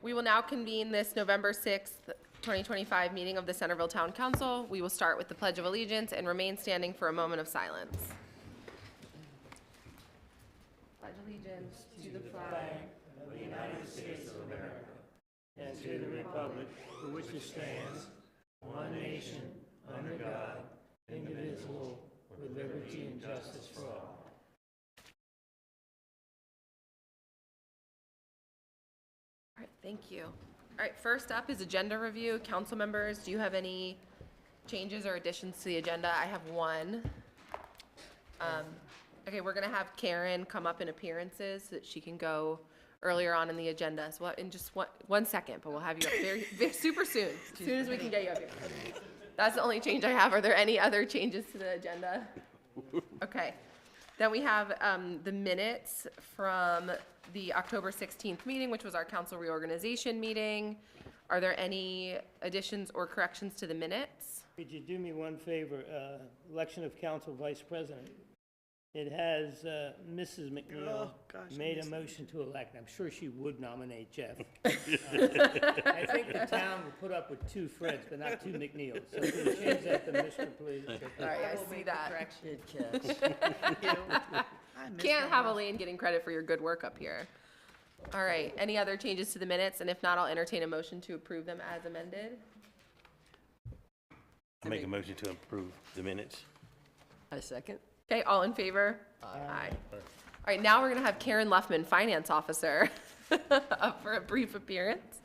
We will now convene this November 6th, 2025 meeting of the Centreville Town Council. We will start with the Pledge of Allegiance and remain standing for a moment of silence. Pledge allegiance to the flag of the United States of America and to the republic for which it stands, one nation, under God, indivisible, with liberty and justice for all. All right, thank you. All right, first up is agenda review. Council members, do you have any changes or additions to the agenda? I have one. Okay, we're gonna have Karen come up in appearances so that she can go earlier on in the agenda. So in just one second, but we'll have you up very super soon, as soon as we can get you up here. That's the only change I have. Are there any other changes to the agenda? Okay. Then we have the minutes from the October 16th meeting, which was our council reorganization meeting. Are there any additions or corrections to the minutes? Could you do me one favor? Election of council vice president. It has Mrs. McNeil made a motion to elect. I'm sure she would nominate Jeff. I think the town will put up with 2 Freds, but not 2 McNeils. So can you change that to Mr., please? All right, I see that. Good catch. Can't have Elaine getting credit for your good work up here. All right, any other changes to the minutes? And if not, I'll entertain a motion to approve them as amended. I make a motion to approve the minutes. I second. Okay, all in favor? Aye. All right, now we're gonna have Karen Luffman, Finance Officer, up for a brief appearance.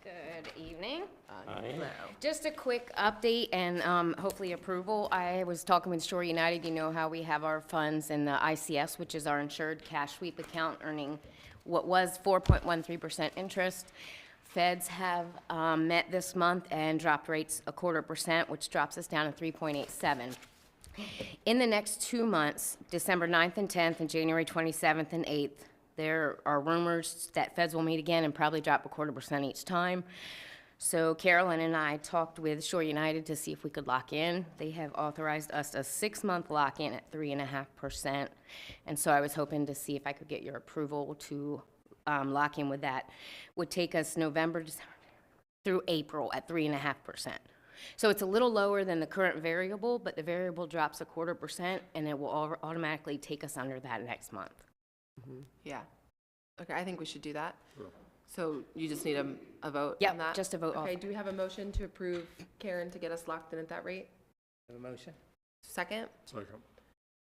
Good evening. Aye. Just a quick update and hopefully approval. I was talking with Shore United. You know how we have our funds in the ICS, which is our insured cash sweep account, earning what was 4.13% interest. Feds have met this month and dropped rates 0.25%, which drops us down to 3.87. In the next 2 months, December 9th and 10th and January 27th and 8th, there are rumors that Feds will meet again and probably drop 0.25% each time. So Carolyn and I talked with Shore United to see if we could lock in. They have authorized us a 6-month lock-in at 3.5%. And so I was hoping to see if I could get your approval to lock in with that. Would take us November, December, through April at 3.5%. So it's a little lower than the current variable, but the variable drops 0.25%, and it will automatically take us under that next month. Yeah. Okay, I think we should do that. So you just need a vote Yep, on that? just a vote off. Okay, do we have a motion to approve Karen to get us locked in at that rate? Have a motion? Second? Second.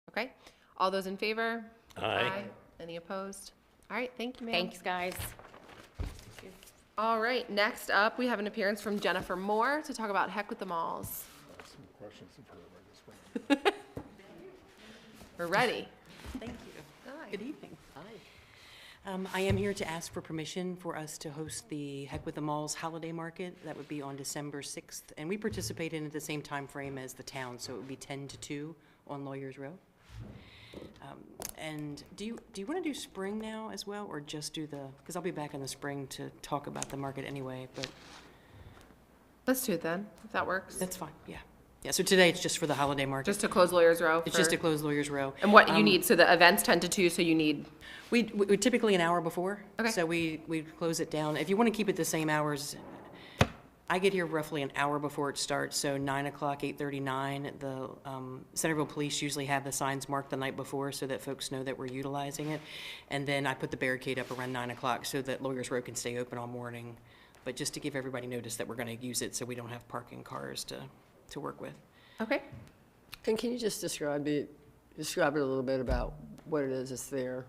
Okay. All those in favor? Aye. Any opposed? All right, thank you, ma'am. Thanks, guys. All right, next up, we have an appearance from Jennifer Moore to talk about Heck with the Malls. Some questions for this one. We're ready. Thank you. Hi. Good evening. I am here to ask for permission for us to host the Heck with the Malls Holiday Market. That would be on December 6th, and we participate in at the same time frame as the town, so it would be 10 to 2 on Lawyers Row. And do you want to do spring now as well, or just do the, because I'll be back in the spring to talk about the market anyway, but Let's do it then, if that works. that's fine, yeah. Yeah, so today it's just for the holiday market. Just to close Lawyers Row? It's just to close Lawyers Row. And what you need, so the event's 10 to 2, so you need, We typically an hour before. Okay. So we close it down. If you want to keep it the same hours, I get here roughly an hour before it starts, so 9 o'clock, 8:39. The Centreville Police usually have the signs marked the night before so that folks know that we're utilizing it. And then I put the barricade up around 9 o'clock so that Lawyers Row can stay open all morning. But just to give everybody notice that we're going to use it so we don't have parking cars to work with. okay? And can you just describe it a little bit about what it is that's there?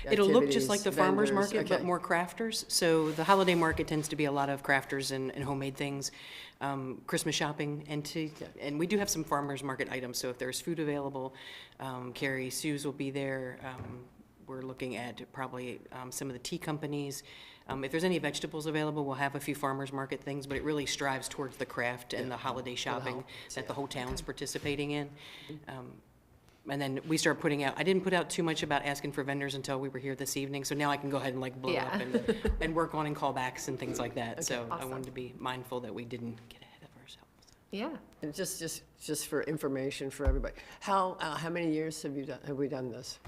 It'll look just like the Activities, farmer's vendors, market, but okay. more crafters. So the holiday market tends to be a lot of crafters and homemade things, Christmas shopping, and we do have some farmer's market items. So if there's food available, Carrie Sue's will be there. We're looking at probably some of the tea companies. If there's any vegetables available, we'll have a few farmer's market things, but it really strives towards the craft and the holiday shopping that the whole town's participating in. And then we start putting out, I didn't put out too much about asking for vendors until we were here this evening, so now I can go ahead and like blow up and work on and callbacks and things like that. So I awesome. wanted to be mindful that we didn't get ahead of ourselves. Yeah. And just for information for everybody, how many years have we done this?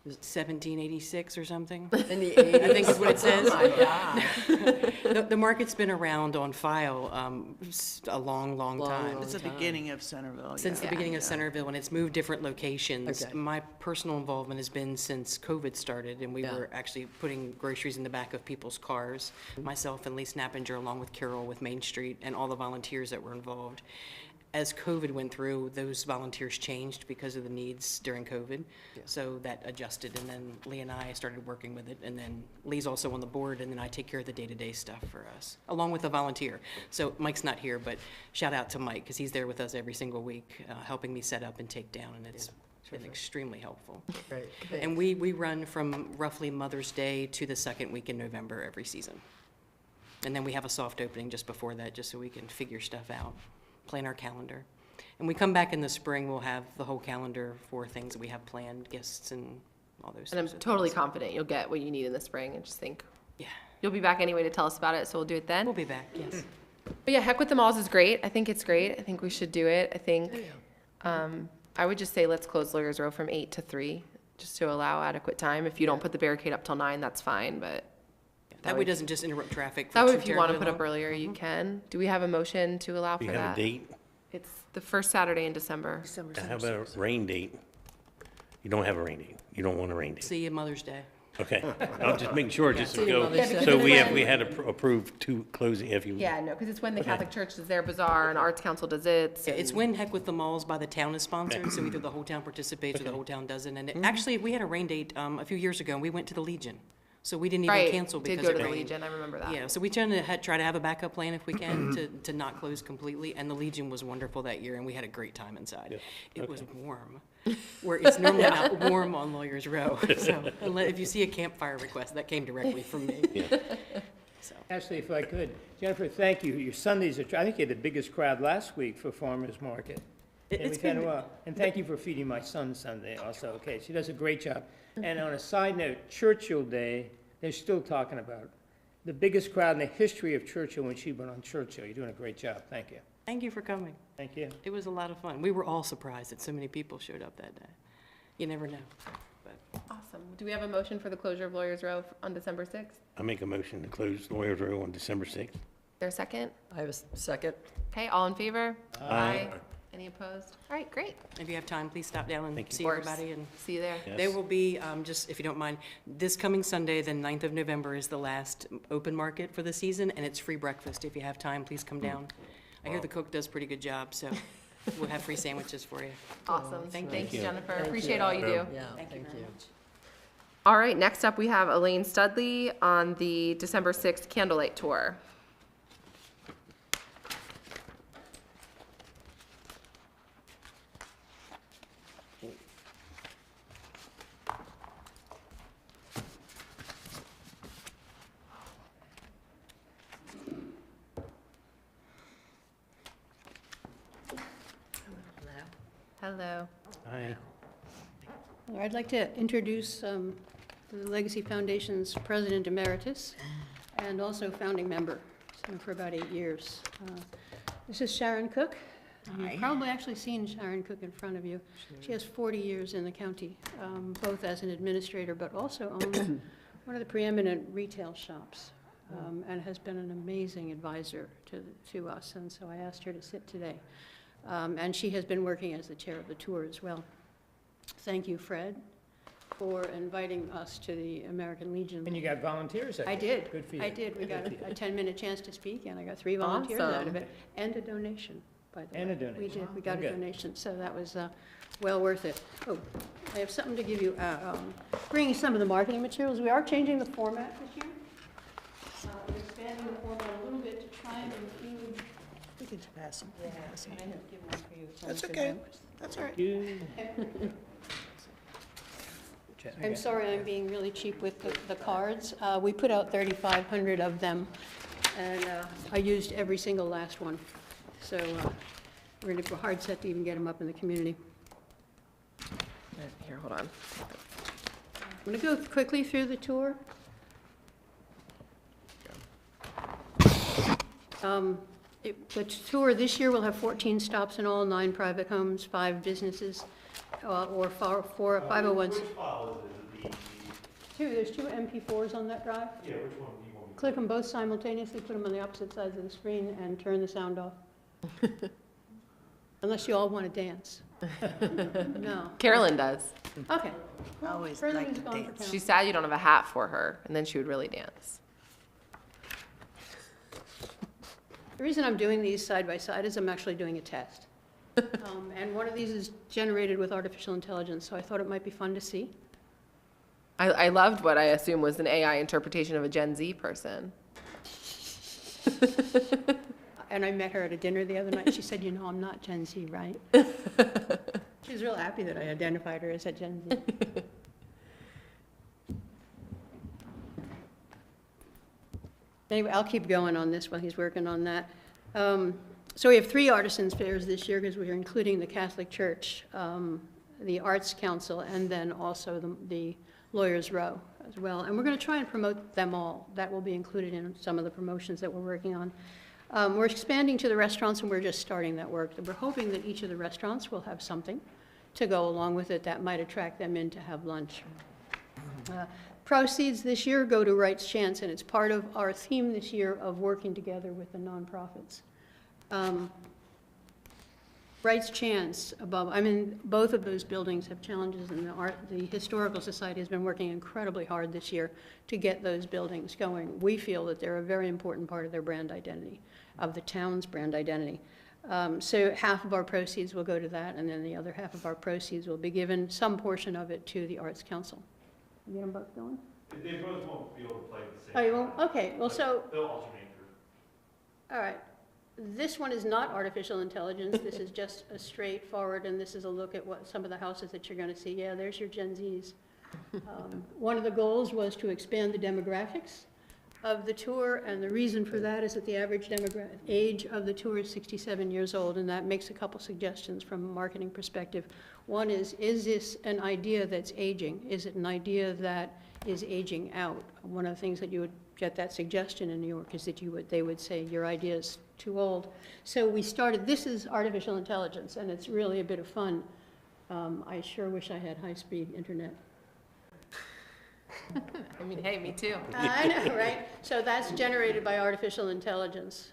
1786 or something. In the 80s? I think is what it says. Oh, my God. The market's been around on file a long, long time. It's the beginning of Centreville, Since the yeah. beginning of Centreville, and it's moved different locations. Okay. My personal involvement has been since COVID started, and we Yeah. were actually putting groceries in the back of people's cars. Myself and Lee Snappinger, along with Carol with Main Street, and all the volunteers that were involved. As COVID went through, those volunteers changed because of the needs during COVID. So that adjusted, and then Lee and I started working with it, and then Lee's also on the board, and then I take care of the day-to-day stuff for us, along with a volunteer. So Mike's not here, but shout out to Mike, because he's there with us every single week, helping me set up and take down, and it's been extremely helpful. Great. And we run from roughly Mother's Day to the second week in November every season. And then we have a soft opening just before that, just so we can figure stuff out, plan our calendar. And we come back in the spring, we'll have the whole calendar for things that we have planned, guests and all those And I'm sorts of totally things. confident you'll get what you need in the spring and just think, Yeah, you'll be back anyway to tell us about it, so we'll do it then. we'll be back, yes. But yeah, Heck with the Malls is great. I think it's great. I think we should do it. I think, I would just say let's close Lawyers Row from 8 to 3, just to allow adequate time. If you don't put the barricade up till 9, that's fine, but That way it doesn't just interrupt traffic. that way too if you want to terribly put up long. earlier, you can. Do we have a motion to allow Do for you have that? a date? It's the first Saturday in December. How about a rain date? You don't have a rain date. You don't want a rain date. See you Mother's Day. Okay. I'll just make sure, just to See you go. Mother's Day. because So it's we when- had approved two closing if you. Yeah, no, because it's when the Catholic Church does their bazaar and Arts Council does its. Yeah, it's when Heck with the Malls by the town is sponsored, so either the whole town participates or the whole town doesn't. And actually, we had a rain date a few years ago, and we went to the Legion. So we didn't even Right, cancel did because go it to the rained. Legion, I remember that. Yeah, so we try to have a backup plan if we can to not close completely, and the Legion was wonderful that year, and we had a great time inside. It was warm, where it's normally not warm on Lawyers Row. So if you see a campfire request, that came directly from me. So, Actually, if I could, Jennifer, thank you. Your Sundays are, I think you had the biggest crowd last week for Farmers Market. It's we kinda been- were. And thank you for feeding my son Sunday also. Okay, she does a great job. And on a side note, Churchill Day, they're still talking about it. The biggest crowd in the history of Churchill when she went on Churchill. You're doing a great job. Thank you. Thank you for coming. Thank you. It was a lot of fun. We were all surprised that so many people showed up that day. You never know. But Awesome. Do we have a motion for the closure of Lawyers Row on December 6th? I make a motion to close Lawyers Row on December 6th. Is there a second? I have a second. Okay, all in favor? Aye. Any opposed? All right, great. if you have time, please stop down and Thank you. see Of course. everybody. And See you there. Yes. there will be, just if you don't mind, this coming Sunday, the 9th of November, is the last open market for the season, and it's free breakfast. If you have time, please come down. I hear the cook does a pretty good job, so we'll have free sandwiches for you. Awesome. Thank Thank you, you. Jennifer. Appreciate all you do. Yeah, Thank you thank very you. much. All right, next up, we have Elaine Studley on the December 6th Candlelight Tour. Hello. Aye. I'd like to introduce the Legacy Foundation's President Emeritus and also founding member, so for about 8 years. This is Sharon Cook. You've probably actually seen Sharon Cook in front of you. She has 40 years in the county, both as an administrator, but also owns one of the preeminent retail shops, and has been an amazing advisor to us, and so I asked her to sit today. And she has been working as the chair of the tour as well. Thank you, Fred, for inviting us to the American Legion. And you got volunteers, I did. Good for you. I did. We got a 10-minute chance to speak, and I got 3 volunteers out of Awesome. it, and a donation, by the way. And a donation. We did. We got a Good. donation, so that was well worth it. Oh, I have something to give you, bringing some of the marketing materials. We are changing the format this year. We're expanding the format a little bit to try and include. We can pass them. I have given one for you. It's That's only for okay. them. That's all right. You. I'm sorry, I'm being really cheap with the cards. We put out 3,500 of them, and I used every single last one. So we're hard set to even get them up in the community. Here, hold on. I'm going to go quickly through the tour. The tour this year will have 14 stops in all, 9 private homes, 5 businesses, or 4 501s. Which file is it? There's two MP4s on that drive. Yeah, which one do you want? Click them both simultaneously, put them on the opposite sides of the screen, and turn the sound off. Unless you all want to dance. No. Carolyn does. Okay. I always Further like is to gone for dance. town. She's sad you don't have a hat for her, and then she would really dance. The reason I'm doing these side by side is I'm actually doing a test. And one of these is generated with artificial intelligence, so I thought it might be fun to see. I loved what I assume was an AI interpretation of a Gen Z person. And I met her at a dinner the other night. She said, you know, I'm not Gen Z, right? She was real happy that I identified her as a Gen Z. Anyway, I'll keep going on this while he's working on that. So we have 3 artisans fairs this year because we're including the Catholic Church, the Arts Council, and then also the Lawyers Row as well. And we're going to try and promote them all. That will be included in some of the promotions that we're working on. We're expanding to the restaurants, and we're just starting that work. We're hoping that each of the restaurants will have something to go along with it that might attract them in to have lunch. Proceeds this year go to Wright's Chance, and it's part of our theme this year of working together with the nonprofits. Wright's Chance above, I mean, both of those buildings have challenges, and the Historical Society has been working incredibly hard this year to get those buildings going. We feel that they're a very important part of their brand identity, of the town's brand identity. So half of our proceeds will go to that, and then the other half of our proceeds will be given, some portion of it, to the Arts Council. You get them both going? They both won't be able to play at the same Oh, you time. won't? Okay, well, so, They'll alternate through. all right. This one is not artificial intelligence. This is just a straightforward, and this is a look at what some of the houses that you're going to see. Yeah, there's your Gen Zs. One of the goals was to expand the demographics of the tour, and the reason for that is that the average age of the tour is 67 years old, and that makes a couple suggestions from a marketing perspective. One is this an idea that's aging? Is it an idea that is aging out? One of the things that you would get that suggestion in New York is that they would say, your idea is too old. So we started, this is artificial intelligence, and it's really a bit of fun. I sure wish I had high-speed internet. I mean, hey, me too. I know, right? So that's generated by artificial intelligence.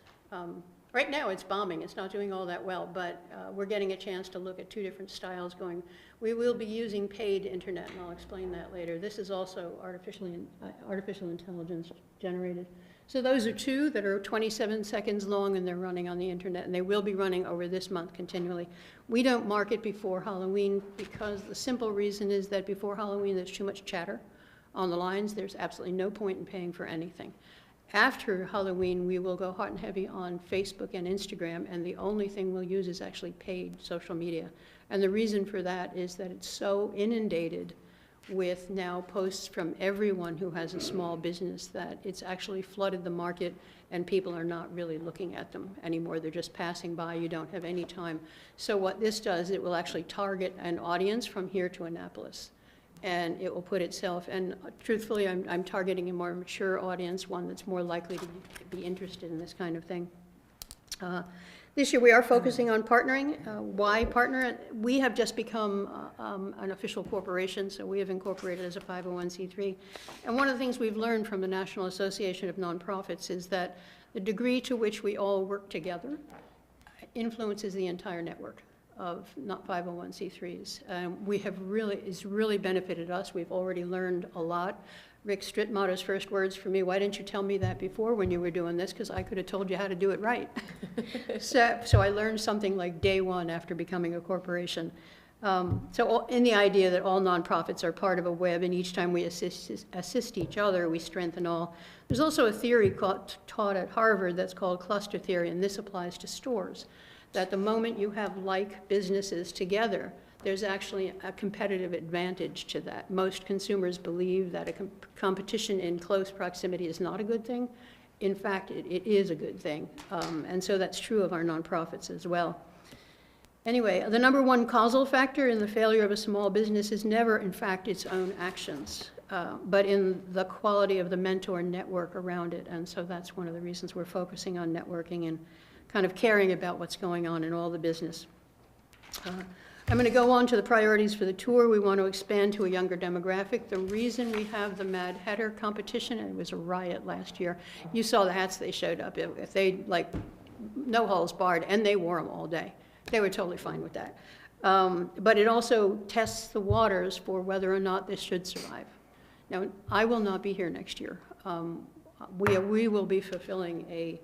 Right now, it's bombing. It's not doing all that well, but we're getting a chance to look at 2 different styles going. We will be using paid internet, and I'll explain that later. This is also artificial intelligence generated. So those are 2 that are 27 seconds long, and they're running on the internet, and they will be running over this month continually. We don't market before Halloween because the simple reason is that before Halloween, there's too much chatter on the lines. There's absolutely no point in paying for anything. After Halloween, we will go hot and heavy on Facebook and Instagram, and the only thing we'll use is actually paid social media. And the reason for that is that it's so inundated with now posts from everyone who has a small business that it's actually flooded the market, and people are not really looking at them anymore. They're just passing by. You don't have any time. So what this does, it will actually target an audience from here to Annapolis. And it will put itself, and truthfully, I'm targeting a more mature audience, one that's more likely to be interested in this kind of thing. This year, we are focusing on partnering. Why partner? We have just become an official corporation, so we have incorporated as a 501c3. And one of the things we've learned from the National Association of Nonprofits is that the degree to which we all work together influences the entire network of not 501c3s. It's really benefited us. We've already learned a lot. Rick Strittmatter's first words for me, why didn't you tell me that before when you were doing this? Because I could have told you how to do it right. So I learned something like day one after becoming a corporation. In the idea that all nonprofits are part of a web, and each time we assist each other, we strengthen all. There's also a theory taught at Harvard that's called cluster theory, and this applies to stores. That the moment you have like businesses together, there's actually a competitive advantage to that. Most consumers believe that a competition in close proximity is not a good thing. In fact, it is a good thing. And so that's true of our nonprofits as well. Anyway, the number one causal factor in the failure of a small business is never, in fact, its own actions, but in the quality of the mentor network around it. And so that's one of the reasons we're focusing on networking and kind of caring about what's going on in all the business. I'm going to go on to the priorities for the tour. We want to expand to a younger demographic. The reason we have the Mad Hatter competition, and it was a riot last year, you saw the hats they showed up. If they, like, no holes barred, and they wore them all day. They were totally fine with that. But it also tests the waters for whether or not this should survive. Now, I will not be here next year. We will be fulfilling a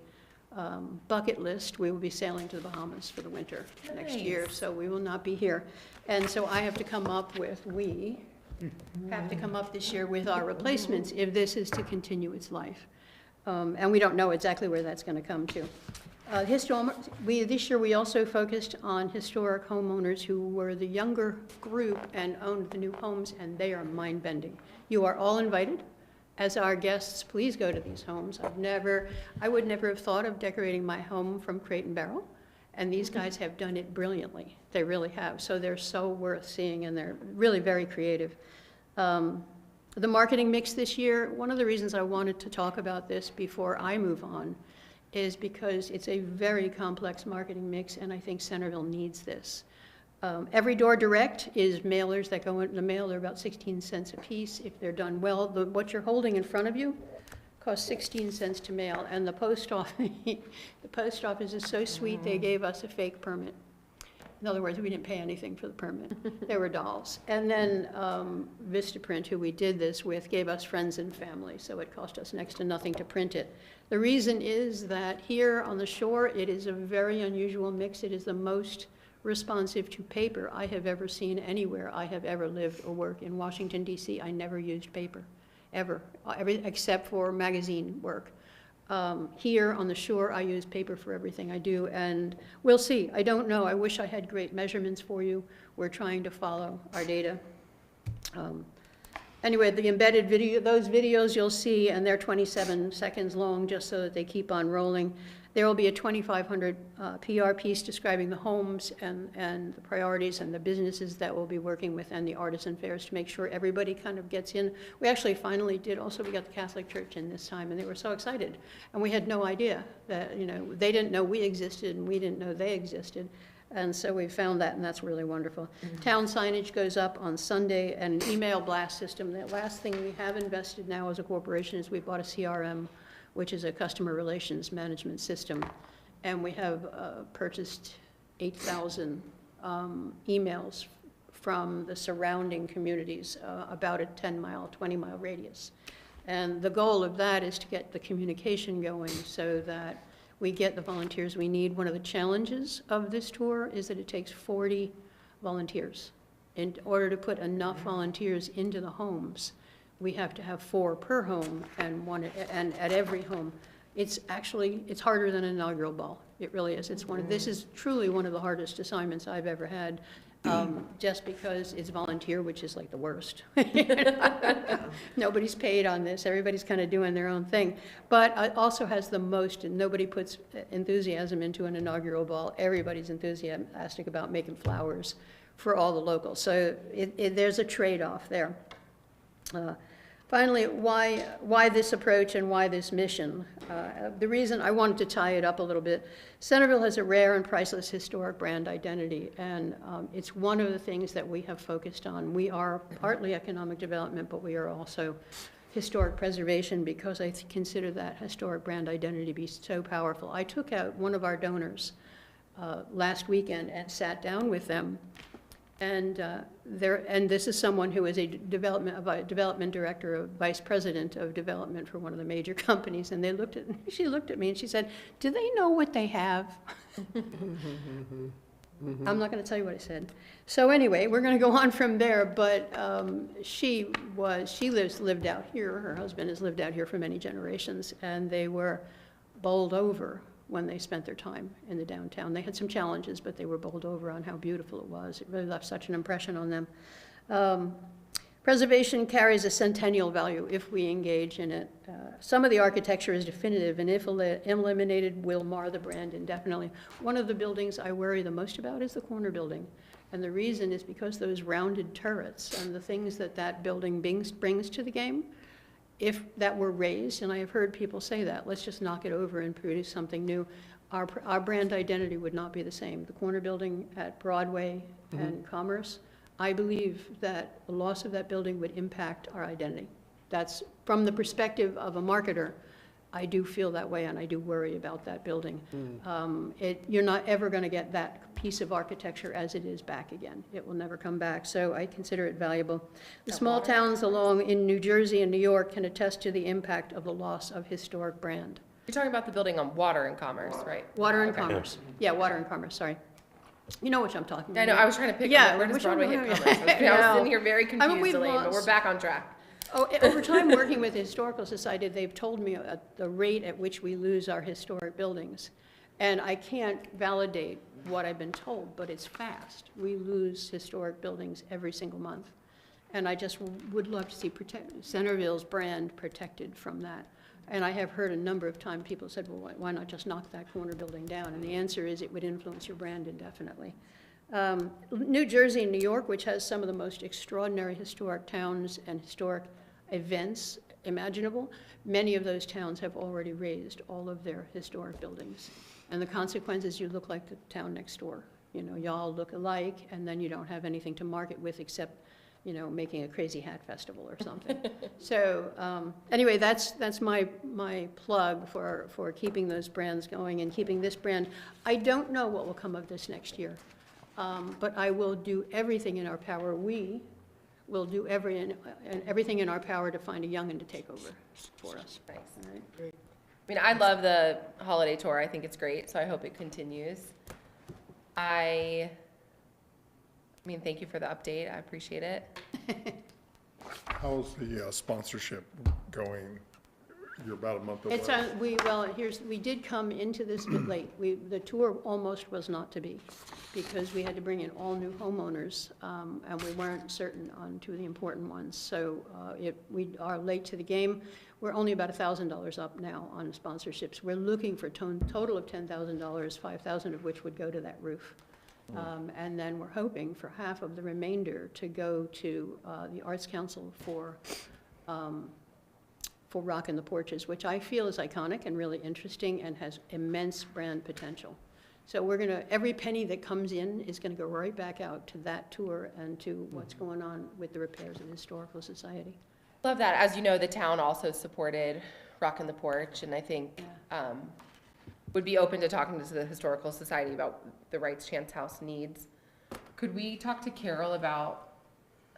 bucket list. We will be sailing to the Bahamas for the winter next year, so we will not be here. And so I have to come up with, we have to come up this year with our replacements if this is to continue its life. And we don't know exactly where that's going to come to. This year we also focused on historic homeowners who were the younger group and owned the new homes, and they are mind-bending. You are all invited. As our guests, please go to these homes. I would never have thought of decorating my home from Crate and Barrel, and these guys have done it brilliantly. They really have. So they're so worth seeing, and they're really very creative. The marketing mix this year, one of the reasons I wanted to talk about this before I move on is because it's a very complex marketing mix, and I think Centreville needs this. Every door direct is mailers that go in the mail. They're about 16 cents a piece. If they're done well, what you're holding in front of you costs 16 cents to mail. And the post office, the post office is so sweet, they gave us a fake permit. In other words, we didn't pay anything for the permit. They were dolls. And then Vistaprint, who we did this with, gave us friends and family, so it cost us next to nothing to print it. The reason is that here on the shore, it is a very unusual mix. It is the most responsive to paper I have ever seen anywhere I have ever lived or worked. In Washington, D.C., I never used paper, ever, except for magazine work. Here on the shore, I use paper for everything I do, and we'll see. I don't know. I wish I had great measurements for you. We're trying to follow our data. Anyway, the embedded video, those videos you'll see, and they're 27 seconds long, just so that they keep on rolling. There will be a 2,500 PR piece describing the homes and the priorities and the businesses that we'll be working with, and the artisan fairs, to make sure everybody kind of gets in. We actually finally did, also we got the Catholic Church in this time, and they were so excited. And we had no idea that, you know, they didn't know we existed, and we didn't know they existed. And so we found that, and that's really wonderful. Town signage goes up on Sunday, and an email blast system. The last thing we have invested now as a corporation is we bought a CRM, which is a customer relations management system. And we have purchased 8,000 emails from the surrounding communities, about a 10-mile, 20-mile radius. And the goal of that is to get the communication going so that we get the volunteers we need. One of the challenges of this tour is that it takes 40 volunteers. In order to put enough volunteers into the homes, we have to have 4 per home and at every home. It's harder than an inaugural ball. It really is. This is truly one of the hardest assignments I've ever had, just because it's volunteer, which is like the worst. Nobody's paid on this. Everybody's kind of doing their own thing. But it also has the most, and nobody puts enthusiasm into an inaugural ball. Everybody's enthusiastic about making flowers for all the locals. So there's a trade-off there. Finally, why this approach and why this mission? The reason I wanted to tie it up a little bit, Centreville has a rare and priceless historic brand identity, and it's one of the things that we have focused on. We are partly economic development, but we are also historic preservation, because I consider that historic brand identity to be so powerful. I took out one of our donors last weekend and sat down with them. And this is someone who is a development director, a vice president of development for one of the major companies. And she looked at me and she said, "Do they know what they have?" I'm not going to tell you what I said. So anyway, we're going to go on from there. But she lived out here. Her husband has lived out here for many generations, and they were bowled over when they spent their time in the downtown. They had some challenges, but they were bowled over on how beautiful it was. It really left such an impression on them. Preservation carries a centennial value if we engage in it. Some of the architecture is definitive, and if eliminated, will mar the brand indefinitely. One of the buildings I worry the most about is the corner building. And the reason is because those rounded turrets and the things that building brings to the game, if that were raised, and I have heard people say that, let's just knock it over and produce something new. our brand identity would not be the same. The corner building at Broadway and Commerce, I believe that the loss of that building would impact our identity. That's, from the perspective of a marketer, I do feel that way, and I do worry about that building. You're not ever going to get that piece of architecture as it is back again. It will never come back, so I consider it valuable. The small towns along in New Jersey and New York can attest to the impact of the loss of historic brand. You're talking about the building on Water and Commerce, right? Water and Okay. Commerce. Yeah, Water and Commerce, sorry. You know which I'm talking about. I know, I was trying to pick Yeah, up, where does which one- Broadway hit yeah. Commerce? I No. was sitting here very we've confused, Elaine, but we're lost- back on track. Oh, over time, working with the Historical Society, they've told me at the rate at which we lose our historic buildings. And I can't validate what I've been told, but it's fast. We lose historic buildings every single month. And I just would love to see Centerville's brand protected from that. And I have heard a number of times people said, well, why not just knock that corner building down? And the answer is it would influence your brand indefinitely. New Jersey and New York, which has some of the most extraordinary historic towns and historic events imaginable, many of those towns have already raised all of their historic buildings. And the consequences, you look like the town next door. You know, y'all look alike, and then you don't have anything to market with except, you know, making a crazy hat festival or something. So anyway, that's my plug for keeping those brands going and keeping this brand. I don't know what will come of this next year, but I will do everything in our power. We will do everything in our power to find a young'un to take over for us. Nice. All right? I mean, I love the holiday tour. I think it's great, so I hope it continues. I mean, thank you for the update. I appreciate it. How's the sponsorship going? You're about a month away. It's we did come into this a bit late. The tour almost was not to be, because we had to bring in all new homeowners, and we weren't certain on two of the important ones. So we are late to the game. We're only about $1,000 up now on sponsorships. We're looking for a total of $10,000, $5,000 of which would go to that roof. And then we're hoping for half of the remainder to go to the Arts Council for Rockin' the Porches, which I feel is iconic and really interesting and has immense brand potential. So every penny that comes in is gonna go right back out to that tour and to what's going on with the repairs of the Historical Society. Love that. As you know, the town also supported Rockin' the Porch, and I think would be open to talking to the Historical Society about the Wrights Chance House needs. Could we talk to Carol about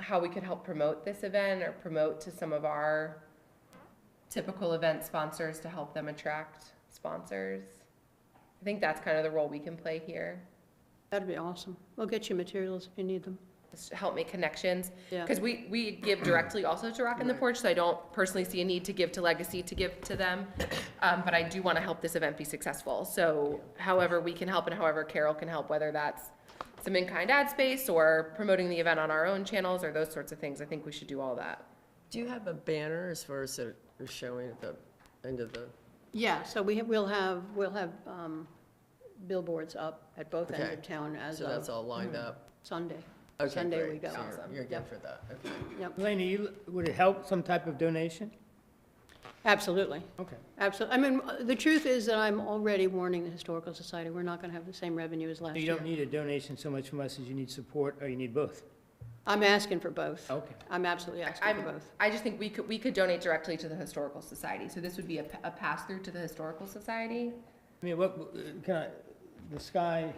how we could help promote this event or promote to some of our typical event sponsors to help them attract sponsors? I think that's kind of the role we can play here. That'd be awesome. We'll get you materials if you need them. Just help make connections. Yeah. Because we give directly also to Rockin' the Porch, so I don't personally see a need to give to Legacy to give to them. But I do want to help this event be successful. So however we can help and however Carol can help, whether that's some in-kind ad space or promoting the event on our own channels or those sorts of things, I think we should do all that. Do you have a banner as far as it is showing at the end of the? Yeah, so we'll have billboards up at both ends Okay. of town as So that's of all lined up? Sunday. Okay, Sunday great. we go. So you're good Yep. for that, okay. Yep, Elena, would it help some type of donation? absolutely. Okay. Absolutely. I mean, the truth is that I'm already warning the Historical Society, we're not going to have the same revenue as last You year. don't need a donation so much from us as you need support, or you need both? I'm asking for both. Okay. I'm absolutely asking for both. I just think we could donate directly to the Historical Society. So this would be a pass-through to the Historical Society. I mean, the Sky,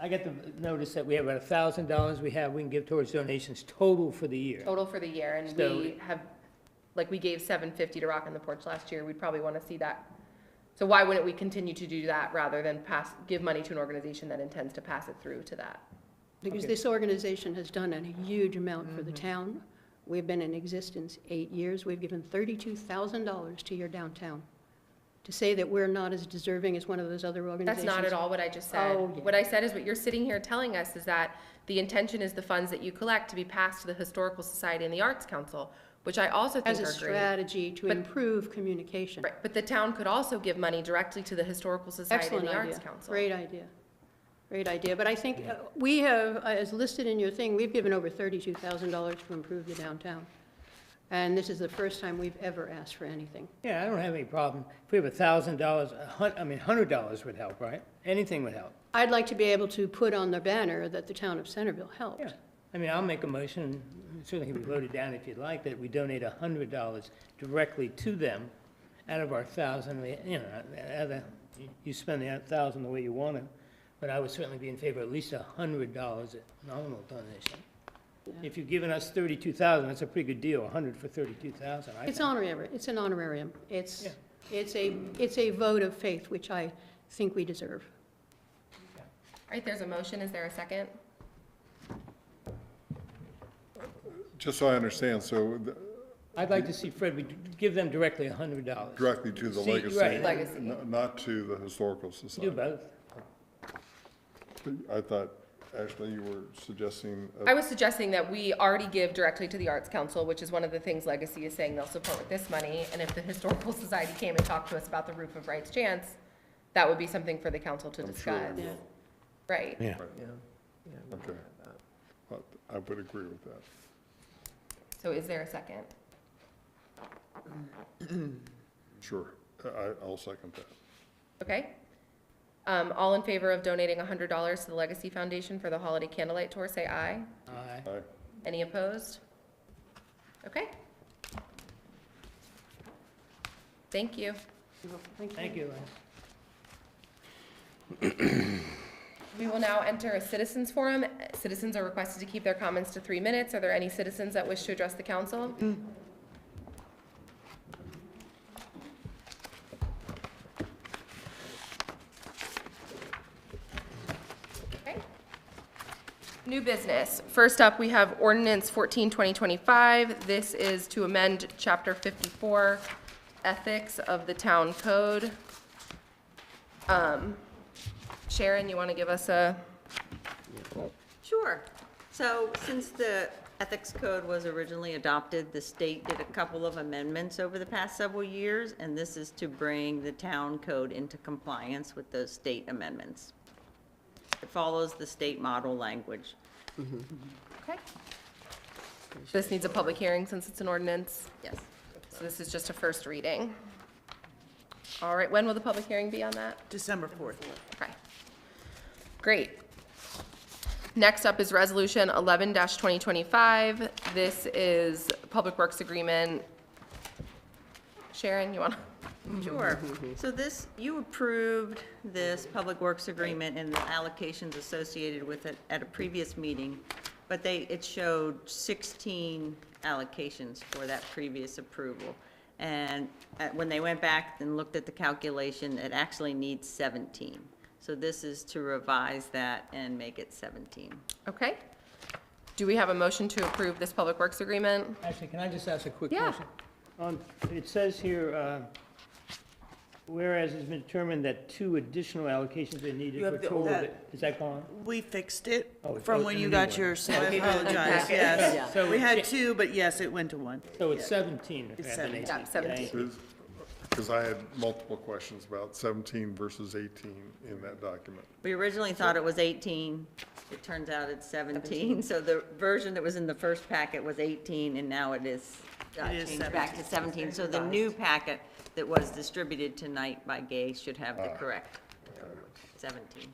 I get the notice that we have about $1,000 we can give towards donations total for the year. Total for the year, and So- we have, like, we gave $750 to Rockin' the Porch last year. We'd probably want to see that. So why wouldn't we continue to do that rather than give money to an organization that intends to pass it through to that? Because Okay. this organization has done a huge amount for the town. We've been in existence 8 years. We've given $32,000 to your downtown. To say that we're not as deserving as one of those other organizations. That's not at all what I just said. Oh, yeah. What I said is what you're sitting here telling us is that the intention is the funds that you collect to be passed to the Historical Society and the Arts Council, which I also think As are a great. strategy to But- improve communication. Right, but the town could also give money directly to the Historical Society and Excellent the idea. Arts Council. Great idea. Great idea. But I think we have, as listed in your thing, we've given over $32,000 to improve the downtown. And this is the first time we've ever asked for anything. Yeah, I don't have any problem. If we have $1,000, $100 would help, right? Anything would help. I'd like to be able to put on the banner that the town of Centreville helped. Yeah. I mean, I'll make a motion, it certainly can be voted down if you'd like, that we donate $100 directly to them out of our 1,000, you know, you spend the 1,000 the way you want to, but I would certainly be in favor of at least $100 nominal donation. If you've given us 32,000, that's a pretty good deal, 100 for 32,000. It's honorary, it's an honorarium. It's a vote of faith, which I think we deserve. All right, there's a motion. Is there a second? Just so I understand, so I'd like to see Fred, we give them directly $100. directly to the See, legacy, right. Legacy. not to the Historical Do Society. both. I thought, Ashley, you were suggesting, I was suggesting that we already give directly to the Arts Council, which is one of the things Legacy is saying they'll support with this money. And if the Historical Society came and talked to us about the Roof of Rights chance, that would be something for the council to discuss. Right. Yeah. okay. I would agree with that. So is there a second? Sure, I'll second that. Okay. All in favor of donating $100 to the Legacy Foundation for the Holiday Candlelight Tour, say aye. Aye. Aye. Any opposed? Okay. Thank you. Thank you, Lance. We will now enter a citizens forum. Citizens are requested to keep their comments to 3 minutes. Are there any citizens that wish to address the council? Okay. New business. First up, we have ordinance 14-2025. This is to amend chapter 54, ethics of the town code. Sharon, you want to give us a, Sure. So since the ethics code was originally adopted, the state did a couple of amendments over the past several years, and this is to bring the town code into compliance with those state amendments. It follows the state model language. okay. This needs a public hearing since it's an ordinance. Yes. So this is just a first reading. All right, when will the public hearing be on that? December 4th. Okay. Great. Next up is Resolution 11-2025. This is Public Works Agreement. Sharon, you want to? Sure. So this, you approved this public works agreement and the allocations associated with it at a previous meeting, but it showed 16 allocations for that previous approval. And when they went back and looked at the calculation, it actually needs 17. So this is to revise that and make it 17. Okay. Do we have a motion to approve this Public Works Agreement? Actually, can I just ask a quick Yeah. question? It says here, whereas it's been determined that 2 additional allocations are needed You have for the- total, that- is that gone? We fixed it Oh, from it's when in you the new got one. yours, so I Okay. apologize, yes. So We had it- 2, but yes, it went to 1. So it's 17. It's rather than 17. 18. Yeah, 17. Thank you. Because I had multiple questions about 17 versus 18 in that document. We originally thought it was 18. It turns out it's 17. So the version that was in the first packet was 18, and now it is It is changed back to 17. So the new packet that was distributed tonight by Gay should have the correct 17.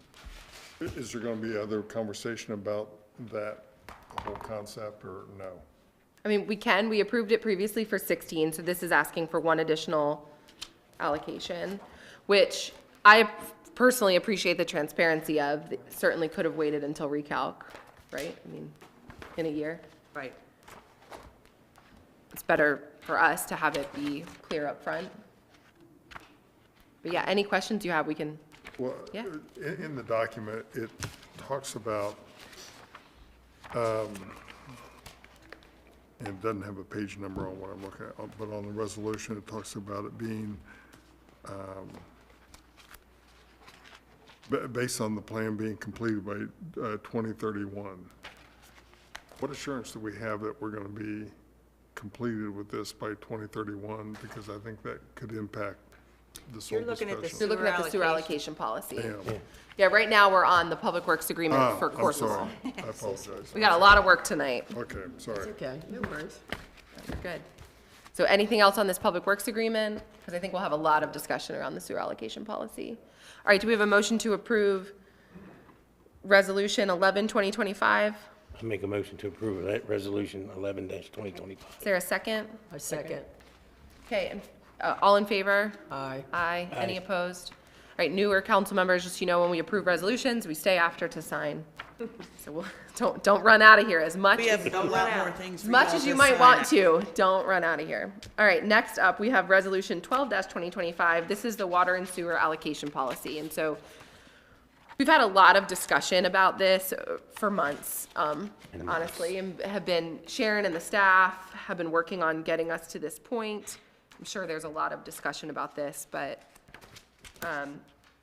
Is there going to be other conversation about that whole concept, or no? I mean, we approved it previously for 16, so this is asking for 1 additional allocation, which I personally appreciate the transparency of. Certainly could have waited until recalc, right? I mean, in a year. Right. It's better for us to have it be clear up front. But yeah, any questions you have, we can, Well, Yeah. in the document, it talks about, it doesn't have a page number on what I'm looking at, but on the resolution, it talks about it being, based on the plan being completed by 2031. What assurance do we have that we're going to be completed with this by 2031? Because I think that could impact this whole You're looking at the you're discussion. looking at the sewer allocation. allocation policy. Yeah. Yeah, right now, we're on the Public Works Agreement for I'm Courtney. sorry. I apologize. We got a lot of work tonight. Okay, sorry. Okay, no worries. You're good. So anything else on this Public Works agreement? Because I think we'll have a lot of discussion around the sewer allocation policy. All right, do we have a motion to approve Resolution 11, 2025? I make a motion to approve that resolution 11-2025. Is there a second? I second. Okay, and, all in favor? Aye. Aye. Any opposed? All right, newer council members, just so you know, when we approve resolutions, we stay after to sign. So we'll, don't run out of here as much We as, have a lot more things as for much y'all as you to might sign. want to. Don't run out of here. All right, next up, we have Resolution 12-2025. This is the water and sewer allocation policy. And so we've had a lot of discussion about this for months, honestly, and have been, Sharon and the staff have been working on getting us to this point. I'm sure there's a lot of discussion about this, but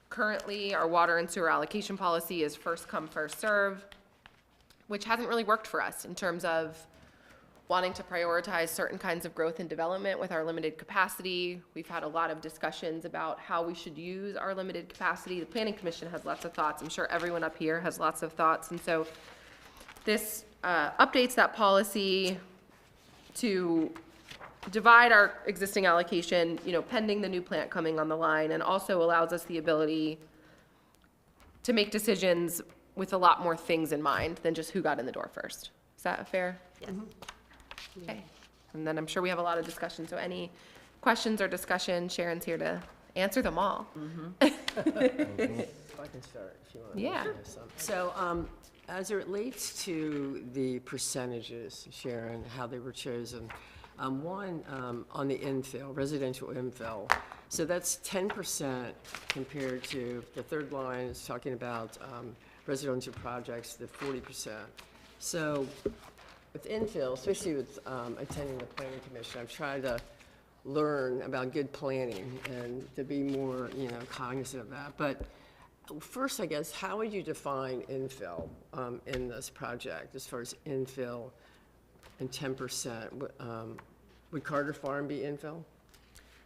currently, our water and sewer allocation policy is first come, first serve, which hasn't really worked for us in terms of wanting to prioritize certain kinds of growth and development with our limited capacity. We've had a lot of discussions about how we should use our limited capacity. The Planning Commission has lots of thoughts. I'm sure everyone up here has lots of thoughts. And so this updates that policy to divide our existing allocation, pending the new plant coming on the line, and also allows us the ability to make decisions with a lot more things in mind than just who got in the door first. Is that fair? Yes. Okay. And then I'm sure we have a lot of discussion, so any questions or discussion, Sharon's here to answer them all. If I can start, if you want. Yeah. So, as it relates to the percentages, Sharon, how they were chosen, one, on the infill, residential infill, so that's 10% compared to, the third line is talking about residential projects, the 40%. So with infill, especially with attending the planning commission, I've tried to learn about good planning and to be more, cognizant of that. But first, I guess, how would you define infill in this project as far as infill and 10%? Would Carter Farm be infill?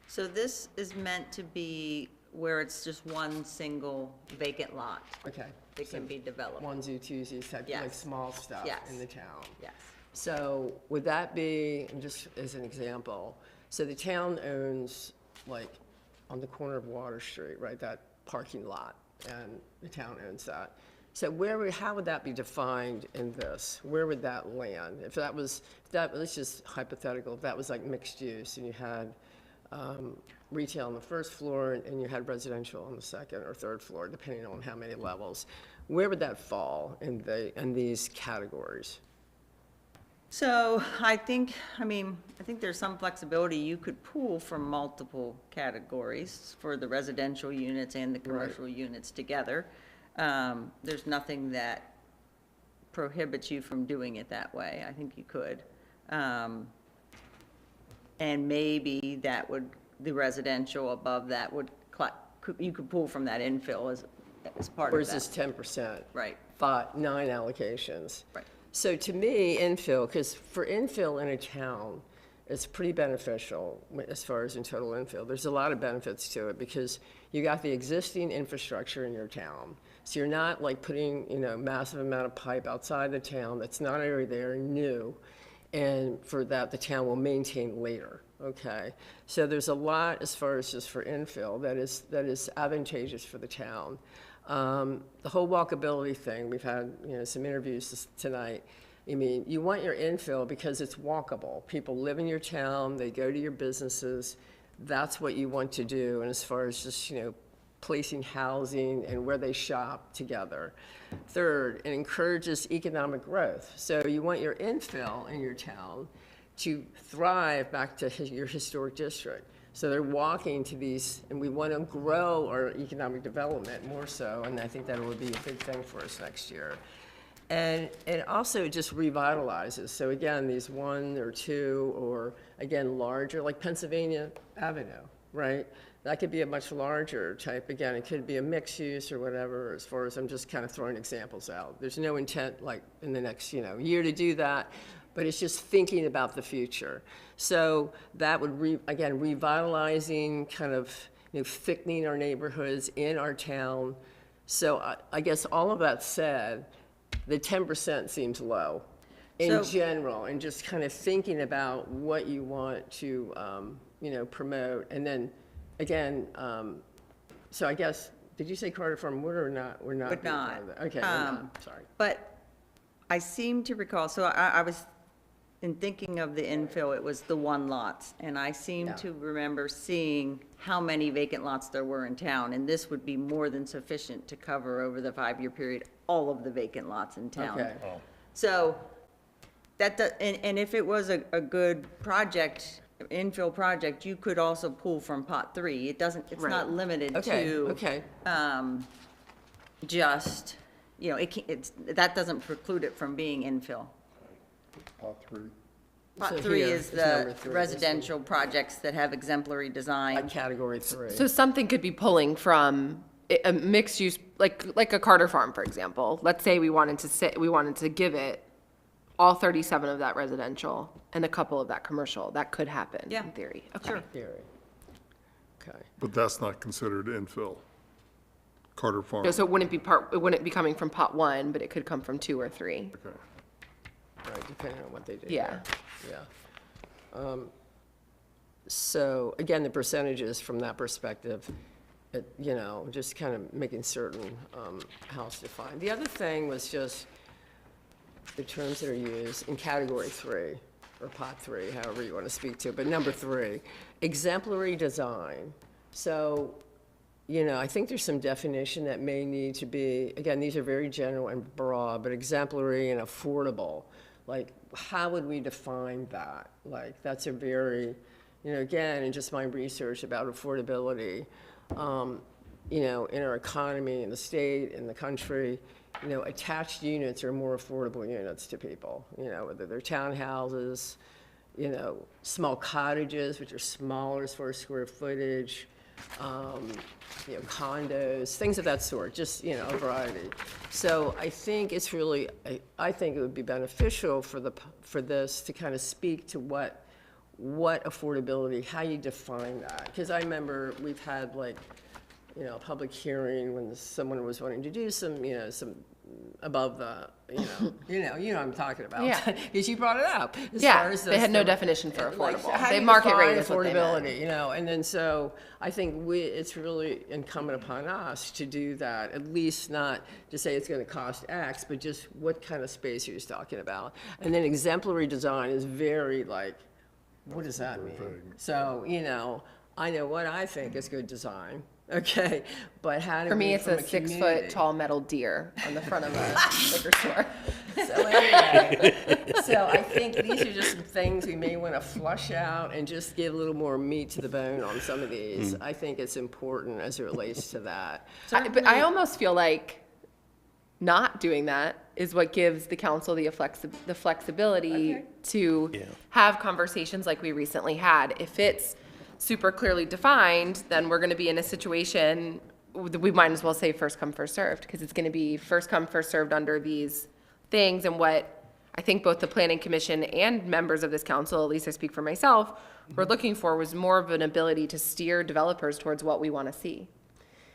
So this is meant to be where it's just one single vacant lot Okay. that can be developed. Onesie, twosies, type, like Yes. small stuff Yes. in the town. Yes. So would that be, and just as an example, so the town owns, like, on the corner of Water Street, right, that parking lot, and the town owns that. So how would that be defined in this? Where would that land? If that was, let's just hypothetical, if that was like mixed use, and you had retail on the first floor, and you had residential on the second or third floor, depending on how many levels, where would that fall in these categories? So I think there's some flexibility. You could pool from multiple categories for the residential units and the commercial units together. There's nothing that prohibits you from doing it that way. I think you could. And maybe the residential above that you could pull from that infill as part of that. Whereas this 10%? Right. 9 allocations. Right. So to me, infill, because for infill in a town, it's pretty beneficial as far as in total infill. There's a lot of benefits to it because you got the existing infrastructure in your town. So you're not like putting, massive amount of pipe outside the town that's not already there, new. And for that, the town will maintain later, okay? So there's a lot as far as just for infill that is advantageous for the town. The whole walkability thing, we've had, some interviews tonight. You want your infill because it's walkable. People live in your town, they go to your businesses. That's what you want to do. And as far as just, placing housing and where they shop together. Third, it encourages economic growth. So you want your infill in your town to thrive back to your historic district. So they're walking to these, and we want to grow our economic development more so, and I think that would be a big thing for us next year. And it also just revitalizes. So again, these 1 or 2, or again, larger, like Pennsylvania Avenue, right? That could be a much larger type. Again, it could be a mixed use or whatever, as far as I'm just kind of throwing examples out. There's no intent like in the next, year to do that, but it's just thinking about the future. So that would, again, revitalizing, kind of, thickening our neighborhoods in our town. So I guess all of that said, the 10% seems low. in So- general, and just kind of thinking about what you want to, promote. And then, again, so I guess, did you say Carter Farm would or not? We're not. Would being part not. of that? Okay, we're not, sorry. But I seem to recall, so I was, in thinking of the infill, it was the 1 lots. And I seem Yeah. to remember seeing how many vacant lots there were in town. And this would be more than sufficient to cover over the 5-year period, all of the vacant lots in town. Okay. So and if it was a good project, infill project, you could also pull from pot 3. It's not limited Okay, to. okay. Just, that doesn't preclude it from being infill. Pot 3. Pot So 3 here is is number the 3, residential projects that have exemplary design. Category 3. So something could be pulling from a mixed use, like a Carter Farm, for example. Let's say we wanted to give it all 37 of that residential and a couple of that commercial. That could happen Yeah, in theory. Okay. sure. Theory. Okay. But that's not considered infill. Carter Farm. So it wouldn't be coming from pot 1, but it could come from 2 or 3. Okay. Right, depending on what they do. Yeah. there. Yeah. So, again, the percentages from that perspective, just kind of making certain how it's defined. The other thing was just the terms that are used in category 3, or pot 3, however you want to speak to, but number 3, exemplary design. So, I think there's some definition that may need to be, again, these are very general and broad, but exemplary and affordable. Like, how would we define that? Like, that's a very, again, in just my research about affordability, in our economy, in the state, in the country, attached units are more affordable units to people, whether they're townhouses, small cottages, which are smaller as far as square footage, condos, things of that sort, just, a variety. So I think it's really, I think it would be beneficial for this to kind of speak to what affordability, how you define that. Because I remember we've had a public hearing when someone was wanting to do some above the, you know what I'm talking about. Yeah. Because you brought it up. As Yeah, far as they had no the- definition for like, affordable. how do They you market define rate is what they meant. affordability, and then so I think it's really incumbent upon us to do that, at least not to say it's gonna cost X, but just what kind of space you're talking about. And then exemplary design is very what does that mean? So, I know what I think is good design, okay, but how do we, For me, it's from a 6-foot community- tall metal deer on the front of a liquor store. So anyway, so I think these are just some things we may want to flush out and just give a little more meat to the bone on some of these. I think it's important as it relates to that. But I almost feel like not doing that is what gives the council the flexibility to have conversations like we recently had. If it's super clearly defined, then we're going to be in a situation, we might as well say first come, first served, because it's going to be first come, first served under these things. And what I think both the planning commission and members of this council, at least I speak for myself, were looking for was more of an ability to steer developers towards what we want to see.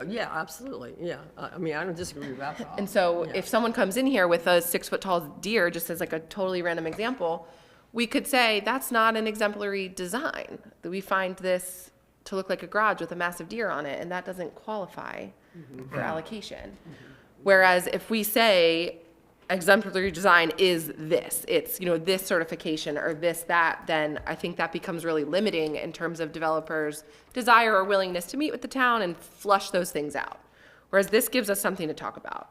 Yeah, absolutely, yeah. I mean, I don't disagree with that at all. And so Yeah. if someone comes in here with a 6-foot tall deer, just as like a totally random example, we could say that's not an exemplary design. That we find this to look like a garage with a massive deer on it, and that doesn't qualify for allocation. Whereas if we say exemplary design is this, it's, this certification or this, that, then I think that becomes really limiting in terms of developers' desire or willingness to meet with the town and flush those things out. Whereas this gives us something to talk about.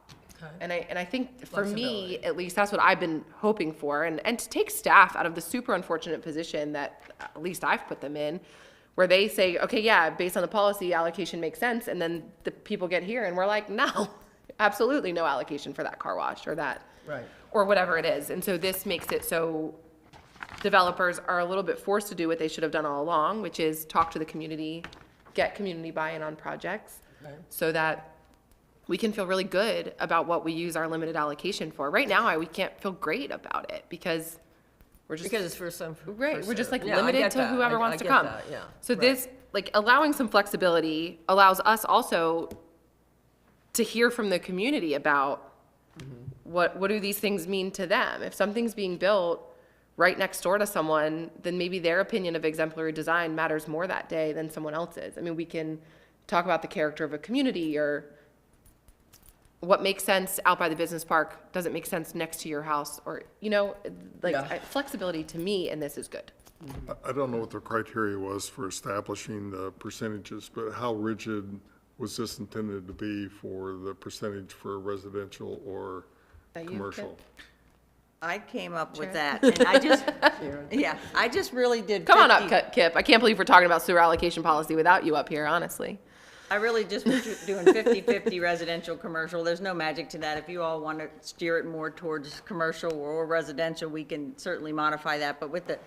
And I think for me, at least, that's what I've been hoping for, and to take staff out of the super unfortunate position that at least I've put them in, where they say, okay, yeah, based on the policy, allocation makes sense, and then the people get here and we're like, no, absolutely no allocation for that car wash or that, Right. or whatever it is. And so this makes it so developers are a little bit forced to do what they should have done all along, which is talk to the community, get community buy-in on projects, so that we can feel really good about what we use our limited allocation for. Right now, we can't feel great about it because we're just. Because it's for some. Right, we're just like Yeah, I limited get to that. whoever I wants to get come. that, yeah. So Right. this, allowing some flexibility allows us also to hear from the community about what do these things mean to them? If something's being built right next door to someone, then maybe their opinion of exemplary design matters more that day than someone else's. I mean, we can talk about the character of a community, or what makes sense out by the business park doesn't make sense next to your house, or, Yeah. flexibility to me in this is good. I don't know what the criteria was for establishing the percentages, but how rigid was this intended to be for the percentage for residential or That you, commercial? Kip? I came up with that, and I just really did. Come on 50 up, Kip. I can't believe we're talking about sewer allocation policy without you up here, honestly. I really just was doing 50/50 residential, commercial. There's no magic to that. If you all want to steer it more towards commercial or residential, we can certainly modify that. But with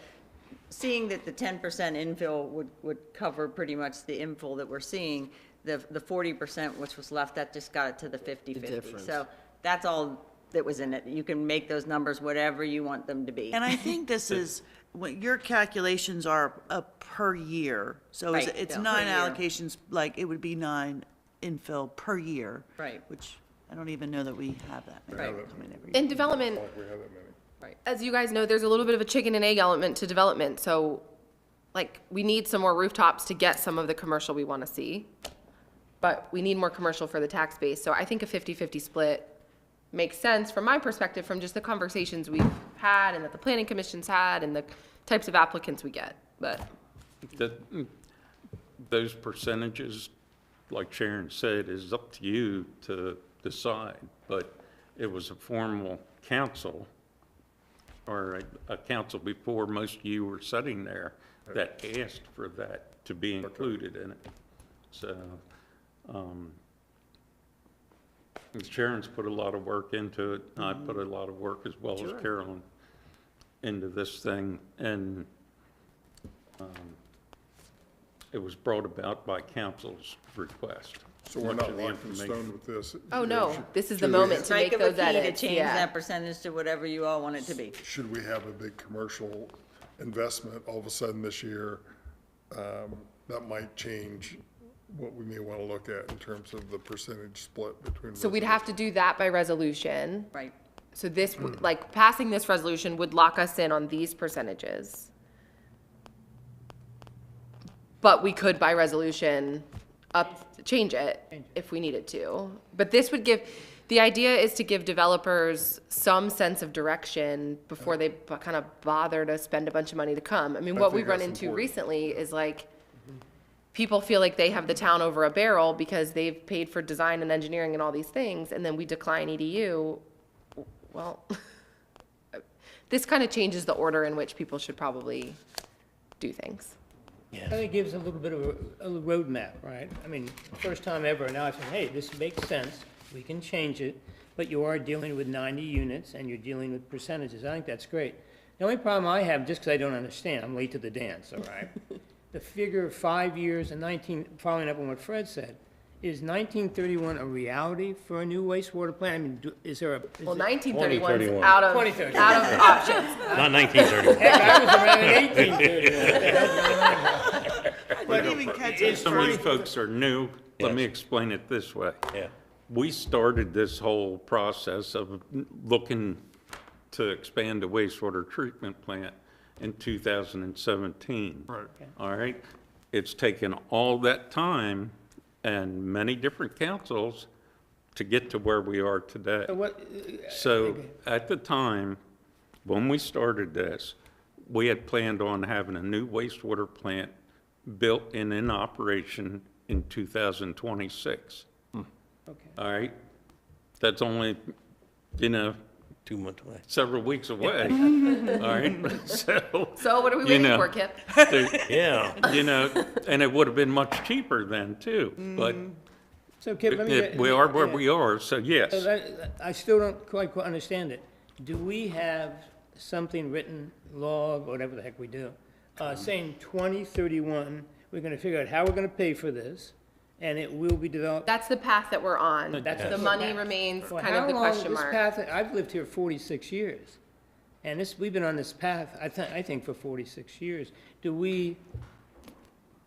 seeing that the 10% infill would cover pretty much the infill that we're seeing, the 40% which was left, that just got it to the 50/50. difference. So that's all that was in it. You can make those numbers whatever you want them to be. And I think this is, what your calculations are per year. So Right, it's yeah. 9 Per year. allocations, like it would be 9 infill per year. Right. Which I don't even know that we have that. Right. coming every In development, We have that many. as you guys know, there's a little bit of a chicken and egg element to development. So, we need some more rooftops to get some of the commercial we want to see. But we need more commercial for the tax base. So I think a 50/50 split makes sense from my perspective, from just the conversations we've had and that the planning commission's had and the types of applicants we get. But Those percentages, like Sharon said, is up to you to decide, but it was a formal council, or a council before most of you were sitting there, that asked for that to be included in it. So, Sharon's put a lot of work into it, and I put a lot of work, as well as Carolyn, into this thing, and it was brought about by council's request. So we're Much not of the locked in information. stone with this? oh no, this is the Should we- moment to Strike make of a those key to edits. change Yeah. that percentage to whatever you all want it to be. Should we have a big commercial investment all of a sudden this year? That might change what we may want to look at in terms of the percentage split between. So we'd have to do that by resolution. Right. So this, passing this resolution would lock us in on these percentages. But we could by resolution change it if we needed to. But this would the idea is to give developers some sense of direction before they kind of bother to spend a bunch of money to come. I mean, what we think run that's into important. recently is people feel like they have the town over a barrel because they've paid for design and engineering and all these things, and then we decline EDU. Well, this kind of changes the order in which people should probably do things. I think it gives a little bit of a roadmap, right? I mean, first time ever, now I say, hey, this makes sense, we can change it, but you are dealing with 90 units and you're dealing with percentages. I think that's great. The only problem I have, just because I don't understand, I'm late to the dance, all right? The figure of 5 years and 19, following up on what Fred said, is 1931 a reality for a new wastewater plant? I mean, is there a? Well, 1931 is 2031. out of 2031. options. Not 1930. Heck, I was around in 1831. I didn't even catch it. Some of you folks are new. Let me explain it this way. Yeah. We started this whole process of looking to expand the wastewater treatment plant in 2017. Right. All right? It's taken all that time and many different councils to get to where we are today. So what, So at the time, when we started this, we had planned on having a new wastewater plant built and in operation in 2026. okay. All right? That's only, 2 months away. several weeks away. All right? So what are we You waiting know. for, Kip? Yeah. And it would have been much cheaper then too, but So Kip, let me. we are where yeah. we are, so yes. So I still don't quite understand it. Do we have something written, law, whatever the heck we do, saying 2031, we're gonna figure out how we're gonna pay for this, and it will be developed? That's the path that we're on. No, that's The the money path. remains Well, kind of the question How long, mark. this path, I've lived here 46 years, and we've been on this path, I think for 46 years. Do we,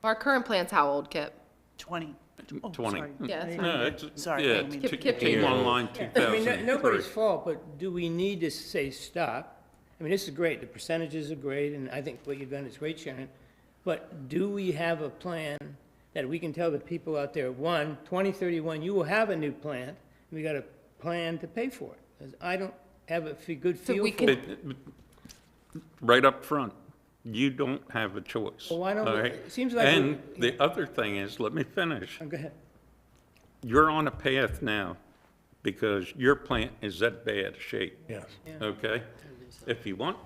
Our current plan's how old, Kip? 20. 20. sorry. Yeah, that's No, it's, Sorry, I yeah, didn't mean to- Kip came changed. online I mean, nobody's 2003. fault, but do we need to say stop? I mean, this is great, the percentages are great, and I think what you've done is great, Sharon. But do we have a plan that we can tell the people out there, 2031, you will have a new plant, and we got a plan to pay for it? 'Cause I don't have a good So feel we for can- it. Right up front, you don't have a choice. Well, why don't we- all right? it seems like And we- the other thing is, let me finish. Go ahead. You're on a path now because your plant is that bad a shape. Yes. Okay? If you want,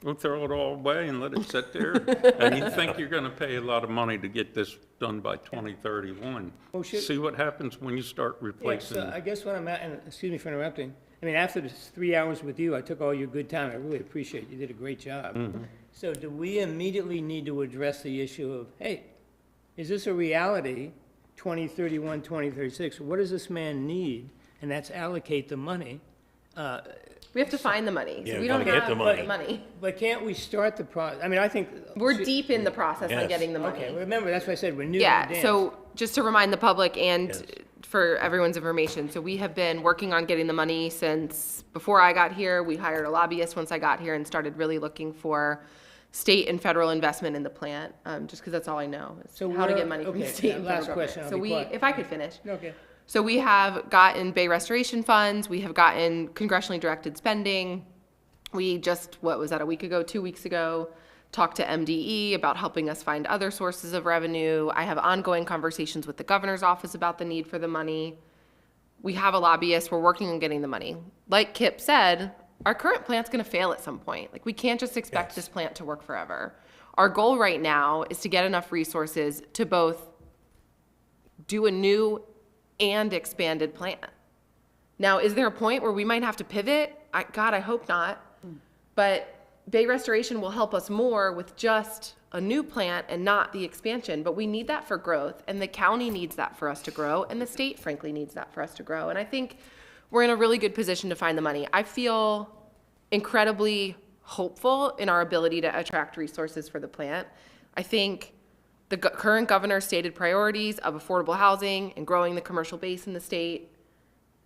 we'll throw it all away and let it sit there. And you think you're gonna pay a lot of money to get this done by 2031. Well, should- See what happens when you start Yeah, replacing. so I guess what I'm at, and excuse me for interrupting, I mean, after this 3 hours with you, I took all your good time, I really appreciate it, you did a great job. So do we immediately need to address the issue of, hey, is this a reality, 2031, 2036, what does this man need? And that's allocate the money. We have to find the money. Yeah, So we we don't gotta get have the money. the money. But can't we start the process? I mean, I think. We're deep in the process on Yes. getting the money. Okay, remember, that's why I said we're new to the Yeah, dance. so just to remind the public and Yes. for everyone's information, so we have been working on getting the money since before I got here. We hired a lobbyist once I got here and started really looking for state and federal investment in the plant, just because that's all I know, is So how to where- get money from the okay, state and last federal question, government. I'll So be we, quiet. if I could finish. Okay. So we have gotten Bay restoration funds, we have gotten congressionally directed spending. We just, what was that, a week ago, 2 weeks ago, talked to MDE about helping us find other sources of revenue. I have ongoing conversations with the governor's office about the need for the money. We have a lobbyist, we're working on getting the money. Like Kip said, our current plant's gonna fail at some point. Like, we can't just expect this plant to work forever. Our goal right now is to get enough resources to both do a new and expanded plant. Now, is there a point where we might have to pivot? God, I hope not. But Bay Restoration will help us more with just a new plant and not the expansion. But we need that for growth, and the county needs that for us to grow, and the state frankly needs that for us to grow. And I think we're in a really good position to find the money. I feel incredibly hopeful in our ability to attract resources for the plant. I think the current governor's stated priorities of affordable housing and growing the commercial base in the state,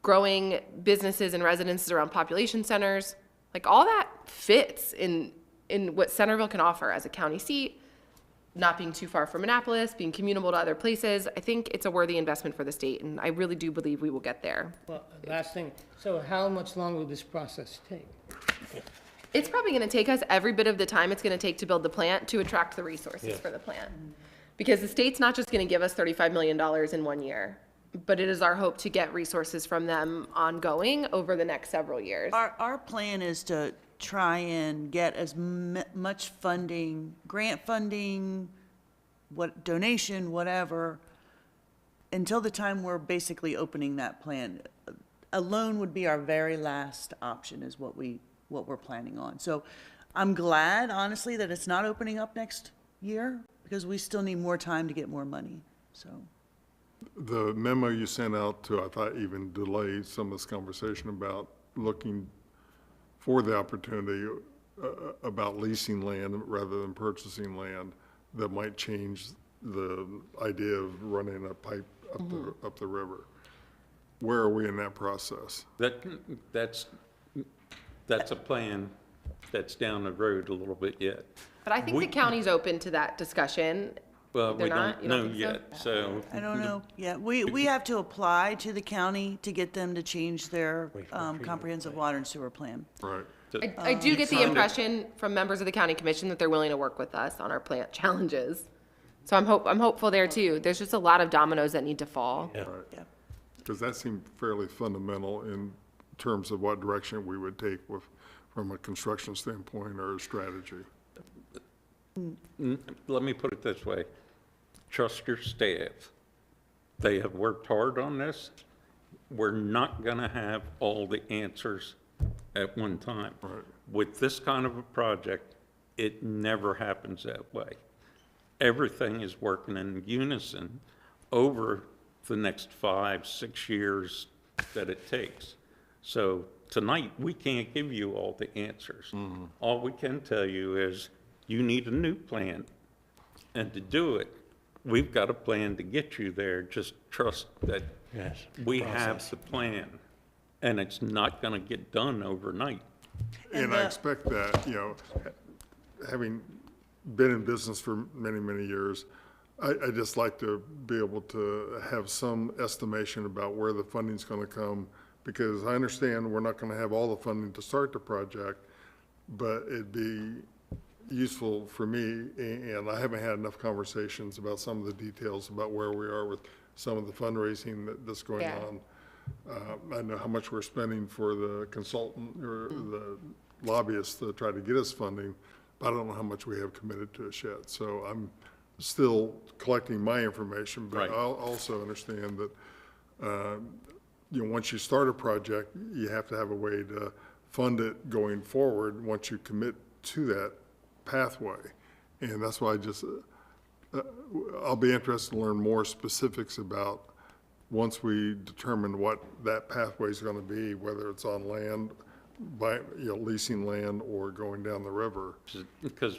growing businesses and residences around population centers, like all that fits in what Centreville can offer as a county seat, not being too far from Annapolis, being commutable to other places. I think it's a worthy investment for the state, and I really do believe we will get there. Well, last thing, so how much longer will this process take? It's probably gonna take us every bit of the time it's gonna take to build the plant to attract the resources Yes. for the plant. Because the state's not just gonna give us $35 million in 1 year, but it is our hope to get resources from them ongoing over the next several years. Our plan is to try and get as much funding, grant funding, what, donation, whatever, until the time we're basically opening that plan. A loan would be our very last option, is what we're planning on. So I'm glad, honestly, that it's not opening up next year, because we still need more time to get more money, so. The memo you sent out to, I thought, even delayed some of this conversation about looking for the opportunity about leasing land rather than purchasing land that might change the idea of running a pipe up the river. Where are we in that process? That's a plan that's down the road a little bit yet. But I think the county's open to that discussion. Well, They're we not? don't You don't know think so? yet, so. I don't know, yeah, we have to apply to the county to get them to change their comprehensive water and sewer plan. Right. I do get the signed it. impression from members of the county commission that they're willing to work with us on our plant challenges. So I'm hopeful there too. There's just a lot of dominoes that need to fall. Yeah. Yeah. Because that seemed fairly fundamental in terms of what direction we would take from a construction standpoint or a strategy. Let me put it this way. Trust your staff. They have worked hard on this. We're not gonna have all the answers at one time. Right. With this kind of a project, it never happens that way. Everything is working in unison over the next 5, 6 years that it takes. So tonight, we can't give you all the answers. All we can tell you is you need a new plan. And to do it, we've got a plan to get you there. Just trust that Yes. we have the plan, and it's not going to get done overnight. And I expect that, having been in business for many, many years, I just like to be able to have some estimation about where the funding's gonna come, because I understand we're not gonna have all the funding to start the project, but it'd be useful for me, and I haven't had enough conversations about some of the details about where we are with some of the fundraising that's going Yeah. on. I know how much we're spending for the consultant or the lobbyists to try to get us funding, but I don't know how much we have committed to us yet. So I'm still collecting my information, but Right. I'll also understand that, once you start a project, you have to have a way to fund it going forward once you commit to that pathway. And that's why I'll be interested to learn more specifics about once we determine what that pathway is going to be, whether it's on land, by, leasing land or going down the river. Because,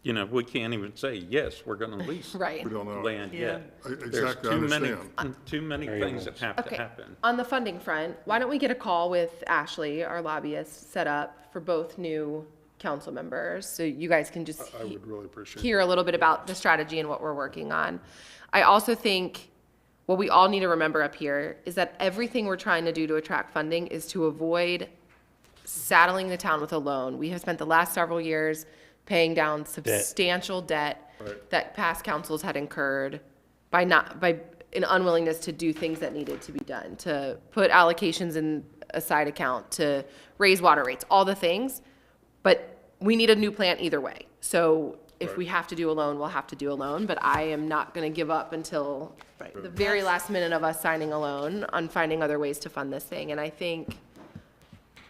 we can't even say, yes, we're going to lease Right. We don't know. land yet. Exactly, There's I too many, understand. too many things that have to Okay. happen. On the funding front, why don't we get a call with Ashley, our lobbyist, set up for both new council members, so you guys can just I would really appreciate hear a little bit about the strategy and what we're working on. I also think what we all need to remember up here is that everything we're trying to do to attract funding is to avoid saddling the town with a loan. We have spent the last several years paying down substantial debt Right. that past councils had incurred by an unwillingness to do things that needed to be done, to put allocations in a side account, to raise water rates, all the things. But we need a new plan either way. So if we have to do a loan, we'll have to do a loan, but I am not gonna give up until the very last minute of us signing a loan on finding other ways to fund this thing. And I think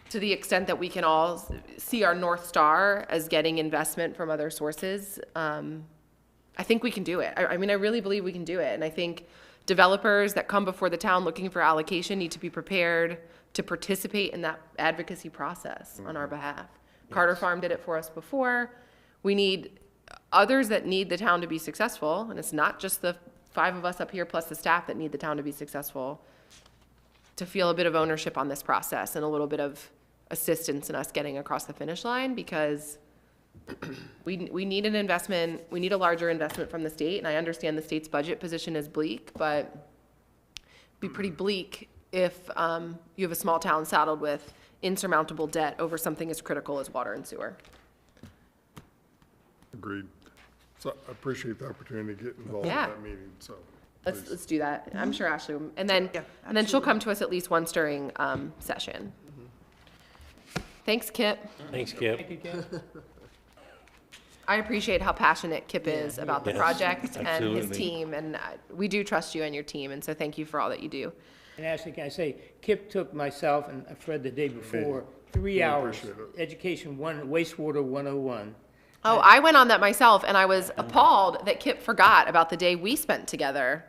to the extent that we can all see our North Star as getting investment from other sources, I think we can do it. I mean, I really believe we can do it. And I think developers that come before the town looking for allocation need to be prepared to participate in that advocacy process on our behalf. Carter Farm did it for us before. We need others that need the town to be successful, and it's not just the 5 of us up here plus the staff that need the town to be successful, to feel a bit of ownership on this process and a little bit of assistance in us getting across the finish line, because we need an investment, we need a larger investment from the state, and I understand the state's budget position is bleak, but it'd be pretty bleak if you have a small town saddled with insurmountable debt over something as critical as water and sewer. Agreed. So I appreciate the opportunity to get involved in Yeah. that meeting, so. please. Let's do that. I'm sure Ashley, and then she'll come to us at least once during session. Thanks, Kip. Thanks, Kip. I appreciate how passionate Kip is about the Yes, project and his absolutely. team, and we do trust you and your team, and so thank you for all that you do. And Ashley, can I say, Kip took myself and Fred the day before, 3 Really hours, appreciate it. education wastewater 101. Oh, I went on that myself, and I was appalled that Kip forgot about the day we spent together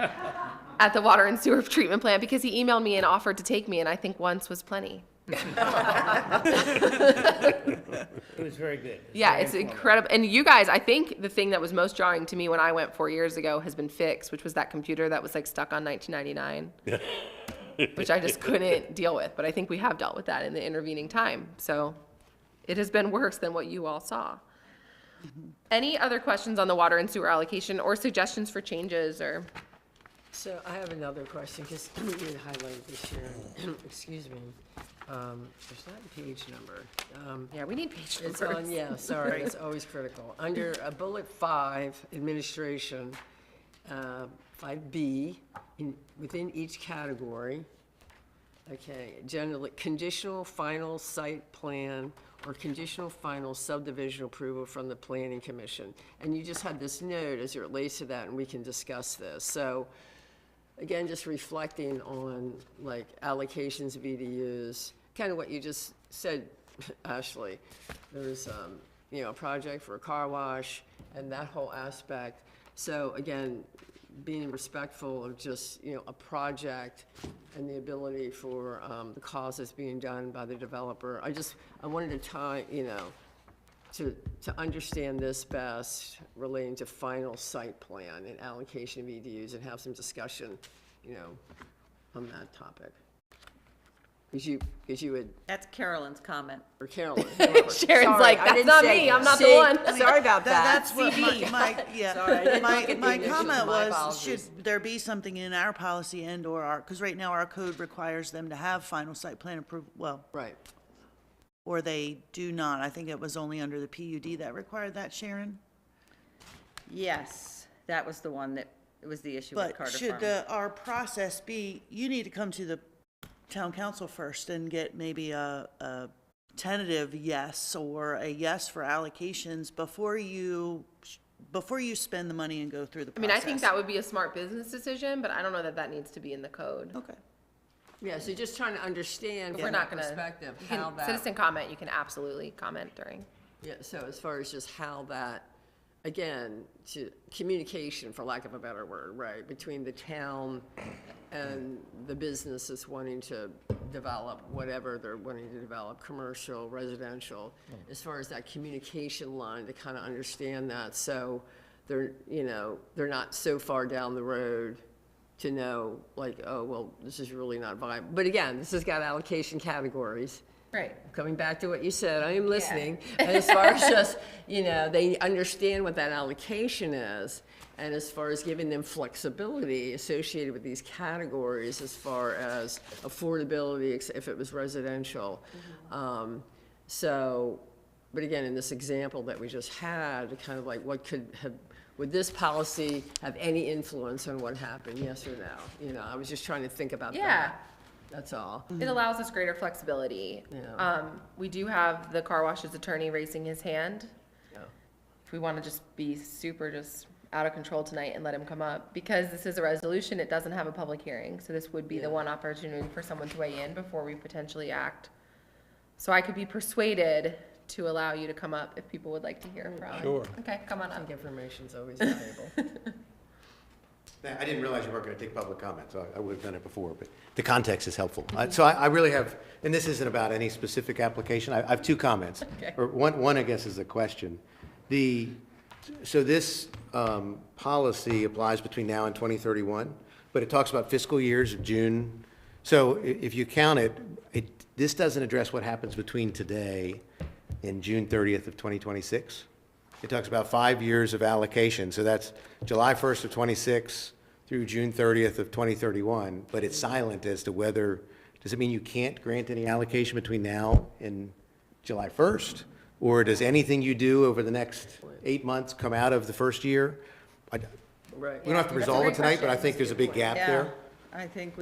at the water and sewer treatment plant, because he emailed me and offered to take me, and I think once was plenty. It was very good. Yeah, Very it's informative. incredible. And you guys, I think the thing that was most jarring to me when I went 4 years ago has been fixed, which was that computer that was like stuck on 1999, which I just couldn't deal with. But I think we have dealt with that in the intervening time. So it has been worse than what you all saw. Any other questions on the water and sewer allocation or suggestions for changes or? So I have another question, because we did highlight this here. Excuse me. There's not a page number. Yeah, we need page It's numbers. on, yeah, sorry, it's always critical. Under bullet 5, administration, 5B, within each category, okay, generally, conditional final site plan or conditional final subdivision approval from the planning commission. And you just had this note as it relates to that, and we can discuss this. So, again, just reflecting on like allocations of EDUs, kind of what you just said, Ashley. There's, a project for a car wash and that whole aspect. So again, being respectful of just, a project and the ability for the cost that's being done by the developer. I wanted to tie, to understand this best relating to final site plan and allocation of EDUs and have some discussion, on that topic. Because you had, That's Carolyn's comment. or Carolyn. Sharon's Sorry, like, I that's didn't not say- me, I'm not the See, one. Sorry about that. That's what my, yeah, Sorry, I didn't look at the my initials. comment My was, should apologies. there be something in our policy and/or our, because right now our code requires them to have final site plan approval, well, Right. or they do not. I think it was only under the PUD that required that, Sharon? Yes, that was the one that, it was the issue with But Carter should Farm. our process be, you need to come to the town council first and get maybe a tentative yes or a yes for allocations before you spend the money and go through the I mean, process. I think that would be a smart business decision, but I don't know that that needs to be in the code. Okay. Yeah, so just trying to understand We're from not that gonna, perspective, you how can, that. citizen comment, you can absolutely comment during. Yeah, so as far as just how that, again, to communication, for lack of a better word, right, between the town and the businesses wanting to develop whatever they're wanting to develop, commercial, residential, as far as that communication line, to kind of understand that, so they're, they're not so far down the road to know, like, oh, well, this is really not viable. But again, this has got allocation categories. Right. Coming back to what you said, I am listening. And as far as just, they understand what that allocation is, and as far as giving them flexibility associated with these categories, as far as affordability, if it was residential. So, but again, in this example that we just had, kind of like what would this policy have any influence on what happened, yes or no? I was just trying to think about Yeah. that. That's all. It allows us greater flexibility. Yeah. We do have the car wash's attorney raising his hand. Yeah. If we want to just be super just out of control tonight and let him come up, because this is a resolution, it doesn't have a public hearing, so this would be the one opportunity for someone to weigh in before we potentially act. So I could be persuaded to allow you to come up if people would like to hear from. Sure. Okay, come on I up. think information's always valuable. I didn't realize you weren't going to take public comment, so I would have done it before, but the context is helpful. So I really have, and this isn't about any specific application, I have two comments. Okay. Or one, I guess, is a question. So this policy applies between now and 2031, but it talks about fiscal years of June. So if you count it, this doesn't address what happens between today and June 30th of 2026. It talks about 5 years of allocation, so that's July 1st of '26 through June 30th of 2031, but it's silent as to whether, does it mean you can't grant any allocation between now and July 1st? Or does anything you do over the next 8 months come out of the first year? Right. We don't have to resolve it tonight, but I think there's a big gap Yeah, there. I think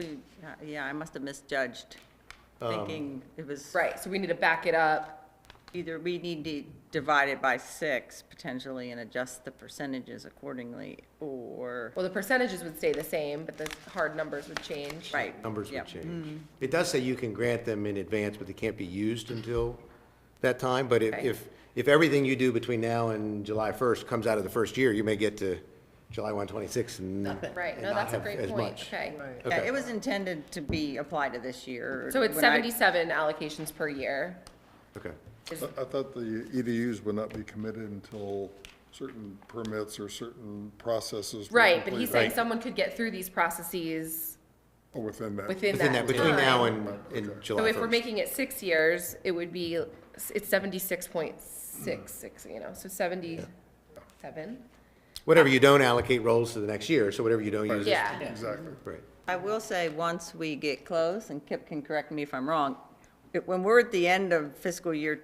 I must have misjudged, thinking it was. Right, so we need to back it up. Either we need to divide it by 6 potentially and adjust the percentages accordingly, or, Well, the percentages would stay the same, but the hard numbers would change. right. Numbers would Yep. change. It does say you can grant them in advance, but they can't be used until that time. But Okay. if everything you do between now and July 1st comes out of the first year, you may get to July 1, '26 and Right, and no, not that's a have great as point, much. okay. Right. Yeah, Okay. it was intended to be applied to this year. So it's When I- 77 allocations per year. Okay. I thought the EDUs would not be committed until certain permits or certain processes. were Right, but he's completed. saying someone could get through these processes Or within that. within Between that between now time. and July So 1st. if we're making it 6 years, it would be, it's 76.66, so 77. Whatever you don't allocate rolls to the next year, so whatever you don't use. Yeah. Exactly. Right. I will say, once we get close, and Kip can correct me if I'm wrong, when we're at the end of fiscal year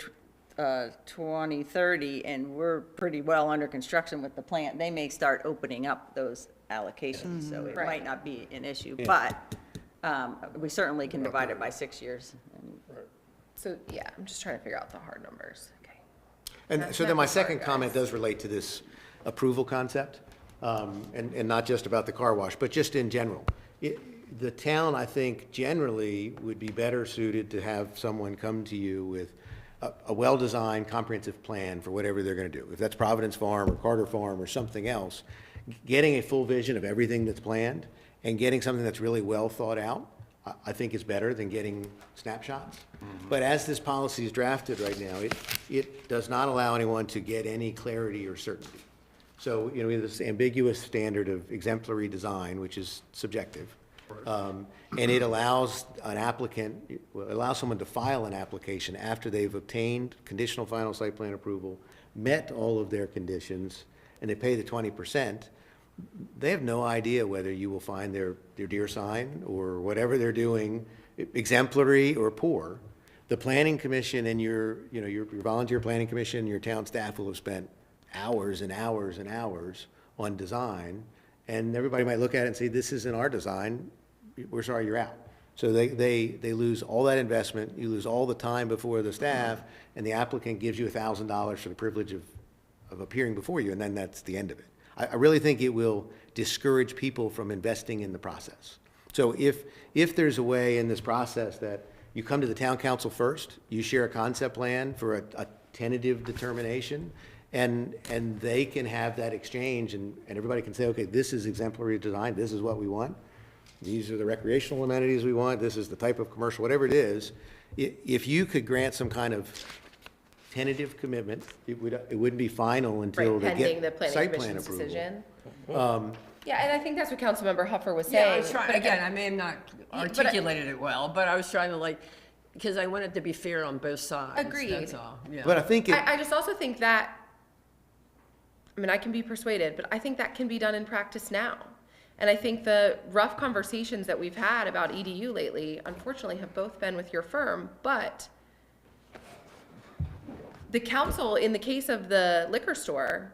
2030, and we're pretty well under construction with the plant, they may start opening up those allocations, so it Right. might not be an issue. But we certainly can divide it by 6 years. So, yeah, I'm just trying to figure out the hard numbers, okay. And That's so then not my the part, second comment guys. does relate to this approval concept, and not just about the car wash, but just in general. The town, I think, generally would be better suited to have someone come to you with a well-designed, comprehensive plan for whatever they're gonna do. If that's Providence Farm or Carter Farm or something else, getting a full vision of everything that's planned and getting something that's really well thought out I think is better than getting snapshots. But as this policy is drafted right now, it does not allow anyone to get any clarity or certainty. So, we have this ambiguous standard of exemplary design, which is subjective. And it allows an applicant, allows someone to file an application after they've obtained conditional final site plan approval, met all of their conditions, and they pay the 20%. They have no idea whether you will find their deer sign or whatever they're doing exemplary or poor. The planning commission and your volunteer planning commission, your town staff will have spent hours and hours and hours on design, and everybody might look at it and say, this isn't our design, we're sorry, you're out. So they lose all that investment, you lose all the time before the staff, and the applicant gives you $1,000 for the privilege of appearing before you, and then that's the end of it. I really think it will discourage people from investing in the process. So if there's a way in this process that you come to the town council first, you share a concept plan for a tentative determination, and they can have that exchange, and everybody can say, okay, this is exemplary design, this is what we want, these are the recreational amenities we want, this is the type of commercial, whatever it is. If you could grant some kind of tentative commitment, it wouldn't be final until they Pending the get planning site plan commission's approval. decision. Um, Yeah, and I think that's what Councilmember Huffer was Yeah, I saying. was trying, but again, I may have not but articulated it well, but I was trying to because I want it to be fair on both sides. Agreed. That's all, yeah. But I think I just also think that, I mean, I can be persuaded, but I think that can be done in practice now. And I think the rough conversations that we've had about EDU lately, unfortunately, have both been with your firm, but the council, in the case of the liquor store,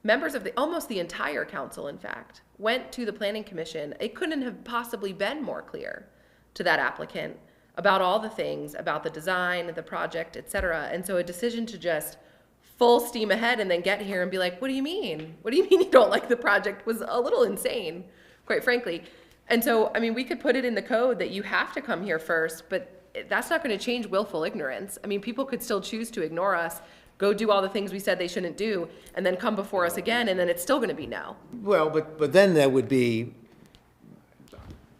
members of almost the entire council, in fact, went to the planning commission. It couldn't have possibly been more clear to that applicant about all the things, about the design, the project, et cetera. And so a decision to just full steam ahead and then get here and be like, what do you mean? What do you mean you don't like the project, was a little insane, quite frankly. And so, I mean, we could put it in the code that you have to come here first, but that's not going to change willful ignorance. I mean, people could still choose to ignore us, go do all the things we said they shouldn't do, and then come before us again, and then it's still going to be no. Well, but then that would be,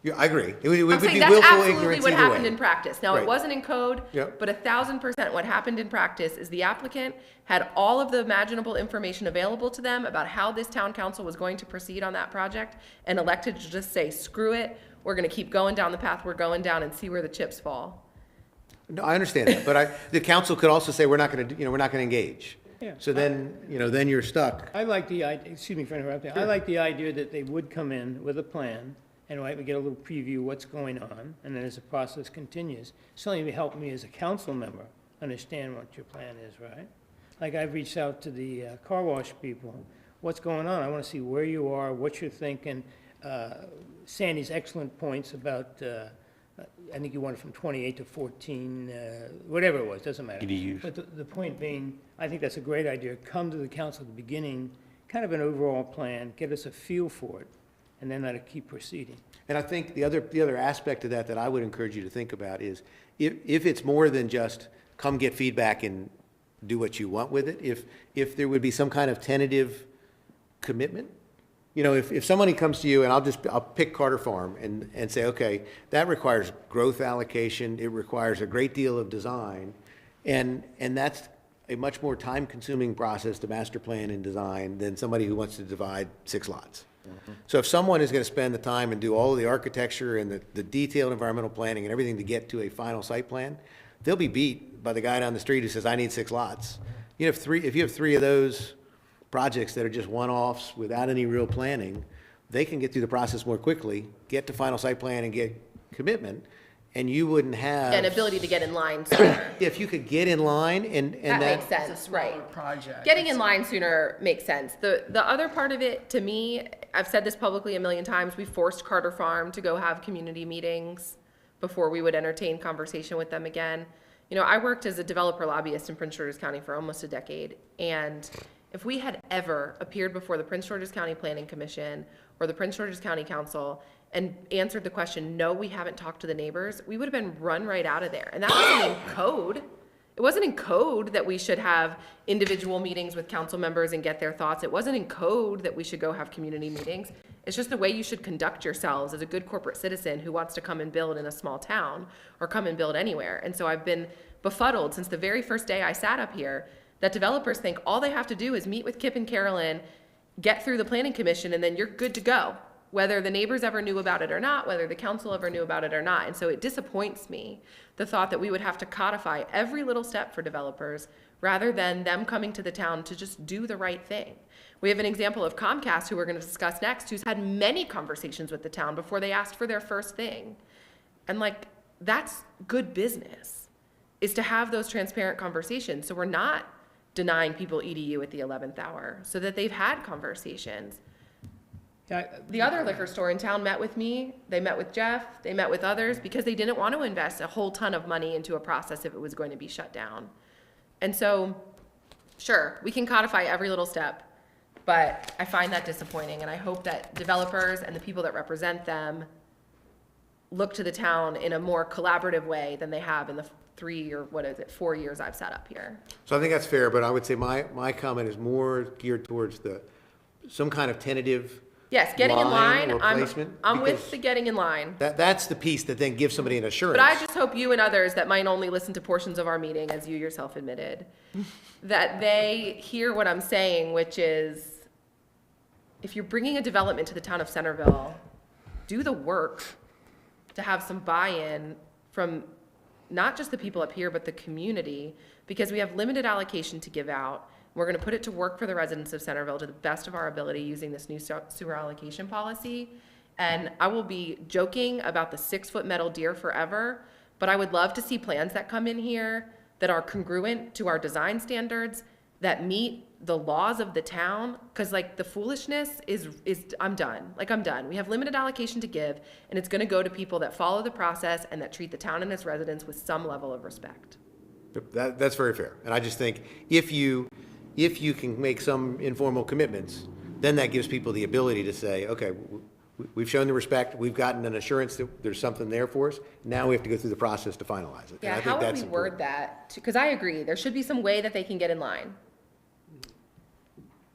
yeah, I agree. It would I'm be saying that's willful absolutely ignorance what either happened way. in practice. Now, it Right. wasn't in code, Yep. but 1,000% what happened in practice is the applicant had all of the imaginable information available to them about how this town council was going to proceed on that project, and elected to just say, screw it, we're going to keep going down the path we're going down and see where the chips fall. No, I understand that, but the council could also say, we're not going to, we're not going to engage. Yeah. So then, then you're stuck. I like the idea, excuse me for interrupting, I like the idea that they would come in with a plan, and we get a little preview of what's going on, and then as the process continues, certainly it would help me as a council member understand what your plan is, right? Like I've reached out to the car wash people, what's going on? I want to see where you are, what you're thinking. Sandy's excellent points about, I think you wanted from 28 to 14, whatever it was, doesn't matter. EDUs. But the point being, I think that's a great idea. Come to the council at the beginning, kind of an overall plan, get us a feel for it, and then let it keep proceeding. And I think the other aspect of that I would encourage you to think about is, if it's more than just come get feedback and do what you want with it, if there would be some kind of tentative commitment. If somebody comes to you, and I'll pick Carter Farm and say, okay, that requires growth allocation, it requires a great deal of design, and that's a much more time-consuming process to master plan and design than somebody who wants to divide 6 lots. So if someone is going to spend the time and do all of the architecture and the detailed environmental planning and everything to get to a final site plan, they'll be beat by the guy down the street who says, I need 6 lots. If you have 3 of those projects that are just one-offs without any real planning, they can get through the process more quickly, get to final site plan and get commitment, and you wouldn't have. An ability to get in line sooner. If you could get in line and That that. makes sense, right. Project. Getting in line sooner makes sense. The other part of it, to me, I've said this publicly a million times, we forced Carter Farm to go have community meetings before we would entertain conversation with them again. I worked as a developer lobbyist in Prince George's County for almost a decade, and if we had ever appeared before the Prince George's County Planning Commission or the Prince George's County Council and answered the question, no, we haven't talked to the neighbors, we would have been run right out of there. And that wasn't in code. It wasn't in code that we should have individual meetings with council members and get their thoughts. It wasn't in code that we should go have community meetings. It's just the way you should conduct yourselves as a good corporate citizen who wants to come and build in a small town or come and build anywhere. And so I've been befuddled since the very first day I sat up here that developers think all they have to do is meet with Kip and Carolyn, get through the planning commission, and then you're good to go, whether the neighbors ever knew about it or not, whether the council ever knew about it or not. And so it disappoints me, the thought that we would have to codify every little step for developers rather than them coming to the town to just do the right thing. We have an example of Comcast, who we're going to discuss next, who's had many conversations with the town before they asked for their first thing. And like, that's good business, is to have those transparent conversations. So we're not denying people EDU at the 11th hour, so that they've had conversations. The other liquor store in town met with me, they met with Jeff, they met with others, because they didn't want to invest a whole ton of money into a process if it was going to be shut down. And so, sure, we can codify every little step, but I find that disappointing, and I hope that developers and the people that represent them look to the town in a more collaborative way than they have in the 4 years I've sat up here. So I think that's fair, but I would say my comment is more geared towards some kind of tentative Yes, getting in line, or placement, I'm with because the getting in line. That's the piece that then gives somebody an assurance. But I just hope you and others that might only listen to portions of our meeting, as you yourself admitted, that they hear what I'm saying, which is, if you're bringing a development to the town of Centreville, do the work to have some buy-in from not just the people up here, but the community, because we have limited allocation to give out. We're going to put it to work for the residents of Centreville to the best of our ability using this new sewer allocation policy. And I will be joking about the 6-foot metal deer forever, but I would love to see plans that come in here that are congruent to our design standards, that meet the laws of the town, because like the foolishness is I'm done. Like, I'm done. We have limited allocation to give, and it's going to go to people that follow the process and that treat the town and its residents with some level of respect. That's very fair. And I just think if you can make some informal commitments, then that gives people the ability to say, okay, we've shown the respect, we've gotten an assurance that there's something there for us, now we have to go through the process to finalize it. And I Yeah, think how would that's we important. word that? Because I agree, there should be some way that they can get in line.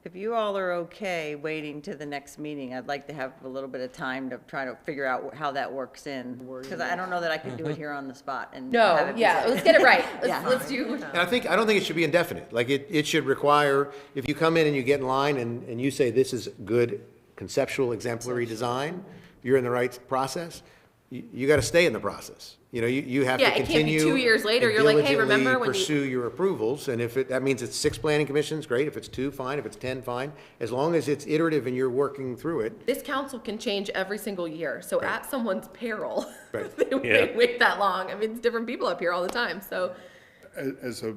If you all are okay waiting to the next meeting, I'd like to have a little bit of time to try to figure out how that works in. Because I don't know that I can do it here on the spot and have No, it be yeah, said. let's get it right. Yeah. Let's do. And I don't think it should be indefinite. Like, it should require, if you come in and you get in line and you say this is good conceptual exemplary design, you're in the right process, you got to stay in the process. You know, you have to Yeah, it can't be continue. 2 years later, and you're like, hey, remember diligently when you. pursue your approvals, and if that means it's 6 planning commissions, great. If it's 2, fine. If it's 10, fine. As long as it's iterative and you're working through it. This council can change every single year, so at someone's peril, Right. they wait that long. I mean, it's different people up here all the time, so. As a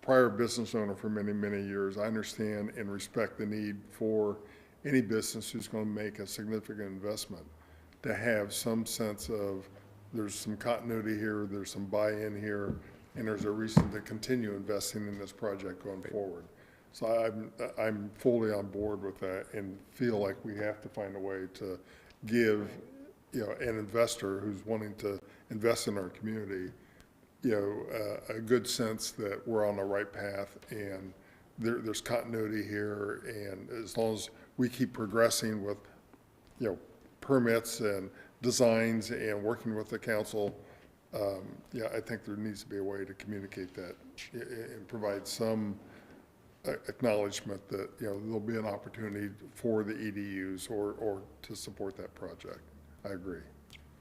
prior business owner for many, many years, I understand and respect the need for any business who's going to make a significant investment to have some sense of there's some continuity here, there's some buy-in here, and there's a reason to continue investing in this project going forward. So I'm fully on board with that and feel like we have to find a way to give, an investor who's wanting to invest in our community, a good sense that we're on the right path and there's continuity here. And as long as we keep progressing with, permits and designs and working with the council, I think there needs to be a way to communicate that and provide some acknowledgement that, there'll be an opportunity for the EDUs or to support that project. I agree.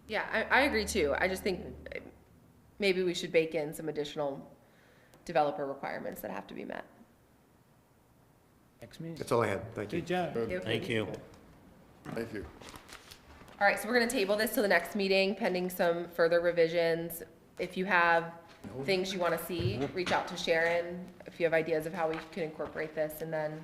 Yeah, I agree too. I just think maybe we should bake in some additional developer requirements that have to be met. Next meeting. That's all I had. Thank you. Good job. Thank you. Thank you. All right, so we're gonna table this till the next meeting, pending some further revisions. If you have things you wanna see, reach out to Sharon, if you have ideas of how we can incorporate this, and then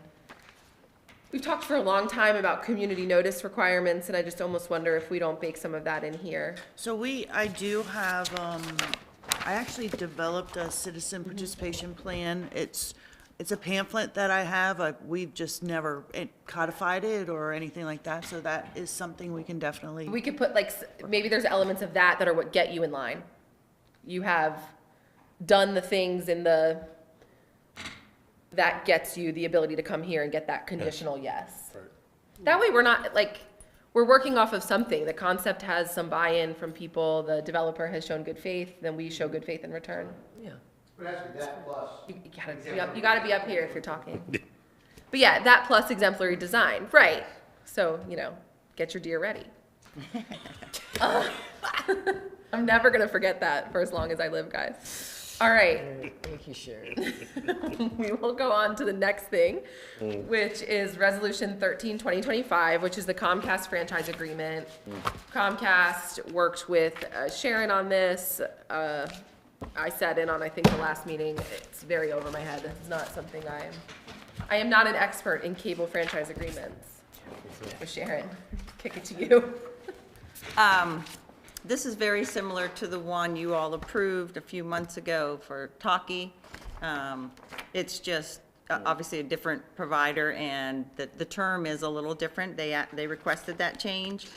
we've talked for a long time about community notice requirements, and I just almost wonder if we don't bake some of that in here. So I do have, I actually developed a citizen participation plan. It's a pamphlet that I have. We've just never codified it or anything like that, so that is something we can definitely. We could put maybe there's elements of that are what get you in line. You have done the things that gets you the ability to come here and get that conditional yes. Right. That way we're not we're working off of something. The concept has some buy-in from people, the developer has shown good faith, then we show good faith in return. Yeah. You gotta be up here if you're talking. But yeah, that plus exemplary design, right. So, get your deer ready. I'm never gonna forget that for as long as I live, guys. All right, Thank you, Sharon. we will go on to the next thing, which is Resolution 13, 2025, which is the Comcast franchise agreement. Comcast worked with Sharon on this. I sat in on, I think, the last meeting. It's very over my head. It's not something I am not an expert in cable franchise agreements. With Sharon, kick it to you. This is very similar to the one you all approved a few months ago for Talkie. It's just obviously a different provider, and the term is a little different. They requested that change.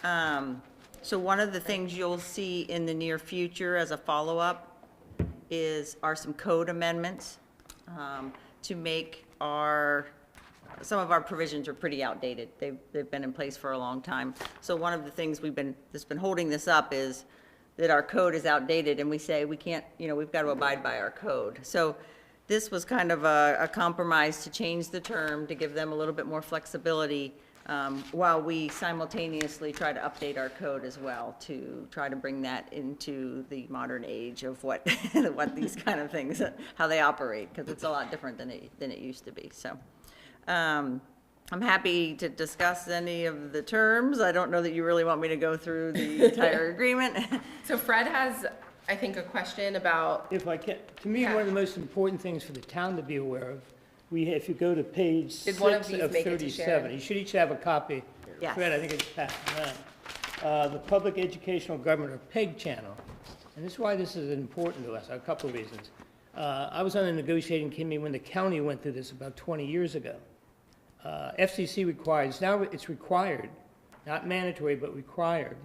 So one of the things you'll see in the near future as a follow-up are some code amendments to make some of our provisions are pretty outdated. They've been in place for a long time. So one of the things that's been holding this up is that our code is outdated, and we say we can't, we've got to abide by our code. So this was kind of a compromise to change the term, to give them a little bit more flexibility, while we simultaneously try to update our code as well, to try to bring that into the modern age of what these kind of things, how they operate, because it's a lot different than it used to be. So I'm happy to discuss any of the terms. I don't know that you really want me to go through the entire agreement. So Fred has, I think, a question about, If I can, to me, one of the most important things for the town to be aware of, if you go to page 6 Did one of these of make it to 37, Sharon? you should each have a copy. Yes. Fred, I think it's passed around. The Public Educational Government, or PEG channel, and this is why this is important to us, a couple of reasons. I was on a negotiating committee when the county went through this about 20 years ago. FCC requires, now it's required, not mandatory, but required,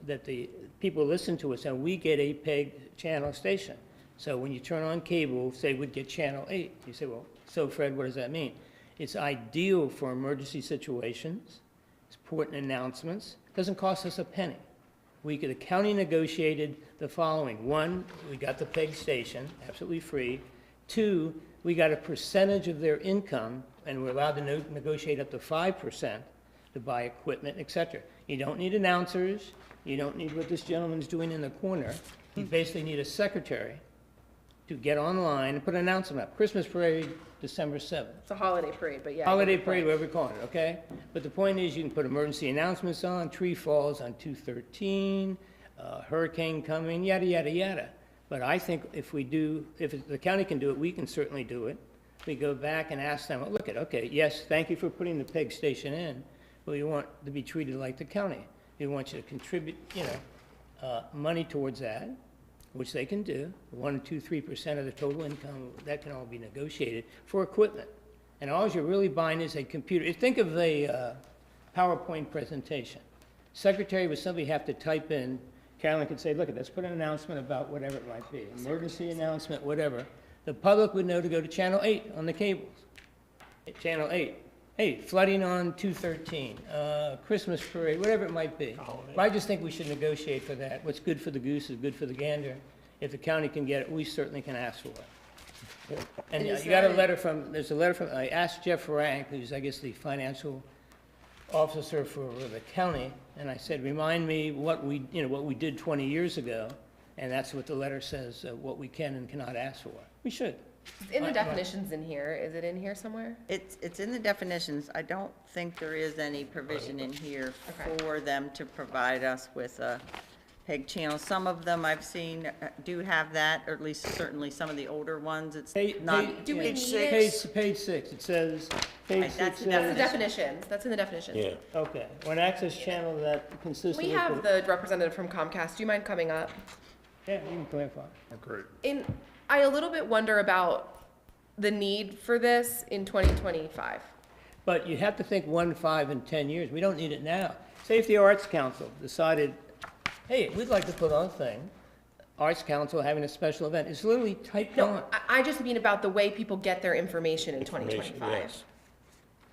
that the people listen to us, and we get a PEG channel station. So when you turn on cable, say we'd get channel 8, you say, well, so Fred, what does that mean? It's ideal for emergency situations, it's important announcements, doesn't cost us a penny. The county negotiated the following: 1, we got the PEG station, absolutely free. 2, we got a percentage of their income, and we're allowed to negotiate up to 5% to buy equipment, et cetera. You don't need announcers, you don't need what this gentleman's doing in the corner. You basically need a secretary to get online and put an announcement up. Christmas parade, December 7th. it's a holiday parade, but yeah. Holiday parade, whatever you call it, okay? But the point is, you can put emergency announcements on, tree falls on 2/13, hurricane coming, yada, yada, yada. But I think if the county can do it, we can certainly do it. We go back and ask them, look, okay, yes, thank you for putting the PEG station in, but we want to be treated like the county. We want you to contribute, money towards that, which they can do, 1, 2, 3% of the total income, that can all be negotiated for equipment. And all you're really buying is a computer. Think of a PowerPoint presentation. Secretary would simply have to type in, Carolyn could say, look, let's put an announcement about whatever it might be, emergency announcement, whatever. The public would know to go to channel 8 on the cables. Channel 8. Hey, flooding on 2/13, Christmas parade, whatever it might be. But I just think we should negotiate for that. What's good for the goose is good for the gander. If the county can get it, we certainly can ask for it. And you got there's a letter from, I asked Jeff Rank, who's, I guess, the financial officer for the county, and I said, remind me what we did 20 years ago, and that's what the letter says, what we can and cannot ask for. We should. It's in the definitions in here. Is it in here somewhere? It's in the definitions. I don't think there is any provision in here for them to provide us with a PEG channel. Some of them I've seen do have that, or at least certainly some of the older ones. It's not. Do we need it? Page 6, it says, page 6 That's the That's the says, definitions. That's in the definitions. Yeah. okay, one access channel that consists of. We have the representative from Comcast. Do you mind coming up? Yeah, you can clarify. Great. I a little bit wonder about the need for this in 2025. But you have to think 1, 5, and 10 years. We don't need it now. Say if the Arts Council decided, hey, we'd like to put on a thing, Arts Council having a special event, it's literally typed on. I just mean about the way people get their information in Information, 2025. yes.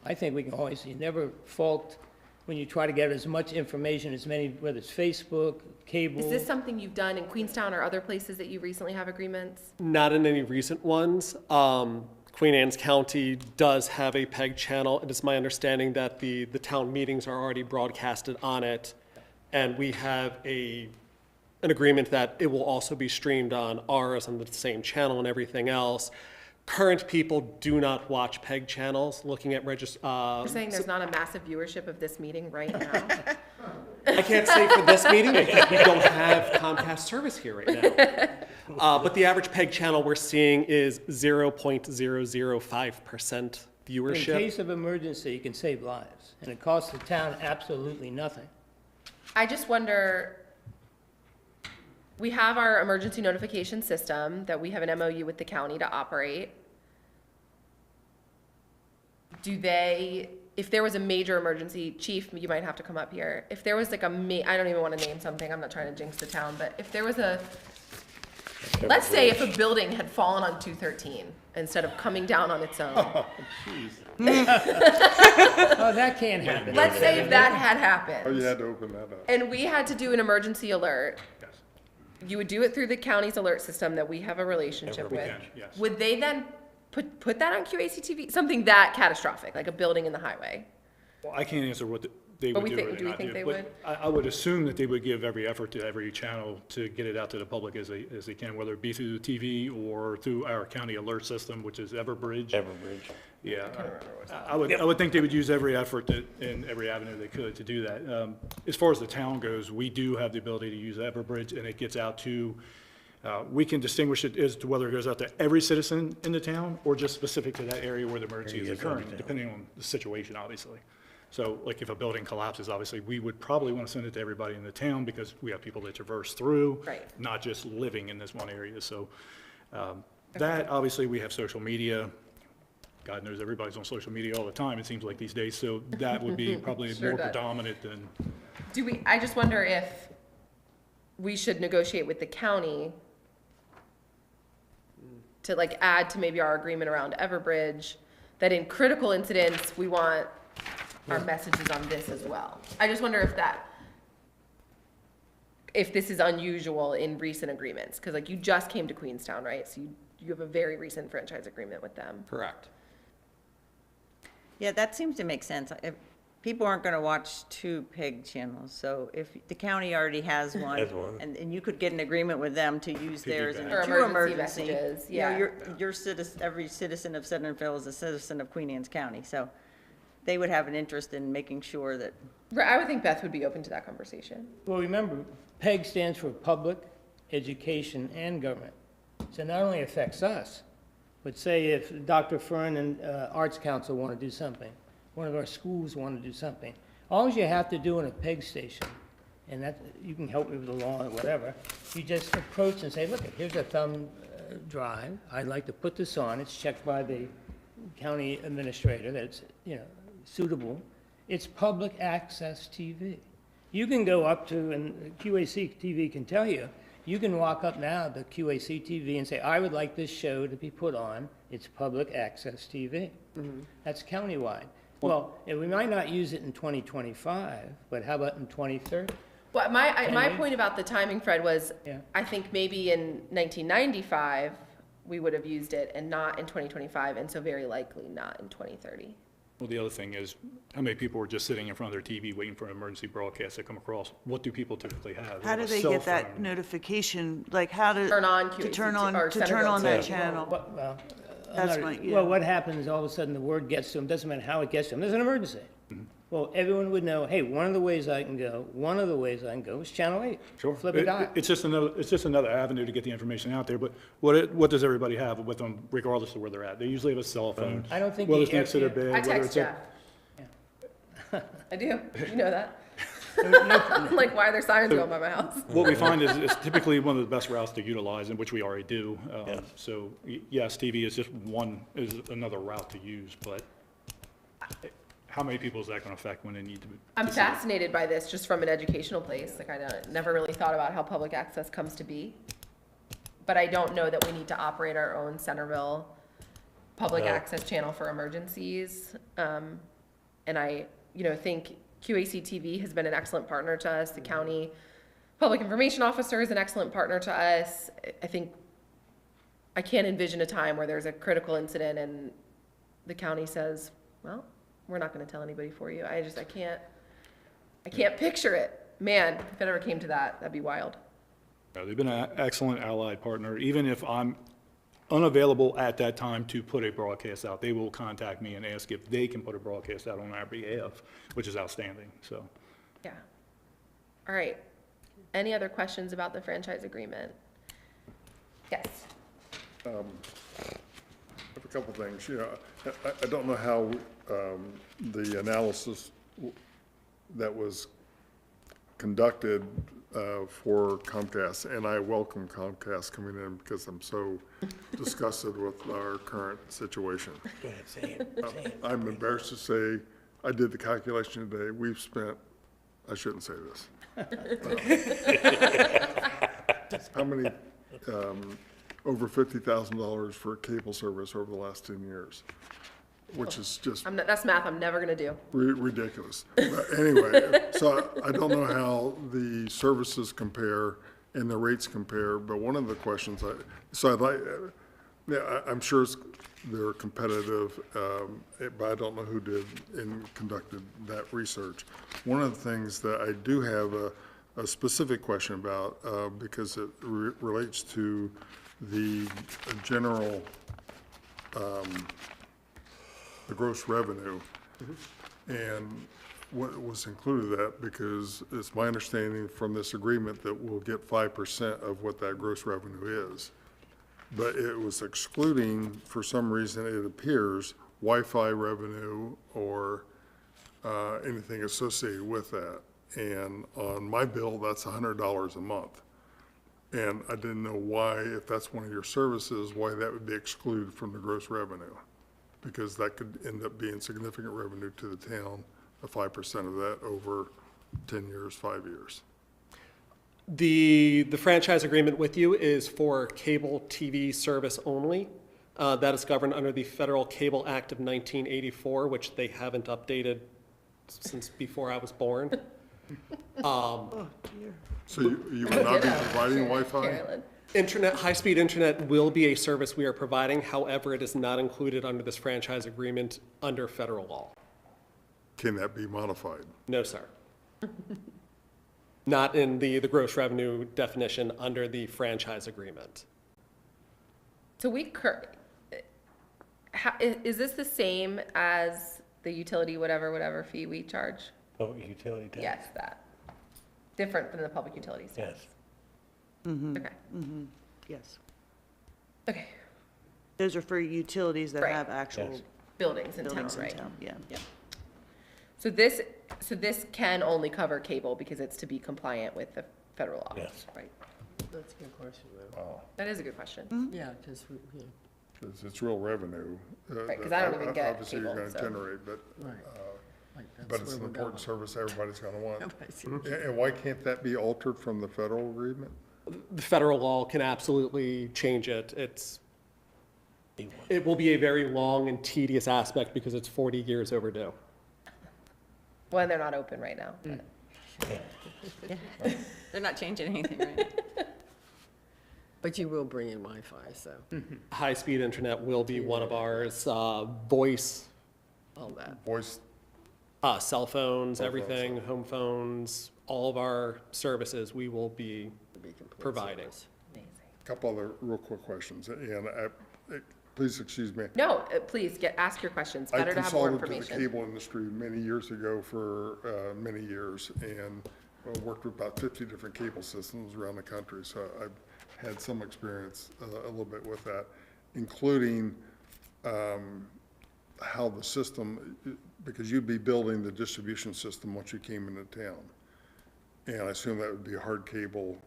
I think we can always, you never fault when you try to get as much information, as many, whether it's Facebook, cable. Is this something you've done in Queenstown or other places that you recently have agreements? Not in any recent ones. Queen Anne's County does have a PEG channel. It is my understanding that the town meetings are already broadcasted on it. And we have an agreement that it will also be streamed on ours on the same channel and everything else. Current people do not watch PEG channels, looking at You're saying there's not a massive viewership of this meeting right now? I can't say for this meeting because we don't have Comcast service here right now. But the average PEG channel we're seeing is 0.005% In viewership. case of emergency, you can save lives, and it costs the town absolutely nothing. I just wonder, we have our emergency notification system that we have an MOU with the county to operate. Do they, if there was a major emergency, chief, you might have to come up here. If there was like I don't even want to name something, I'm not trying to jinx the town, but if there was let's say if a building had fallen on 213 instead of coming down on its own. Oh, that can't happen. Let's say if that had happened. Oh, you had to open that up. And we had to do an emergency alert. You would do it through the county's alert system that we have a relationship with. yes. Would they then put that on QACTV? Something that catastrophic, like a building in the highway? Well, I can't answer what they But would we do think- or do we not think do, they but would? I would assume that they would give every effort to every channel to get it out to the public as they can, whether it be through the TV or through our county alert system, which is Everbridge. Everbridge. Yeah, I would think they would use every effort in every avenue they could to do that. As far as the town goes, we do have the ability to use Everbridge, and it gets out to, we can distinguish it as to whether it goes out to every citizen in the town or just specific to that area where the emergency is occurring, depending on the situation, obviously. So like if a building collapses, obviously, we would probably want to send it to everybody in the town because we have people that traverse through, Right. not just living in this one area. So that, obviously, we have social media. God knows everybody's on social media all the time, it seems like these days. So that would be probably Sure more does. predominant than, I just wonder if we should negotiate with the county to like add to maybe our agreement around Everbridge, that in critical incidents, we want our messages on this as well. I just wonder if this is unusual in recent agreements, because like you just came to Queenstown, right? So you have a very recent franchise agreement with them. Correct. Yeah, that seems to make sense. If people aren't going to watch two PEG channels, so if the county already has one, Has one. and you could get an agreement with them to use theirs in Or a true emergency emergency. messages, you know, yeah. your citizen, every citizen of Centreville is a citizen of Queen Anne's County, so they would have an interest in making sure that, Right, I would think Beth would be open to that conversation. Well, remember, PEG stands for Public, Education, and Government. So it not only affects us, but say if Dr. Fern and Arts Council want to do something, one of our schools want to do something, all you have to do in a PEG station, and that, you can help me with the law or whatever, you just approach and say, look, here's a thumb drive, I'd like to put this on, it's checked by the county administrator that it's, suitable. It's public access TV. You can go up to, and QACTV can tell you, you can walk up now to QACTV and say, I would like this show to be put on. It's public access TV. That's countywide. Well, and we might not use it in 2025, but how about in 2030? Well, my we? point about the timing, Fred, was Yeah. I think maybe in 1995, we would have used it and not in 2025, and so very likely not in 2030. well, the other thing is, how many people are just sitting in front of their TV waiting for an emergency broadcast to come across? What do people typically have? How do they get that notification, like how to? Turn on To turn QACTV on, or to turn Centreville on that TV. channel. Well, That's I'm not- my- yeah. Well, what happens, all of a sudden, the word gets to them, doesn't matter how it gets to them, there's an emergency. Well, everyone would know, hey, one of the ways I can go is Channel 8. Sure. Flip a dial. It's just another avenue to get the information out there, but what does everybody have with them regardless of where they're at? They usually have a cell phone. I don't think Whether the it's next to their air- bed, I whether text it's Jeff. I do, you know that. Like, why are there sirens going by my house? What we find is it's typically one of the best routes to utilize, and which we already do. So, yes, TV is just is another route to use, but how many people is that going to affect when they need to? I'm to see it? fascinated by this just from an educational place. Like, I never really thought about how public access comes to be. But I don't know that we need to operate our own Centreville public No. access channel for emergencies. And I, think QACTV has been an excellent partner to us. The county public information officer is an excellent partner to us. I can't envision a time where there's a critical incident and the county says, well, we're not gonna tell anybody for you. I can't picture it. Man, if it ever came to that, that'd be wild. They've been an excellent allied partner. Even if I'm unavailable at that time to put a broadcast out, they will contact me and ask if they can put a broadcast out on our behalf, which is outstanding, so. Yeah. All right. Any other questions about the franchise agreement? Yes. I have a couple things, I don't know how, the analysis that was conducted, for Comcast, and I welcome Comcast coming in because I'm so disgusted with our current situation. Go ahead, say it. I'm embarrassed to say, I did the calculation today, we've spent, I shouldn't say this. How many, over $50,000 for cable service over the last 10 years, which is just That's math I'm never gonna do. ridiculous. But anyway, so I don't know how the services compare and the rates compare, but one of the questions I'd like, I'm sure they're competitive, but I don't know who did and conducted that research. One of the things that I do have a specific question about, because it relates to the general, the gross revenue. And what was included in that, because it's my understanding from this agreement that we'll get 5% of what that gross revenue is. But it was excluding, for some reason, it appears, Wi-Fi revenue or anything associated with that. And on my bill, that's $100 a month. And I didn't know why, if that's one of your services, why that would be excluded from the gross revenue. Because that could end up being significant revenue to the town, 5% of that over 10 years, 5 years. The franchise agreement with you is for cable TV service only. That is governed under the Federal Cable Act of 1984, which they haven't updated since before I was born. So you will not be providing Wi-Fi? Internet, high-speed internet will be a service we are providing. However, it is not included under this franchise agreement under federal law. Can that be modified? No, sir. Not in the gross revenue definition under the franchise agreement. So is this the same as the utility, whatever fee we charge? Public utility tax? Yes, that. Different than the public utilities tax? Yes. Okay, Yes. okay. Those are for utilities that Right. have actual Yes. Buildings in town, buildings in right? town, yeah. So this can only cover cable because it's to be compliant with the federal law? Yes. Right. That's a good question, though. That is a good question. Yeah, because, Because it's real revenue. Right, 'cause I don't even get Obviously, you're cable, gonna so. generate, but, but it's an important service everybody's gonna want. going. And why can't that be altered from the federal agreement? The federal law can absolutely change it. It will be a very long and tedious aspect because it's 40 years overdue. Well, they're not open right now. But. They're not changing anything, right? But you will bring in Wi-Fi, so, High-speed internet will be one of ours, voice, all that. Voice, cell phones, Cell phones, everything, home phones, all of our services we will be providing. couple other real quick questions, and please excuse me. No, please ask your questions. Better to have more I consulted to the information. cable industry many years ago for many years, and worked with about 50 different cable systems around the country, so I've had some experience a little bit with that, including how the system, because you'd be building the distribution system once you came into town. And I assume that would be hard cable,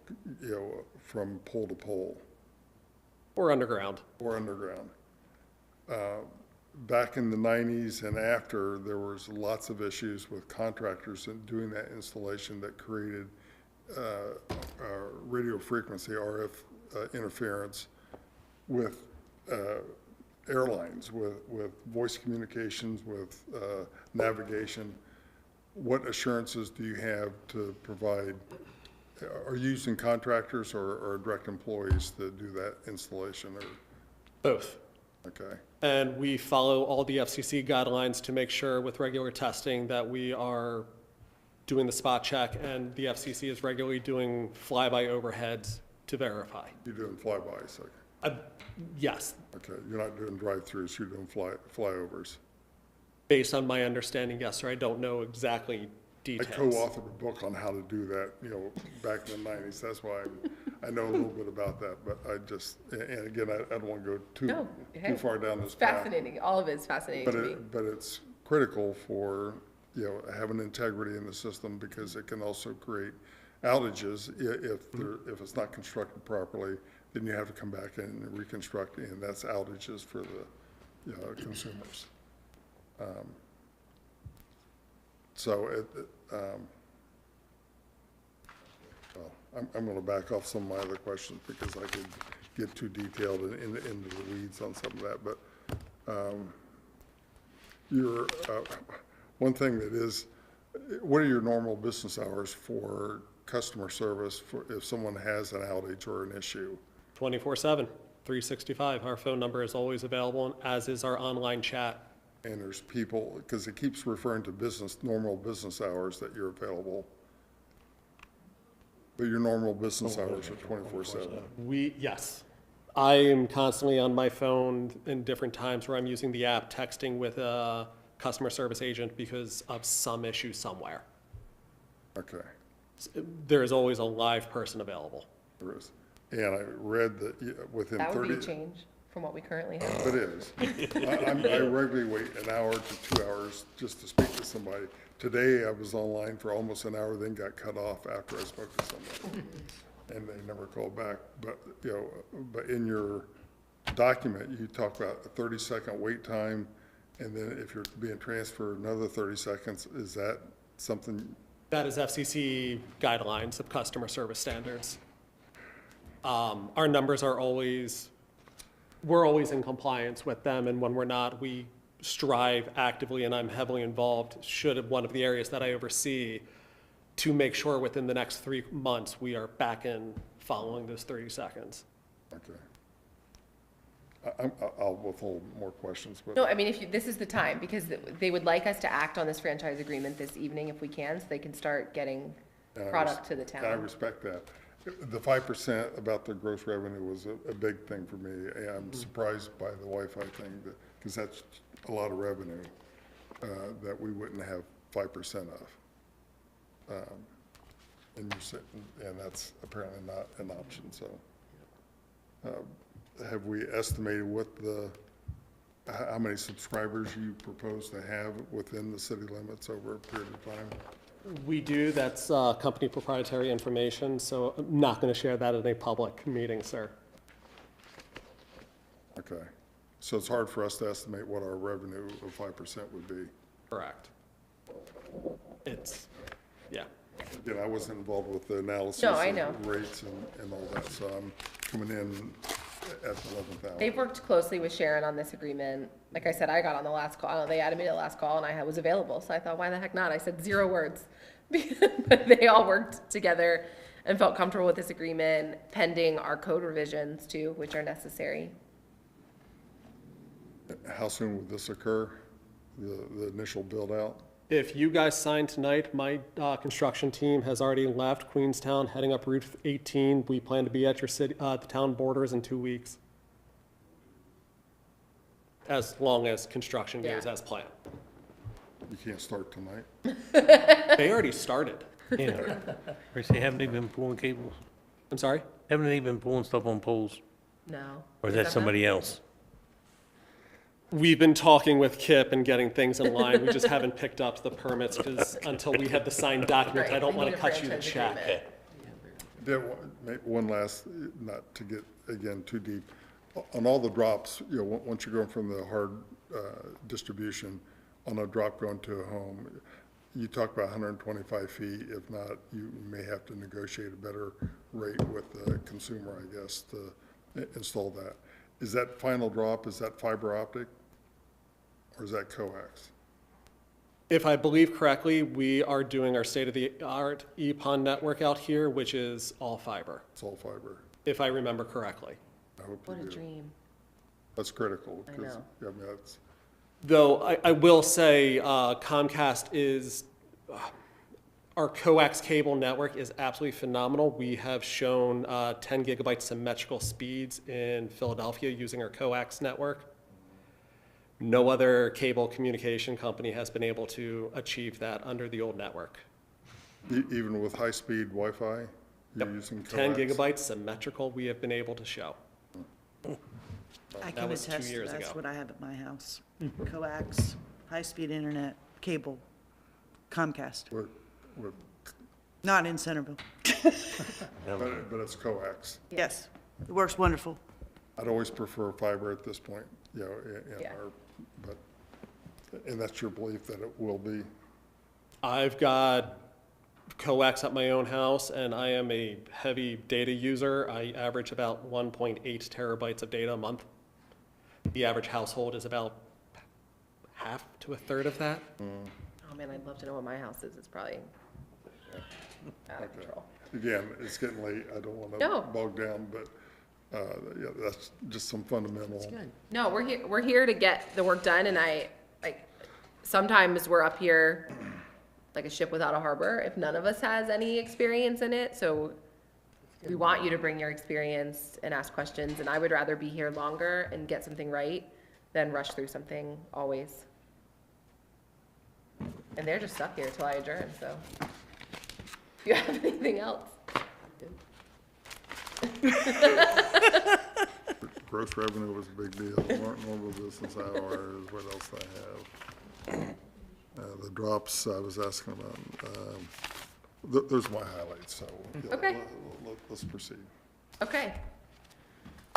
from pole to pole. Or underground. Or underground. Back in the 90s and after, there was lots of issues with contractors in doing that installation that created radio frequency, RF interference with airlines, with voice communications, with navigation. what assurances do you have to provide? Are you using contractors or direct employees to do that installation, or? Both. Okay, And we follow all the FCC guidelines to make sure with regular testing that we are doing the spot check, and the FCC is regularly doing flyby overheads to verify. you're doing flybys, okay. Yes, Okay, you're not doing drive-throughs, you're doing flyovers. based on my understanding, yes, sir. I don't know exactly I details. co-authored a book on how to do that, back in the 90s. That's why I know a little bit about that, but I just, and again, I don't want to go No, hey, too far down this It's path. fascinating. All of it's fascinating But to me. but it's critical for, having integrity in the system, because it can also create outages if it's not constructed properly. Then you have to come back and reconstruct, and that's outages for the, consumers. So I'm going to back off some of my other questions because I could get too detailed into the weeds on some of that. But one thing that is, what are your normal business hours for customer service for if someone has an outage or an issue? 24/7, 365. Our phone number is always available, and as is our online chat. And there's people, because it keeps referring to normal business hours that you're available. But your normal business hours are 24/7. Yes. I am constantly on my phone in different times where I'm using the app, texting with a customer service agent because of some issue somewhere. Okay, There is always a live person available. there is. And I read that within 30. That would be a change from what we currently have. It is. I regularly wait an hour to 2 hours just to speak to somebody. Today, I was online for almost an hour, then got cut off after I spoke to somebody. And they never called back. But, but in your document, you talk about a 30-second wait time, and then if you're being transferred another 30 seconds, is that something? That is FCC guidelines of customer service standards. Our numbers are we're always in compliance with them, and when we're not, we strive actively, and I'm heavily involved, should one of the areas that I oversee, to make sure within the next 3 months, we are back in following those 30 seconds. Okay. I'll withhold more questions, but. No, I mean, this is the time, because they would like us to act on this franchise agreement this evening if we can, so they can start getting And I product to the and I town. respect that. The 5% about the gross revenue was a big thing for me. And I'm surprised by the Wi-Fi thing, because that's a lot of revenue that we wouldn't have 5% of. And that's apparently not an option, so. Have we estimated how many subscribers you propose to have within the city limits over a period of time? We do, that's company proprietary information, so I'm not going to share that in a public meeting, sir. Okay, so it's hard for us to estimate what our revenue of 5% would be. Correct. Yeah. Again, I wasn't involved with the analysis No, I know. of rates and all that, so I'm coming in at the 11th hour. They've worked closely with Sharon on this agreement. Like I said, I got on the last call, they added me to the last call, and I was available, so I thought, why the heck not? I said 0 words. But they all worked together and felt comfortable with this agreement, pending our code revisions too, which are necessary. How soon would this occur, the initial build-out? If you guys sign tonight, my construction team has already left Queenstown, heading up Route 18. We plan to be at your city, the town borders in 2 weeks. As long as construction goes Yeah. as planned. You can't start tonight? They already started. Yeah. They haven't they been pulling cables? I'm sorry? Haven't they been pulling stuff on poles? No. Or is that somebody else? We've been talking with Kip and getting things in line. We just haven't picked up the permits because until we have the signed document, I Right, don't they want need to a cut you the franchise check. agreement. One last, not to get, again, too deep. On all the drops, once you're going from the hard distribution, on a drop going to a home, you talk about 125 feet. If not, you may have to negotiate a better rate with the consumer, I guess, to install that. Is that final drop, is that fiber optic? Or is that coax? If I believe correctly, we are doing our state-of-the-art EPON network out here, which is all fiber, It's all fiber. if I remember correctly. I hope What you a do. dream. That's critical, I because, know. I mean, that's, Though I will say Comcast is, our coax cable network is absolutely phenomenal. We have shown 10 gigabyte symmetrical speeds in Philadelphia using our coax network. No other cable communication company has been able to achieve that under the old network. even with high-speed Wi-Fi, you're using 10 coax? gigabytes symmetrical we have been able to show. I That can was 2 attest to years that's ago. what I have at my house. Coax, high-speed internet, cable, Comcast, With, not in Centreville. but it's coax. Yes, it works wonderful. I'd always prefer fiber at this point, you know, in Yeah. our, but, and that's your belief that it will be? I've got coax at my own house, and I am a heavy data user. I average about 1.8 terabytes of data a month. The average household is about half to a third of that. Oh, man, I'd love to know what my house is. It's probably out of Okay. control. Again, it's getting late, I don't want No. to bog down, but, yeah, that's just some fundamental. No, we're here to get the work done, and sometimes we're up here like a ship without a harbor if none of us has any experience in it, so we want you to bring your experience and ask questions, and I would rather be here longer and get something right than rush through something always. And they're just stuck here till I adjourn, so. Do you have anything else? Gross revenue was a big deal, normal business hours, what else I have? The drops I was asking about, those are my highlights, so. yeah, Okay. Let's proceed. Okay.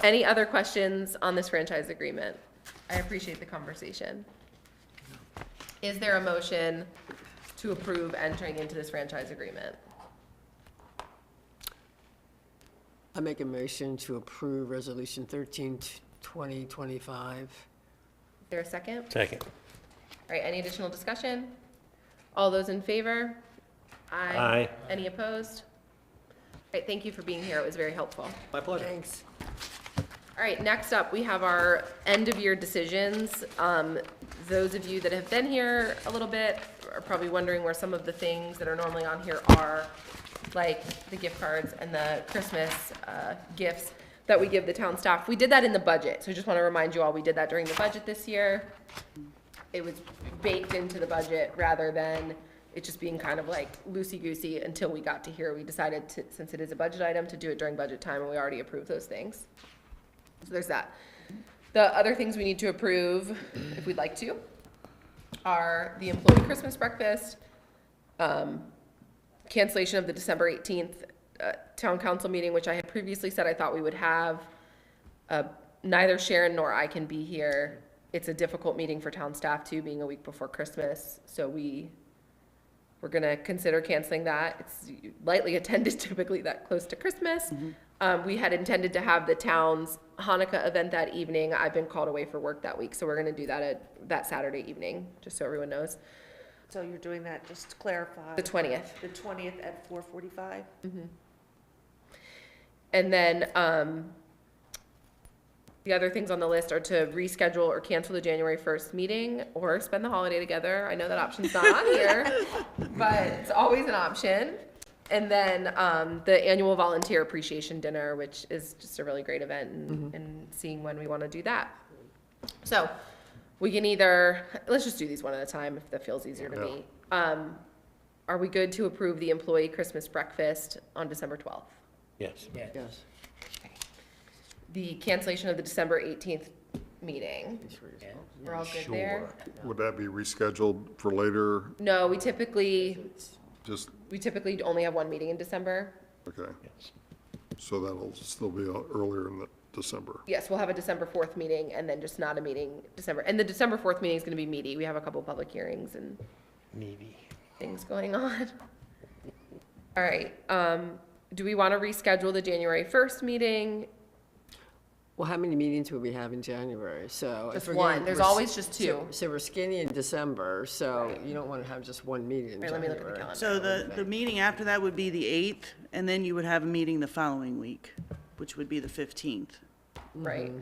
Any other questions on this franchise agreement? I appreciate the conversation. Is there a motion to approve entering into this franchise agreement? I make a motion to approve Resolution 13, 2025. Is there a second? Second. All right, any additional discussion? All those in favor? Aye. Any opposed? All right, thank you for being here. It was very helpful. My pleasure. Thanks. All right, next up, we have our end-of-year decisions. Those of you that have been here a little bit are probably wondering where some of the things that are normally on here are, like the gift cards and the Christmas gifts that we give the town staff. We did that in the budget, so I just want to remind you all, we did that during the budget this year. It was baked into the budget rather than it just being kind of like loosey-goosey until we got to here. We decided to, since it is a budget item, to do it during budget time, and we already approved those things. So there's that. The other things we need to approve, if we'd like to, are the employee Christmas breakfast, cancellation of the December 18th town council meeting, which I had previously said I thought we would have. Neither Sharon nor I can be here. It's a difficult meeting for town staff too, being a week before Christmas, so we're gonna consider canceling that. It's lightly attended typically that close to Christmas. We had intended to have the town's Hanukkah event that evening. I've been called away for work that week, so we're gonna do that that Saturday evening, just so everyone knows. So you're doing that, just to clarify? The 20th. The 20th at 4:45? And then, the other things on the list are to reschedule or cancel the January 1st meeting or spend the holiday together. I know that option's not on here, but it's always an option. And then, the annual volunteer appreciation dinner, which is just a really great event, and seeing when we want to do that. So we can either, let's just do these one at a time if that feels easier to me. Are we good to approve the employee Christmas breakfast on December 12th? Yes. Yes. The cancellation of the December 18th meeting. We're all good there? Would that be rescheduled for later, No, we typically just, only have one meeting in December. okay, so that'll still be earlier in December. Yes, we'll have a December 4th meeting and then just not a meeting December. And the December 4th meeting is gonna be meaty. We have a couple public hearings and Maybe. things going on. All right, do we want to reschedule the January 1st meeting? Well, how many meetings will we have in January? So. if Just we're one. getting- There's we're s- always just so- two. So we're skinny in December, so you don't want to have just one meeting in Right, let me look at the January. calendar. So the meeting after that would be the 8th, and then you would have a meeting the following week, which would be the 15th. Right.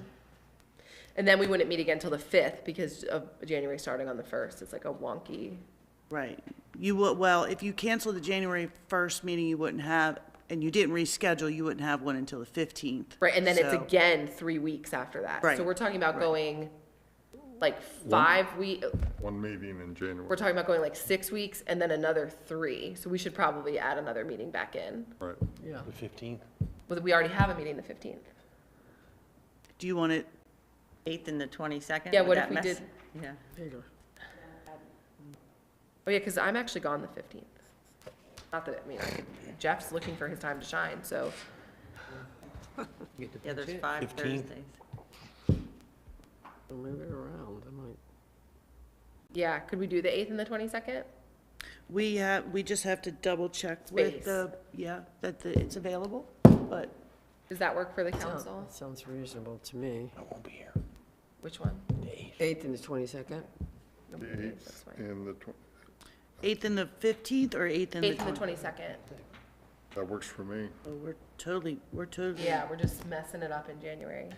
And then we wouldn't meet again till the 5th because of January starting on the 1st. It's like a wonky. Right. You would, well, if you cancel the January 1st meeting, you wouldn't have, and you didn't reschedule, you wouldn't have one until the 15th. Right, and then it's So- again 3 weeks after that. So Right, we're talking about right. going like 5 weeks. One meeting in January. We're talking about going like 6 weeks and then another 3. So we should probably add another meeting back in. Right. Yeah. The 15th? Well, we already have a meeting the 15th. Do you want it, 8th and the 22nd? Yeah, would what if that we mess- did, Yeah. There you go. oh yeah, because I'm actually gone the 15th. Not that, I mean, Jeff's looking for his time to shine, so. Yeah, there's 5 15th. Thursdays. We'll move it around, I might. Yeah, could we do the 8th and the 22nd? we just have to double check with Space. the, yeah, that it's available, but Does that work for the council? Sounds reasonable to me. I won't be here. Which one? 8th and the 22nd? The That's 8th fine. and the, 8th and the 15th, or 8th and the 8th and the 20th? 22nd. that works for me. Oh, we're totally, Yeah, we're just messing it up in January.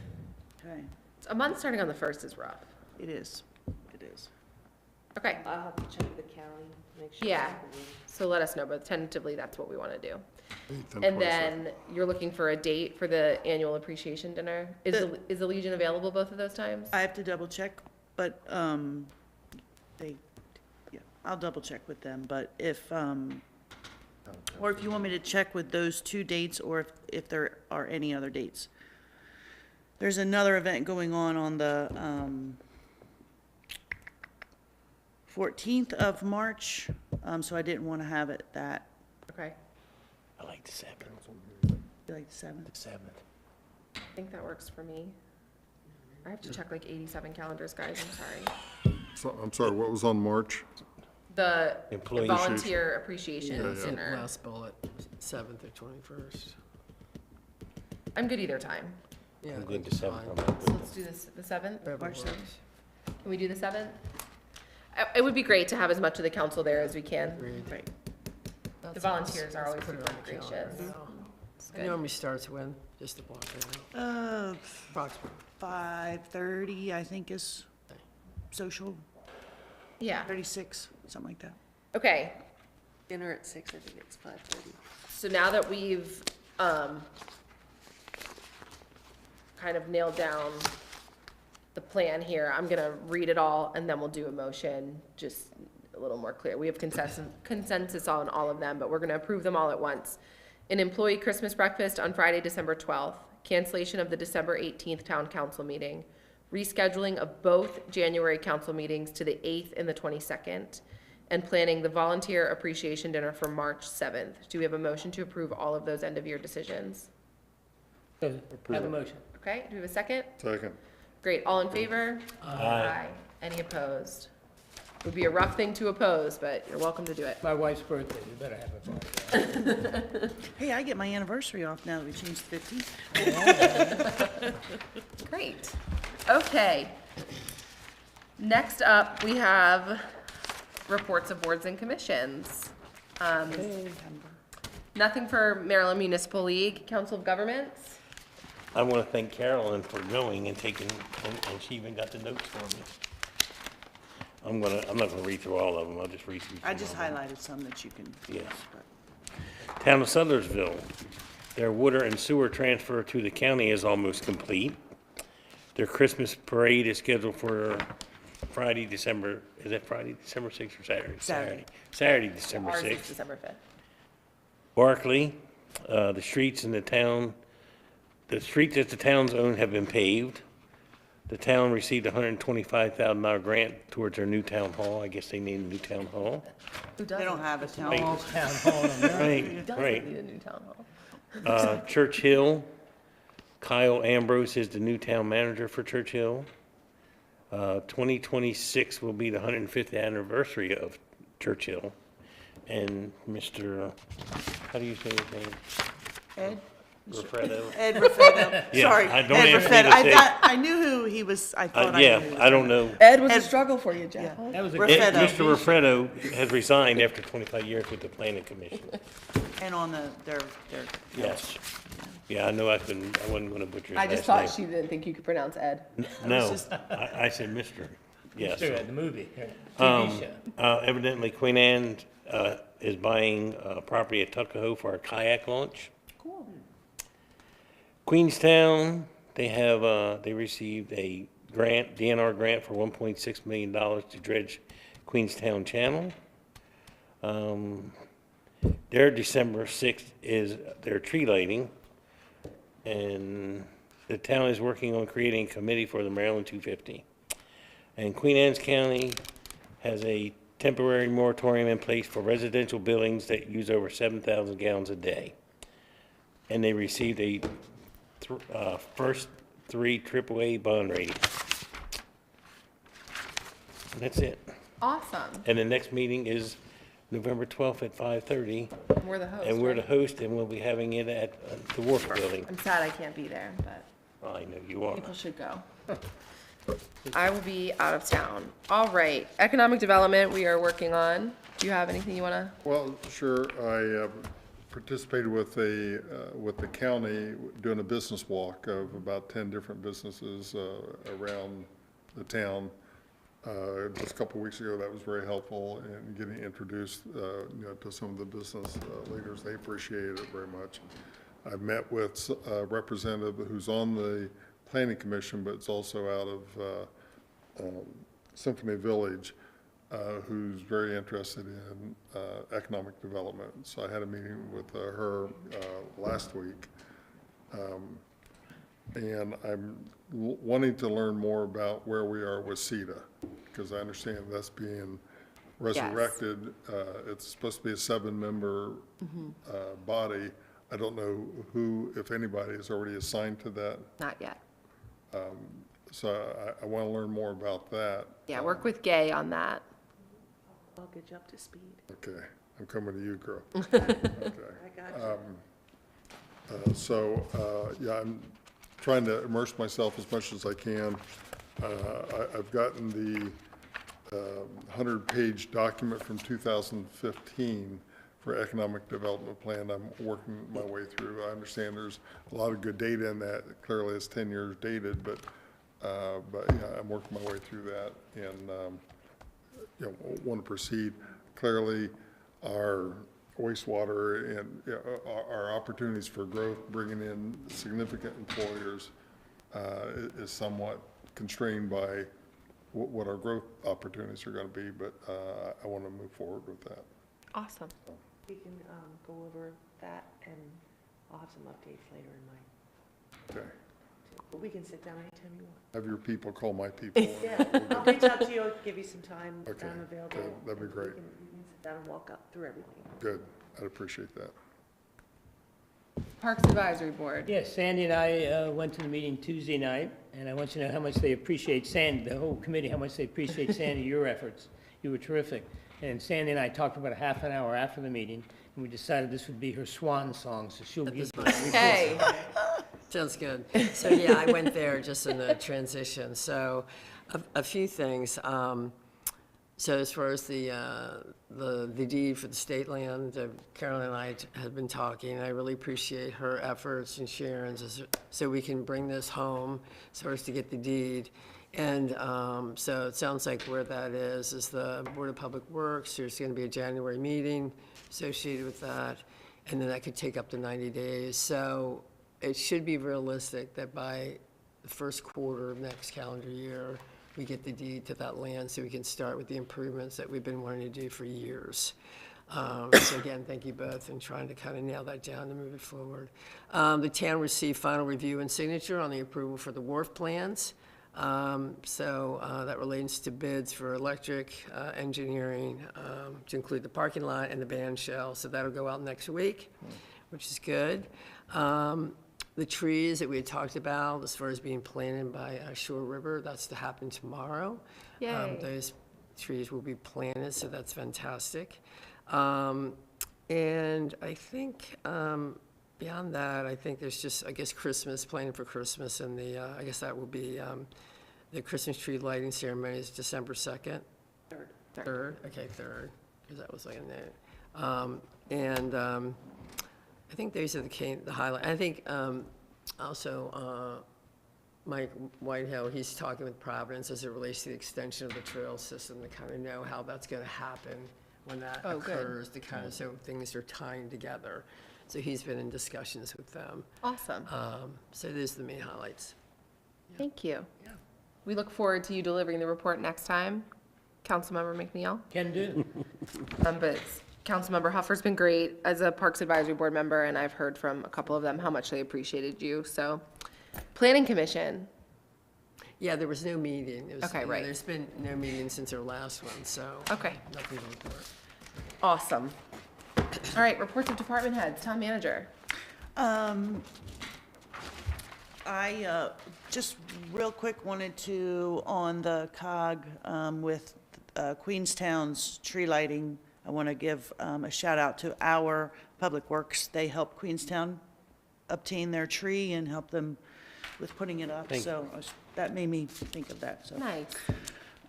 okay, A month starting on the 1st is rough. it is. Okay, I'll have to check the county, make sure. yeah, so let us know, but tentatively, that's what we want to do. 8th And 22nd. then you're looking for a date for the annual appreciation dinner? Is The- the Legion available both of those times? I have to double check, but, yeah, I'll double check with them, but if, or if you want me to check with those 2 dates, or if there are any other dates. There's another event going on the, 14th of March, so I didn't want to have it that, Okay, I like the 7th. like the 7th. The 7th. I think that works for me. I have to check like 87 calendars, guys, I'm sorry. So, I'm sorry, what was on March? The Employee volunteer appreciation Yeah, yeah. dinner. Last bullet, 7th or 21st. I'm good either time. Yeah, I'm I good think the it's 7th. fine. I'm not So good. let's do this, the 7th? Whatever March 7th. works. Can we do the 7th? It would be great to have as much of the council there as we can. Agreed. Right. The volunteers are Let's always put it super on the calendar gracious. now. It's It good. normally starts when, just to block it out. Approximately. 5:30, I think is social, Yeah, 36, something like that. okay. Dinner at 6, I think it's 5:30. So now that we've, kind of nailed down the plan here, I'm gonna read it all and then we'll do a motion, just a little more clear. We have consensus on all of them, but we're gonna approve them all at once. An employee Christmas breakfast on Friday, December 12th, cancellation of the December 18th town council meeting, rescheduling of both January council meetings to the 8th and the 22nd, and planning the volunteer appreciation dinner for March 7th. Do we have a motion to approve all of those end-of-year decisions? So, have a motion. Okay, do we have a second? Second. Great, all in favor? Aye. Any opposed? Would be a rough thing to oppose, but you're welcome to do it. My wife's birthday, you better have a party. Hey, I get my anniversary off now that we changed the 15th. Great. Okay. Next up, we have reports of boards and commissions. Nothing for Maryland Municipal League, Council of Governments. I want to thank Carolyn for going and taking, and she even got the notes for me. I'm not gonna read through all of them, I'll just read through. I some just of them. highlighted some that you can. Yes. Town of Sudlersville, their water and sewer transfer to the county is almost complete. Their Christmas parade is scheduled for Friday, December, is that Friday, December 6th or Saturday? Saturday. Saturday, December Ours is 6th. December 5th. Barclay, the streets in the town, the streets that the towns own have been paved. The town received a $125,000 grant towards their new town hall. I guess they need a new town hall. Who They don't doesn't? have a town Right. hall. Town hall in America. Right, Doesn't right. need a new town hall. Church Hill, Kyle Ambrose is the new town manager for Church Hill. 2026 will be the 105th anniversary of Church Hill. And Mr., how do you say his name? Ed? Raffetto. Ed Raffetto, Yeah, sorry, I don't Ed ask me to Raffetto. say- I knew who he was, I thought I knew. Yeah, who he was I don't talking know. Ed was a Ed- struggle for you, Jeff. about. That was a Raffetto. Mr. Raffetto has resigned after 25 years with the planning commission. And on their. Yes. Yeah, I know I wasn't gonna butcher his I just last thought name. she didn't think you could pronounce Ed. No, I said Mr. Yes. Sure, the movie, TV show. Evidently Queen Anne, is buying, property at Tuckahoe for a kayak launch. Cool. Queenstown, they received a grant, DNR grant for $1.6 million to dredge Queenstown Channel. Their December 6th is their tree lighting. And the town is working on creating a committee for the Maryland 250. And Queen Anne's County has a temporary moratorium in place for residential buildings that use over 7,000 gallons a day. And they received a first 3 AAA bond rating. And that's it. Awesome. And the next meeting is November 12th at 5:30. We're the host. And we're the right? host, and we'll be having it at the Wharf Building. I'm sad I can't be there, but Well, I know you are. people should go. I will be out of town. All right, economic development we are working on. Do you have anything you want to? Well, sure. I participated with the county doing a business walk of about 10 different businesses around the town. Just a couple of weeks ago, that was very helpful in getting introduced, to some of the business leaders. They appreciated it very much. I've met with a representative who's on the planning commission, but it's also out of Symphony Village, who's very interested in economic development. So I had a meeting with her last week. And I'm wanting to learn more about where we are with CETA, because I understand that's being resurrected. It's supposed to be a 7-member body. I don't know who, if anybody, is already assigned to that. Not yet. So I want to learn more about that. Yeah, work with Gay on that. I'll get you up to speed. Okay, I'm coming to you, girl. I Okay. got you. Yeah, I'm trying to immerse myself as much as I can. I've gotten the 100-page document from 2015 for economic development plan. I'm working my way through. I understand there's a lot of good data in that. Clearly, it's 10 years dated, but yeah, I'm working my way through that and want to proceed. Clearly, our wastewater and our opportunities for growth, bringing in significant employers, is somewhat constrained by what our growth opportunities are going to be, but I want to move forward with that. Awesome. We can go over that, and I'll have some updates later in my, Okay. but we can sit down anytime you want. Have your people call my people. Yeah, I'll reach out to you, give you some time, Okay, time available. okay, that'd be great. We can sit down and walk up through everything. Good, I'd appreciate that. Parks Advisory Board. Yes, Sandy and I went to the meeting Tuesday night, and I want you to know how much they appreciate Sandy, the whole committee, how much they appreciate Sandy, your efforts. You were terrific. And Sandy and I talked about a half an hour after the meeting, and we decided this would be her swan song, so she'll give you. Hey, Sounds good. So, yeah, I went there just in the transition. So, a few things. So as far as the deed for the state land, Carolyn and I had been talking, and I really appreciate her efforts and Sharon's, so we can bring this home, as far as to get the deed. And so it sounds like where that is the Board of Public Works. There's going to be a January meeting associated with that, and then that could take up to 90 days. So it should be realistic that by the first quarter of next calendar year, we get the deed to that land so we can start with the improvements that we've been wanting to do for years. So again, thank you both in trying to kind of nail that down and move it forward. The town received final review and signature on the approval for the wharf plans. That relates to bids for electric, engineering, to include the parking lot and the band shell. So that'll go out next week, which is good. The trees that we had talked about as far as being planted by Shore River, that's to happen tomorrow. Yay. Those trees will be planted, so that's fantastic. And I think, Beyond that, I think there's just, I guess, Christmas, planning for Christmas, and the, I guess that will be, the Christmas tree lighting ceremony is December 2nd? Third, okay, 3rd, because that was like in there. I think those are the highlight. I think also Mike Whitehill, he's talking with Providence as it relates to the extension of the trail system to kind of know how that's going to happen when that occurs, to kind of, so things are tying together. So he's been in discussions with them. Awesome. So those are the main highlights. Thank you. Yeah. We look forward to you delivering the report next time, Councilmember McNeil. Can do. But Councilmember Huffer's been great as a Parks Advisory Board member, and I've heard from a couple of them how much they appreciated you. So, Planning Commission. Yeah, there was no meeting. It was, Okay, right. There's been no meeting since our last one, so. Okay. Nothing to report. Awesome. All right, reports of department heads. Town manager. I just real quick wanted to, on the COG with Queenstown's tree lighting, I want to give a shout out to our Public Works. They helped Queenstown obtain their tree and help them with putting it up. So that made me think of that. So Nice.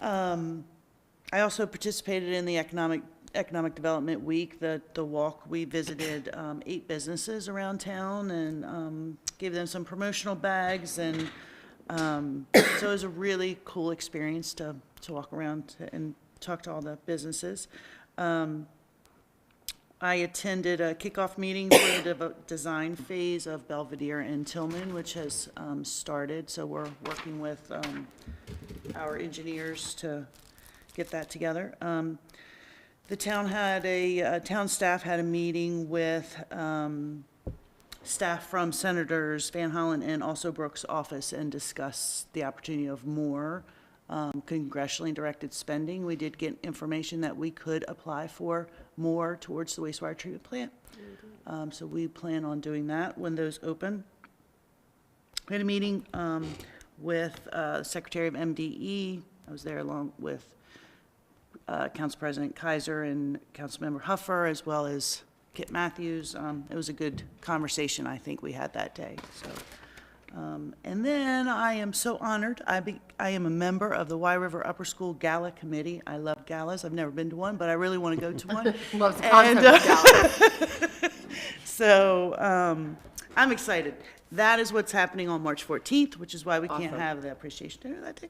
I also participated in the Economic Development Week, the walk. We visited 8 businesses around town and gave them some promotional bags, and so it was a really cool experience to walk around and talk to all the businesses. I attended a kickoff meeting for the design phase of Belvedere and Tillman, which has started, so we're working with our engineers to get that together. The town had town staff had a meeting with staff from Senators Van Hollen and also Brooks' office and discussed the opportunity of more congressionally directed spending. We did get information that we could apply for more towards the wastewater treatment plant. So we plan on doing that when those open. We had a meeting with Secretary of MDE. I was there along with Council President Kaiser and Councilmember Huffer, as well as Kit Matthews. It was a good conversation, I think, we had that day. So, and then I am so honored. I am a member of the Y River Upper School Gala Committee. I love galas. I've never been to one, but I really want to go to one. Loves the concept of galas. So I'm excited. That is what's happening on March 14th, which is why we can't have the appreciation dinner that day.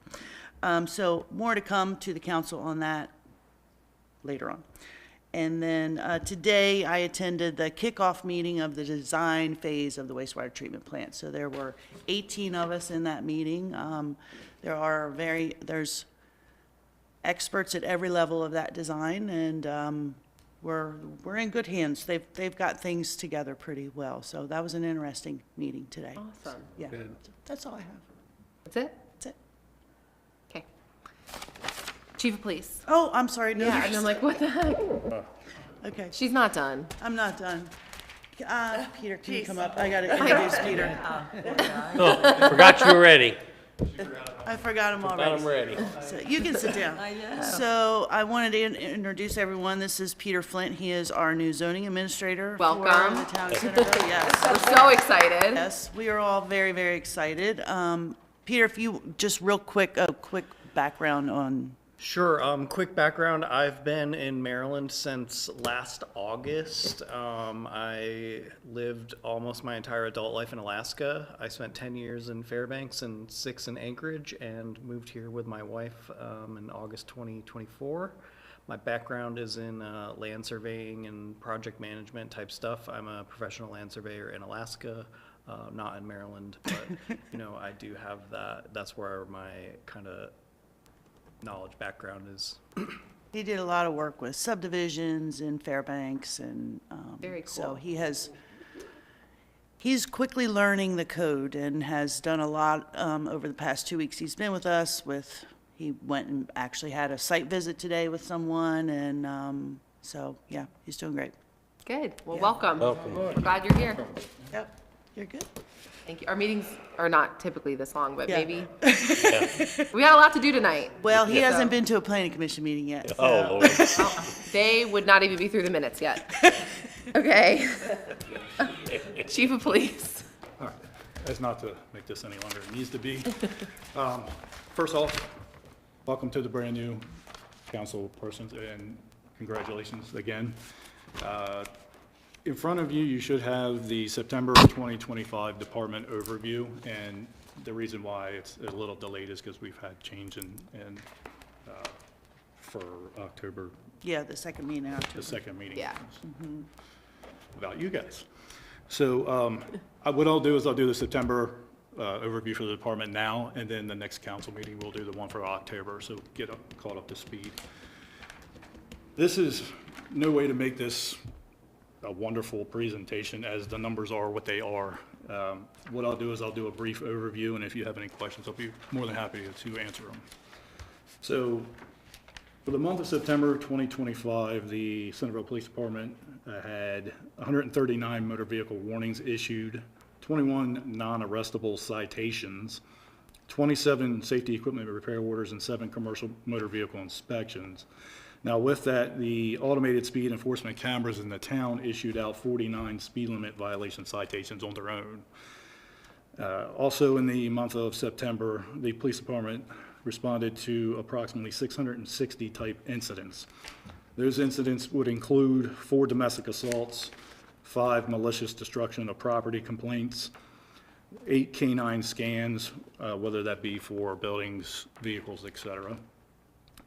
So more to come to the council on that later on. And then today I attended the kickoff meeting of the design phase of the wastewater treatment plant. So there were 18 of us in that meeting. There's experts at every level of that design, and we're in good hands. They've got things together pretty well. So that was an interesting meeting today. Awesome. Yeah, that's all I have. That's it? That's it. Okay. Chief of Police. Oh, I'm sorry. No, Yeah, and I'm like, what the heck? okay. She's not done. I'm not done. Peter, can you come up? I gotta introduce Peter. Oh, forgot you were ready. I forgot him already. Got him ready. So you can sit down. I know. So I wanted to introduce everyone. This is Peter Flint. He is our new zoning administrator. Welcome. For the town of Centreville. Yes. We're so excited. Yes, we are all very, very excited. Peter, if you just real quick, a quick background on. Sure. Quick background. I've been in Maryland since last August. I lived almost my entire adult life in Alaska. I spent 10 years in Fairbanks and 6 in Anchorage, and moved here with my wife in August 2024. My background is in land surveying and project management type stuff. I'm a professional land surveyor in Alaska, not in Maryland, but I do have that. That's where my kind of knowledge background is. He did a lot of work with subdivisions in Fairbanks, and Very cool. So he's quickly learning the code and has done a lot over the past 2 weeks. He's been with us. He went and actually had a site visit today with someone, and so yeah, he's doing great. Good. Well, Yeah. welcome. Welcome. Glad you're here. Yep, you're good. Thank you. Our meetings are not typically this long, but Yeah. maybe. We got a lot to do tonight. Well, he Yeah. hasn't been to a planning commission meeting yet. So. Oh, Lord. They would not even be through the minutes yet. Okay. Chief of Police. All right, as not to make this any longer than it needs to be. First off, welcome to the brand-new council persons, and congratulations again. In front of you, you should have the September 2025 department overview, and the reason why it's a little delayed is because we've had change in for October, Yeah, the second meeting in the October. second meeting. Yeah. About you guys. So what I'll do is I'll do the September overview for the department now, and then the next council meeting, we'll do the one for October, so get caught up to speed. This is no way to make this a wonderful presentation, as the numbers are what they are. What I'll do is I'll do a brief overview, and if you have any questions, I'll be more than happy to answer them. So for the month of September 2025, the Centreville Police Department had 139 motor vehicle warnings issued, 21 non-arrestable citations, 27 safety equipment repair orders, and 7 commercial motor vehicle inspections. Now with that, the automated speed enforcement cameras in the town issued out 49 speed limit violation citations on their own. Also in the month of September, the police department responded to approximately 660 type incidents. Those incidents would include 4 domestic assaults, 5 malicious destruction of property complaints, 8 canine scans, whether that be for buildings, vehicles, etc.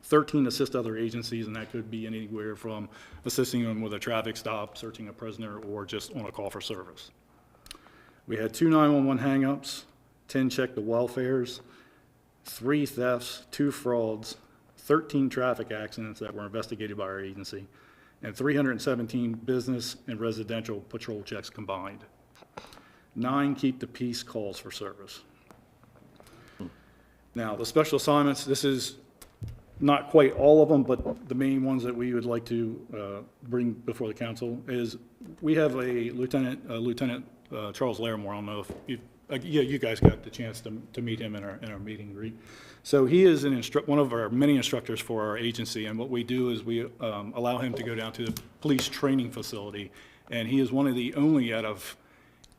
13 assist other agencies, and that could be anywhere from assisting them with a traffic stop, searching a prisoner, or just on a call for service. We had 2 911 hangups, 10 check the welfares, 3 thefts, 2 frauds, 13 traffic accidents that were investigated by our agency, and 317 business and residential patrol checks combined. 9 keep the peace calls for service. Now, the special assignments, this is not quite all of them, but the main ones that we would like to bring before the council is, we have a Lieutenant Charles Larimore. I don't know if you guys got the chance to meet him in our meeting, greet. So he is one of our many instructors for our agency, and what we do is we allow him to go down to the police training facility, and he is one of the only out of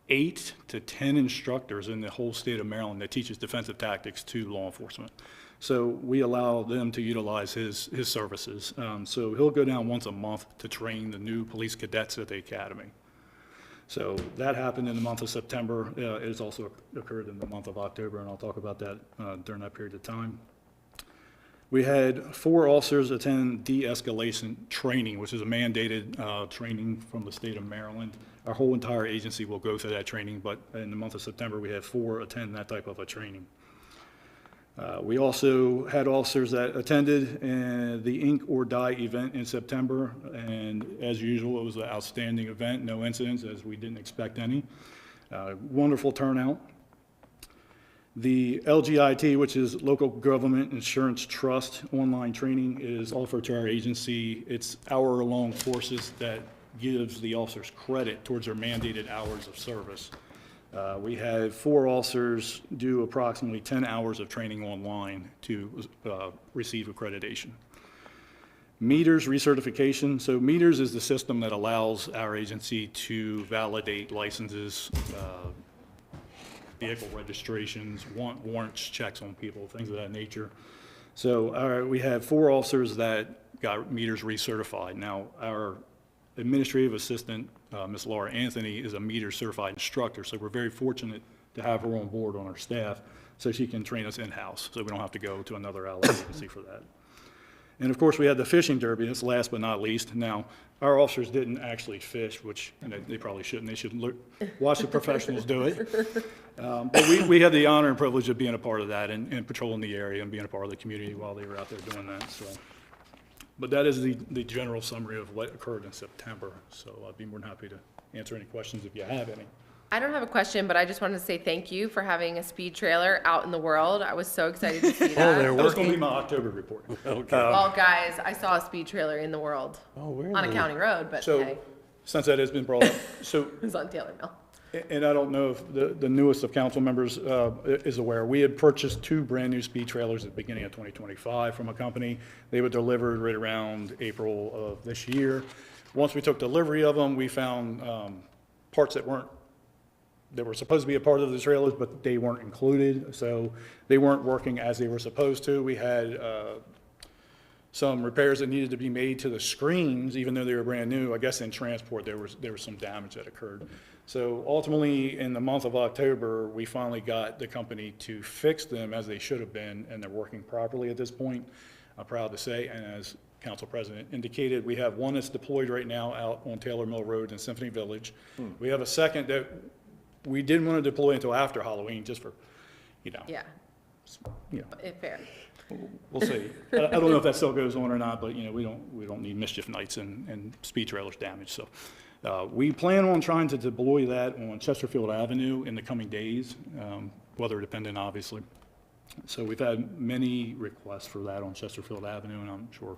8 to 10 instructors in the whole state of Maryland that teaches defensive tactics to law enforcement. So we allow them to utilize his services. So he'll go down once a month to train the new police cadets at the academy. So that happened in the month of September. It has also occurred in the month of October, and I'll talk about that during that period of time. We had 4 officers attend de-escalation training, which is a mandated training from the state of Maryland. Our whole entire agency will go through that training, but in the month of September, we had 4 attend that type of a training. We also had officers that attended the Ink or Die event in September, and as usual, it was an outstanding event, no incidents, as we didn't expect any. Wonderful turnout. The LGIT, which is Local Government Insurance Trust online training, is offered to our agency. It's hour-long courses that gives the officers credit towards their mandated hours of service. We had 4 officers do approximately 10 hours of training online to receive accreditation. METERS recertification. So METERS is the system that allows our agency to validate licenses, vehicle registrations, warrants, checks on people, things of that nature. So we had 4 officers that got METERS recertified. Now, our administrative assistant, Ms. Laura Anthony, is a METERS certified instructor, so we're very fortunate to have her on board on our staff so she can train us in-house, so we don't have to go to another allied agency for that. And of course, we had the fishing derby, that's last but not least. Now, our officers didn't actually fish, which they probably shouldn't. They should watch the professionals do it. But we had the honor and privilege of being a part of that and patrolling the area and being a part of the community while they were out there doing that. So, but that is the general summary of what occurred in September. So I'd be more than happy to answer any questions if you have any. I don't have a question, but I just wanted to say thank you for having a speed trailer out in the world. I was so excited to see that. That was going to be my October report. Okay. Well, guys, I saw a speed trailer in the world on a county road, but So, hey, since that has been brought up, so, it was on Taylor Mill. and I don't know if the newest of council members is aware, we had purchased 2 brand-new speed trailers at the beginning of 2025 from a company. They were delivered right around April of this year. Once we took delivery of them, we found parts that were supposed to be a part of the trailers, but they weren't included, so they weren't working as they were supposed to. We had some repairs that needed to be made to the screens, even though they were brand new. I guess in transport, there was some damage that occurred. So ultimately, in the month of October, we finally got the company to fix them as they should have been, and they're working properly at this point, I'm proud to say. And as Council President indicated, we have one that's deployed right now out on Taylor Mill Road in Symphony Village. We have a second that we didn't want to deploy until after Halloween, just for, Yeah, fair. we'll see. I don't know if that still goes on or not, but, we don't need mischief nights and speed trailers damaged, so. We plan on trying to deploy that on Chesterfield Avenue in the coming days, weather dependent, obviously. So we've had many requests for that on Chesterfield Avenue, and I'm sure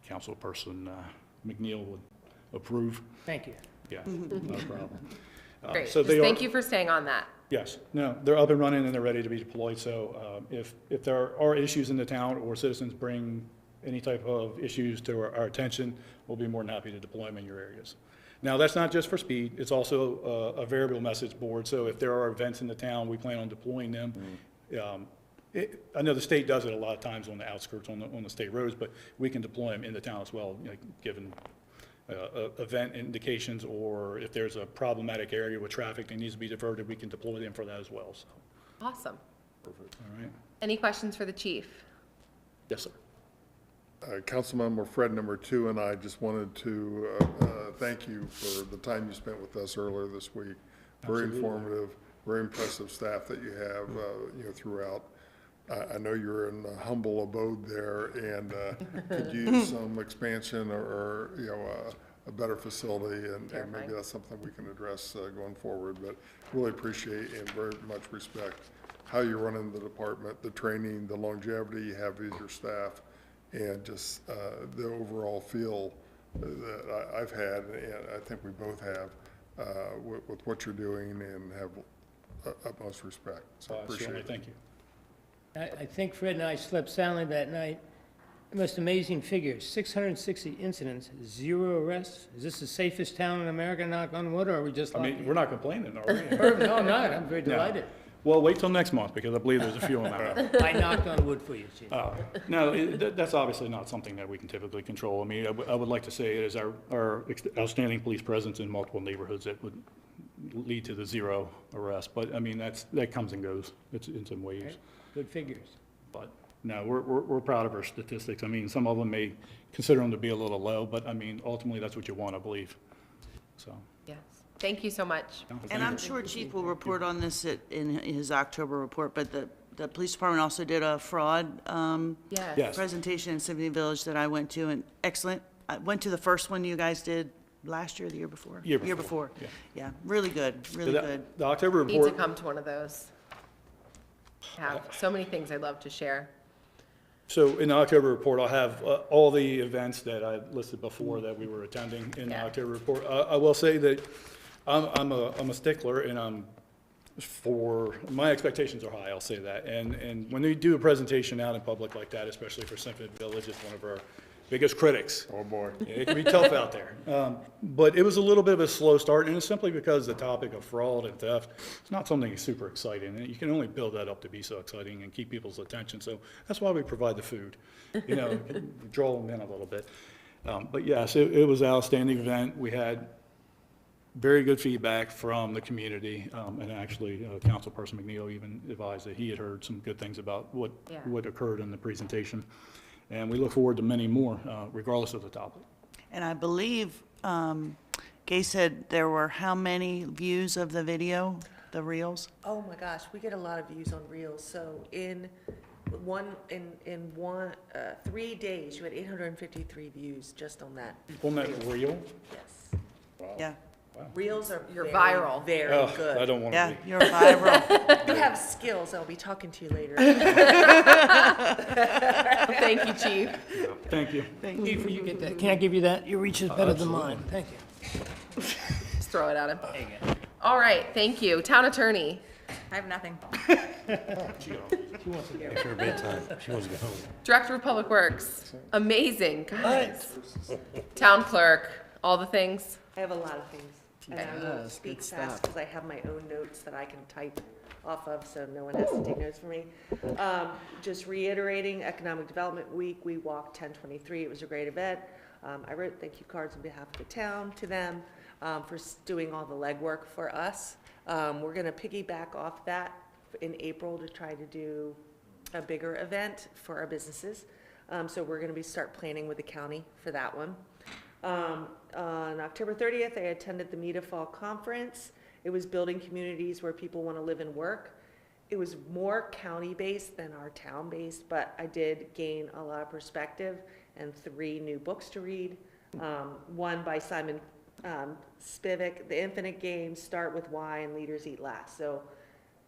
Councilperson McNeil would approve. Thank you. Yeah, no problem. Great. So they Thank are- you for staying on that. Yes, no, they're up and running and they're ready to be deployed. So if there are issues in the town or citizens bring any type of issues to our attention, we'll be more than happy to deploy them in your areas. Now, that's not just for speed, it's also a variable message board. So if there are events in the town, we plan on deploying them. I know the state does it a lot of times on the outskirts, on the state roads, but we can deploy them in the town as well, given event indications, or if there's a problematic area with traffic that needs to be diverted, we can deploy them for that as well, so. Awesome. All right. Any questions for the chief? Yes, sir. Councilmember Fred number 2 and I just wanted to thank you for the time you spent with us earlier this week. Very Absolutely. informative, very impressive staff that you have, throughout. I know you're in a humble abode there and could use some expansion or a better facility, and maybe that's something we can address going forward. But really appreciate and very much respect how you're running the department, the training, the longevity you have with your staff, and just the overall feel that I've had, and I think we both have, with what you're doing, and have utmost respect. So I appreciate it. Thank you. I think Fred and I slept soundly that night. The most amazing figure, 660 incidents, 0 arrests. Is this the safest town in America, knock on wood, or are we just I lucky? mean, we're not complaining, are we? No, I'm not. I'm very No. delighted. Well, wait till next month, because I believe there's a few on that road. I knocked on wood for you, Chief. No, that's obviously not something that we can typically control. I mean, I would like to say it is our outstanding police presence in multiple neighborhoods that would lead to the 0 arrest. But, I mean, that comes and goes. It's in some waves. Good figures. But, no, we're proud of our statistics. I mean, some of them may consider them to be a little low, but, I mean, ultimately, that's what you want to believe, so. Yes. Thank you so much. And I'm sure Chief will report on this in his October report, but the police department also did a fraud Yes. presentation in Symphony Village that I went to, and excellent. I went to the first one you guys did last year or the year before? Year Year before, before. Yeah, really good, really good. The October Need to report, come to one of those. Have so many things I'd love to share. so in the October report, I'll have all the events that I listed before that we were attending in the Yeah. October report. I will say that I'm a stickler, and my expectations are high, I'll say that. And when they do a presentation out in public like that, especially for Centreville Village, it's one of our biggest critics. Oh, boy. It can be tough out there. But it was a little bit of a slow start, and it's simply because the topic of fraud and theft, it's not something super exciting. And you can only build that up to be so exciting and keep people's attention. So that's why we provide the food, draw them in a little bit. But yes, it was an outstanding event. We had very good feedback from the community, and actually, Councilperson McNeil even advised that he had heard some good things about what occurred in the presentation. And we look forward to many more, regardless of the topic. And I believe Gay said there were how many views of the video, the reels? Oh my gosh, we get a lot of views on Reels. So in 3 days, you had 853 views just on that. On that reel? Yes. Yeah, Reels are You're very, viral. Very Oh, good. I don't want yeah, to be. you're viral. You have skills. I'll be talking to you later. Thank you, Chief. Thank you. Chief, you get that? Can I give you that? Your reach is better than mine. Thank you. Just throw it at him. All right, thank you. Town Attorney. I have nothing. It's her bedtime. She wants to go home. Director of Public Works. Amazing, guys. Town Clerk, all the things. I have a lot of things. And I will Yes, speak good fast stuff. because I have my own notes that I can type off of, so no one has to take notes for me. Just reiterating, Economic Development Week, we walked 1023. It was a great event. I wrote thank you cards on behalf of the town to them for doing all the legwork for us. We're going to piggyback off that in April to try to do a bigger event for our businesses. So we're going to start planning with the county for that one. On October 30th, I attended the META Fall Conference. It was building communities where people want to live and work. It was more county-based than our town-based, but I did gain a lot of perspective and 3 new books to read. One by Simon Spivak, The Infinite Game, Start With Why, and Leaders Eat Last. So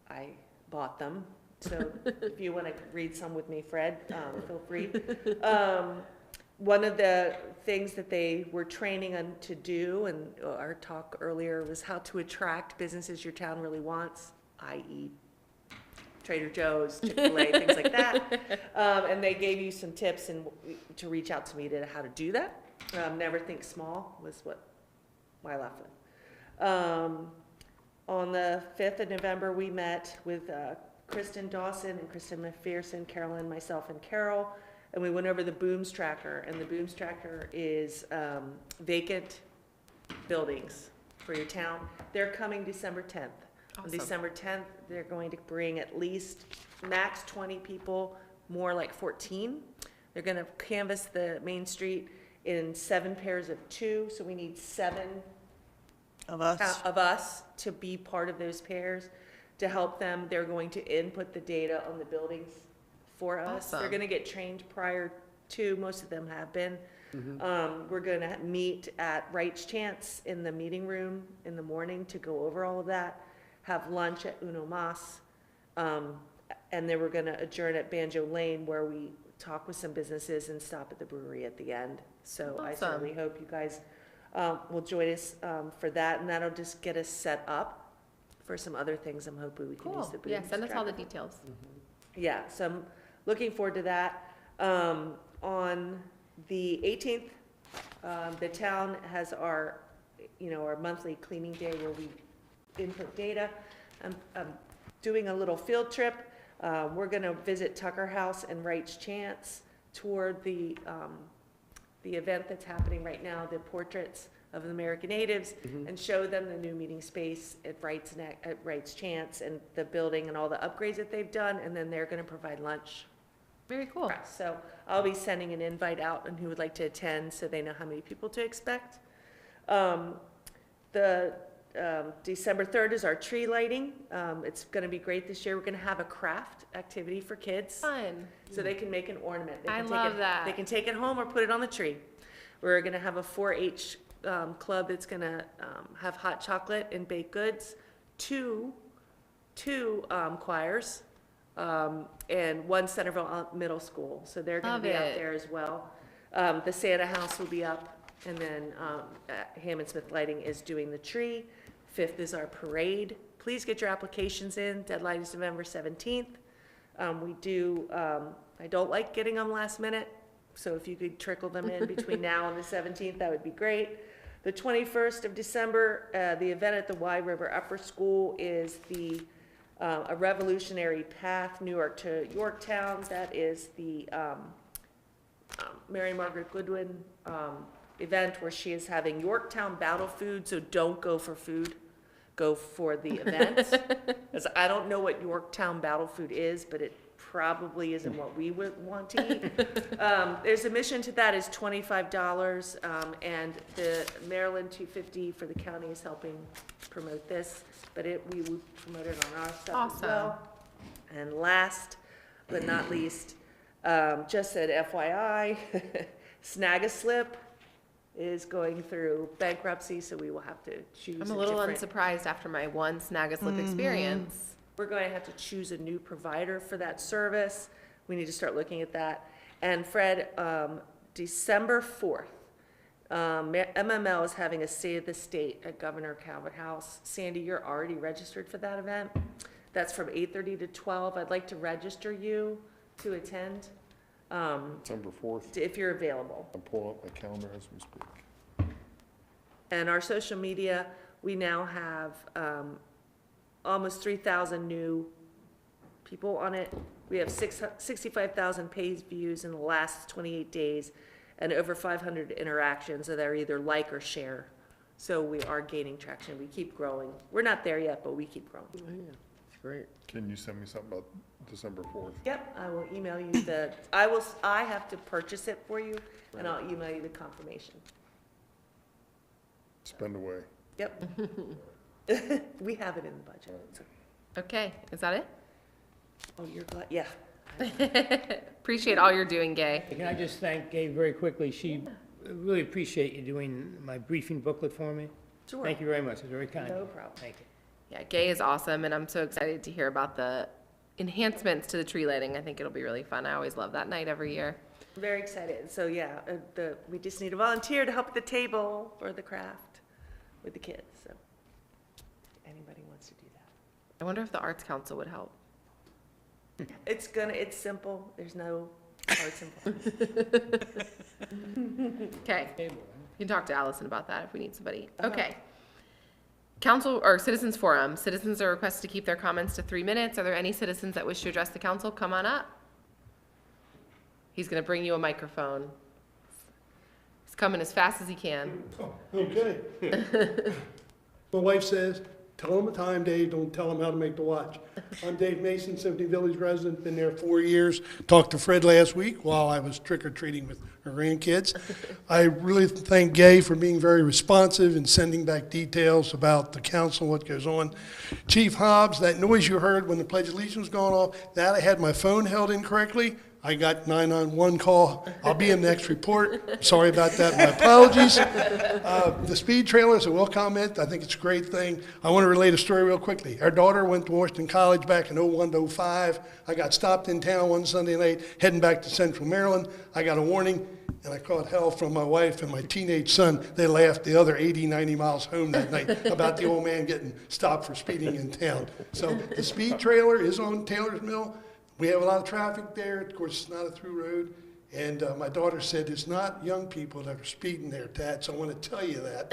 I bought them. So if you want to read some with me, Fred, feel free. One of the things that they were training on to do, and our talk earlier, was how to attract businesses your town really wants, i.e. Trader Joe's, Chick-fil-A, things like that. And they gave you some tips and to reach out to me to how to do that. Never think small was what I left with. On the 5th of November, we met with Kristen Dawson and Kristen McPherson, Carolyn, myself, and Carol. And we went over the Booms Tracker, and the Booms Tracker is vacant buildings for your town. They're coming December 10th. On Awesome. December 10th, they're going to bring at least max 20 people, more like 14. They're going to canvass the Main Street in 7 pairs of 2, so we need 7 Of us. to be part of those pairs to help them. They're going to input the data on the buildings for us. They're Awesome. going to get trained prior to, most of them have been. We're going to meet at Wright's Chance in the meeting room in the morning to go over all of that, have lunch at Uno Mas, and then we're going to adjourn at Banjo Lane where we talk with some businesses and stop at the brewery at the end. So I Awesome. certainly hope you guys will join us for that, and that'll just get us set up for some other things. I'm hoping we can use the Cool. Yeah, Booms send us all the Tracker. details. Yeah, so I'm looking forward to that. On the 18th, the town has our monthly cleaning day where we input data. I'm doing a little field trip. We're gonna visit Tucker House and Wright's Chance, toward the event that's happening right now, the portraits of the American natives, and show them the new meeting space at Wright's Chance and the building and all the upgrades that they've done, and then they're gonna provide lunch. Very cool. So I'll be sending an invite out and who would like to attend so they know how many people to expect. December 3rd is our tree lighting. It's gonna be great this year. We're gonna have a craft activity for kids. Fun. So they can make an ornament. They I can take love it- that. They can take it home or put it on the tree. We're gonna have a 4-H club that's gonna have hot chocolate and baked goods, two choirs, and one Centreville Middle School. So they're gonna Love be out it. there as well. The Santa House will be up, and then Hammond Smith Lighting is doing the tree. 5th is our parade. Please get your applications in. Deadline is November 17th. I don't like getting them last minute, so if you could trickle them in between now and the 17th, that would be great. The 21st of December, the event at the Y River Upper School is a Revolutionary Path, Newark to Yorktown. That is the Mary Margaret Goodwin event where she is having Yorktown battle food, so don't go for food, go for the event. 'Cause I don't know what Yorktown battle food is, but it probably isn't what we would want to eat. There's admission to that is $25, and the Maryland 250 for the county is helping promote this, but we would promote it on our stuff as Awesome. well. And last but not least, just an FYI, Snag-a-Slip is going through bankruptcy, so we will have to choose I'm a little different- unsurprised after my one Snag-a-Slip experience. We're going to have to choose a new provider for that service. We need to start looking at that. And Fred, December 4th, MML is having a State of the State at Governor Calvert House. Sandy, you're already registered for that event. That's from 8:30 to 12. I'd like to register you to attend, September 4th. if you're available. I'm pulling up my calendar as we speak. And our social media We now have almost 3,000 new people on it. We have 65,000 page views in the last 28 days and over 500 interactions that are either like or share. So we are gaining traction. We keep growing. We're not there yet, but we keep growing. It's great. Can you send me something about December 4th? Yep, I will email you I have to purchase it for you, and I'll email you the confirmation. Spend away. Yep. We have it in the budget. so- Okay, is that it? Oh, you're glad, yeah. Appreciate all you're doing, Gay. Can I just thank Gabe very quickly? She really appreciate you doing my briefing booklet for me. Sure. Thank you very much. It's very kind. No problem. Thank you. Yeah, Gay is awesome, and I'm so excited to hear about the enhancements to the tree lighting. I think it'll be really fun. I always love that night every year. Very excited. So, yeah, we just need a volunteer to help at the table for the craft with the kids, so anybody wants to do that. I wonder if the Arts Council would help. It's simple. There's no arts involved. Okay, you can talk to Allison about that if we need somebody. Okay. Council or Citizens Forum. Citizens are requested to keep their comments to 3 minutes. Are there any citizens that wish to address the council? Come on up. He's gonna bring you a microphone. He's coming as fast as he can. Okay. My wife says, tell them the time, Dave, don't tell them how to make the watch. I'm Dave Mason, 70 Village resident, been there 4 years. Talked to Fred last week while I was trick-or-treating with our grandkids. I really thank Gay for being very responsive and sending back details about the council, what goes on. Chief Hobbs, that noise you heard when the Pledge of Allegiance was going off, that I had my phone held incorrectly. I got 911 call. I'll be in the next report. Sorry about that. My apologies. The speed trailers, I will comment. I think it's a great thing. I want to relate a story real quickly. Our daughter went to Washington College back in 01 to 05. I got stopped in town one Sunday night heading back to Central Maryland. I got a warning, and I caught hell from my wife and my teenage son. They laughed the other 80, 90 miles home that night about the old man getting stopped for speeding in town. So the speed trailer is on Taylor's Mill. We have a lot of traffic there. Of course, it's not a through road. And my daughter said, it's not young people that are speeding there, Dad, so I want to tell you that.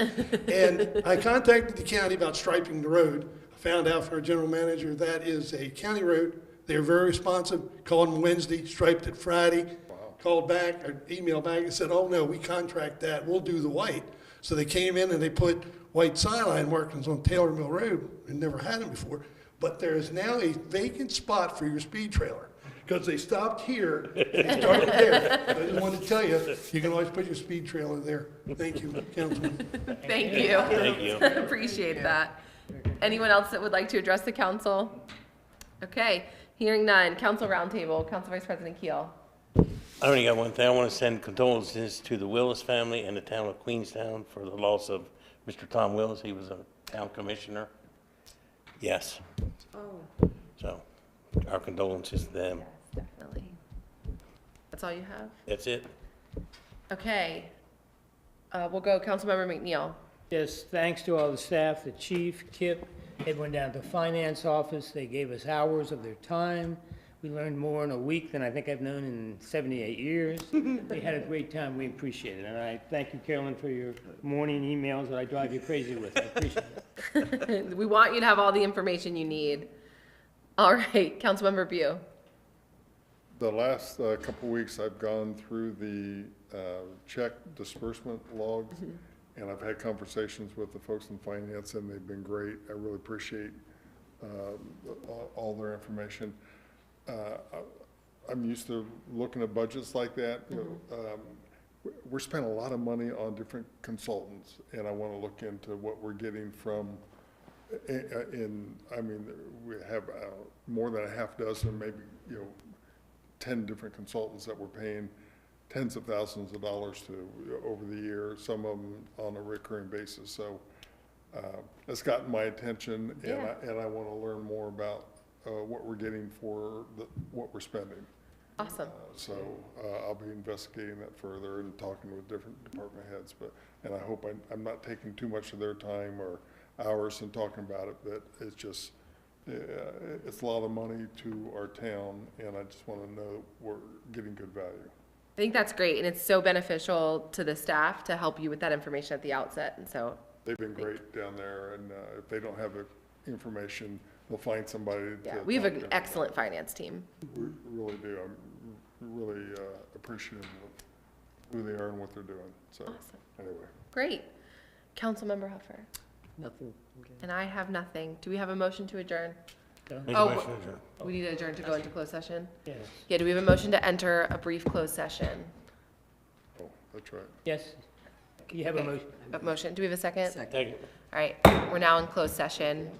And I contacted the county about striping the road. I found out from our general manager that is a county road. They're very responsive. Called them Wednesday, striped it Friday. Called back, or emailed back and said, oh no, we contract that. We'll do the white. So they came in and they put white sideline markings on Taylor Mill Road. We never had them before. But there is now a vacant spot for your speed trailer, because they stopped here and they started there. I just wanted to tell you, you can always put your speed trailer there. Thank you, Councilman. Thank you. Thank you. Appreciate that. Anyone else that would like to address the council? Okay, hearing none. Council roundtable. Council Vice President Keel. I only got one thing. I want to send condolences to the Willis family and the town of Queenstown for the loss of Mr. Tom Willis. He was a town commissioner. Yes. Oh. So our condolences to them. Definitely. That's all you have? That's it. Okay. We'll go Councilmember McNeil. Yes, thanks to all the staff, the chief, Kip, they went down to the finance office. They gave us hours of their time. We learned more in a week than I think I've known in 78 years. They had a great time. We appreciate it. And I thank you, Carolyn, for your morning emails that I drive you crazy with. I appreciate it. We want you to have all the information you need. All right, Councilmember Bew. The last couple weeks, I've gone through the check disbursement logs, and I've had conversations with the folks in finance, and they've been great. I really appreciate all their information. I'm used to looking at budgets like that. We're spending a lot of money on different consultants, and I want to look into what we're getting from, I mean, we have more than a half dozen, maybe, 10 different consultants that we're paying tens of thousands of dollars to over the year, some of them on a recurring basis. So it's gotten my attention, and I want to learn more about what we're getting for what we're spending. Awesome. So I'll be investigating that further and talking with different department heads. And I hope I'm not taking too much of their time or hours in talking about it, but it's just, it's a lot of money to our town, and I just want to know we're getting good value. I think that's great, and it's so beneficial to the staff to help you with that information at the outset, and so They've been great down there, and if they don't have the information, they'll find somebody to Yeah, we have talk an to. excellent finance team. We really do. I'm really appreciative of who they are and what they're doing, so, anyway. Great. Councilmember Huffer. Nothing. And I have nothing. Do we have a motion to adjourn? Make a Oh, motion to adjourn. we need to adjourn to go into closed session? Yes. Yeah, do we have a motion to enter a brief closed session? Oh, that's right. Yes. You have a Okay. motion? A motion. Do we have a second? Second. All right, we're now in closed session.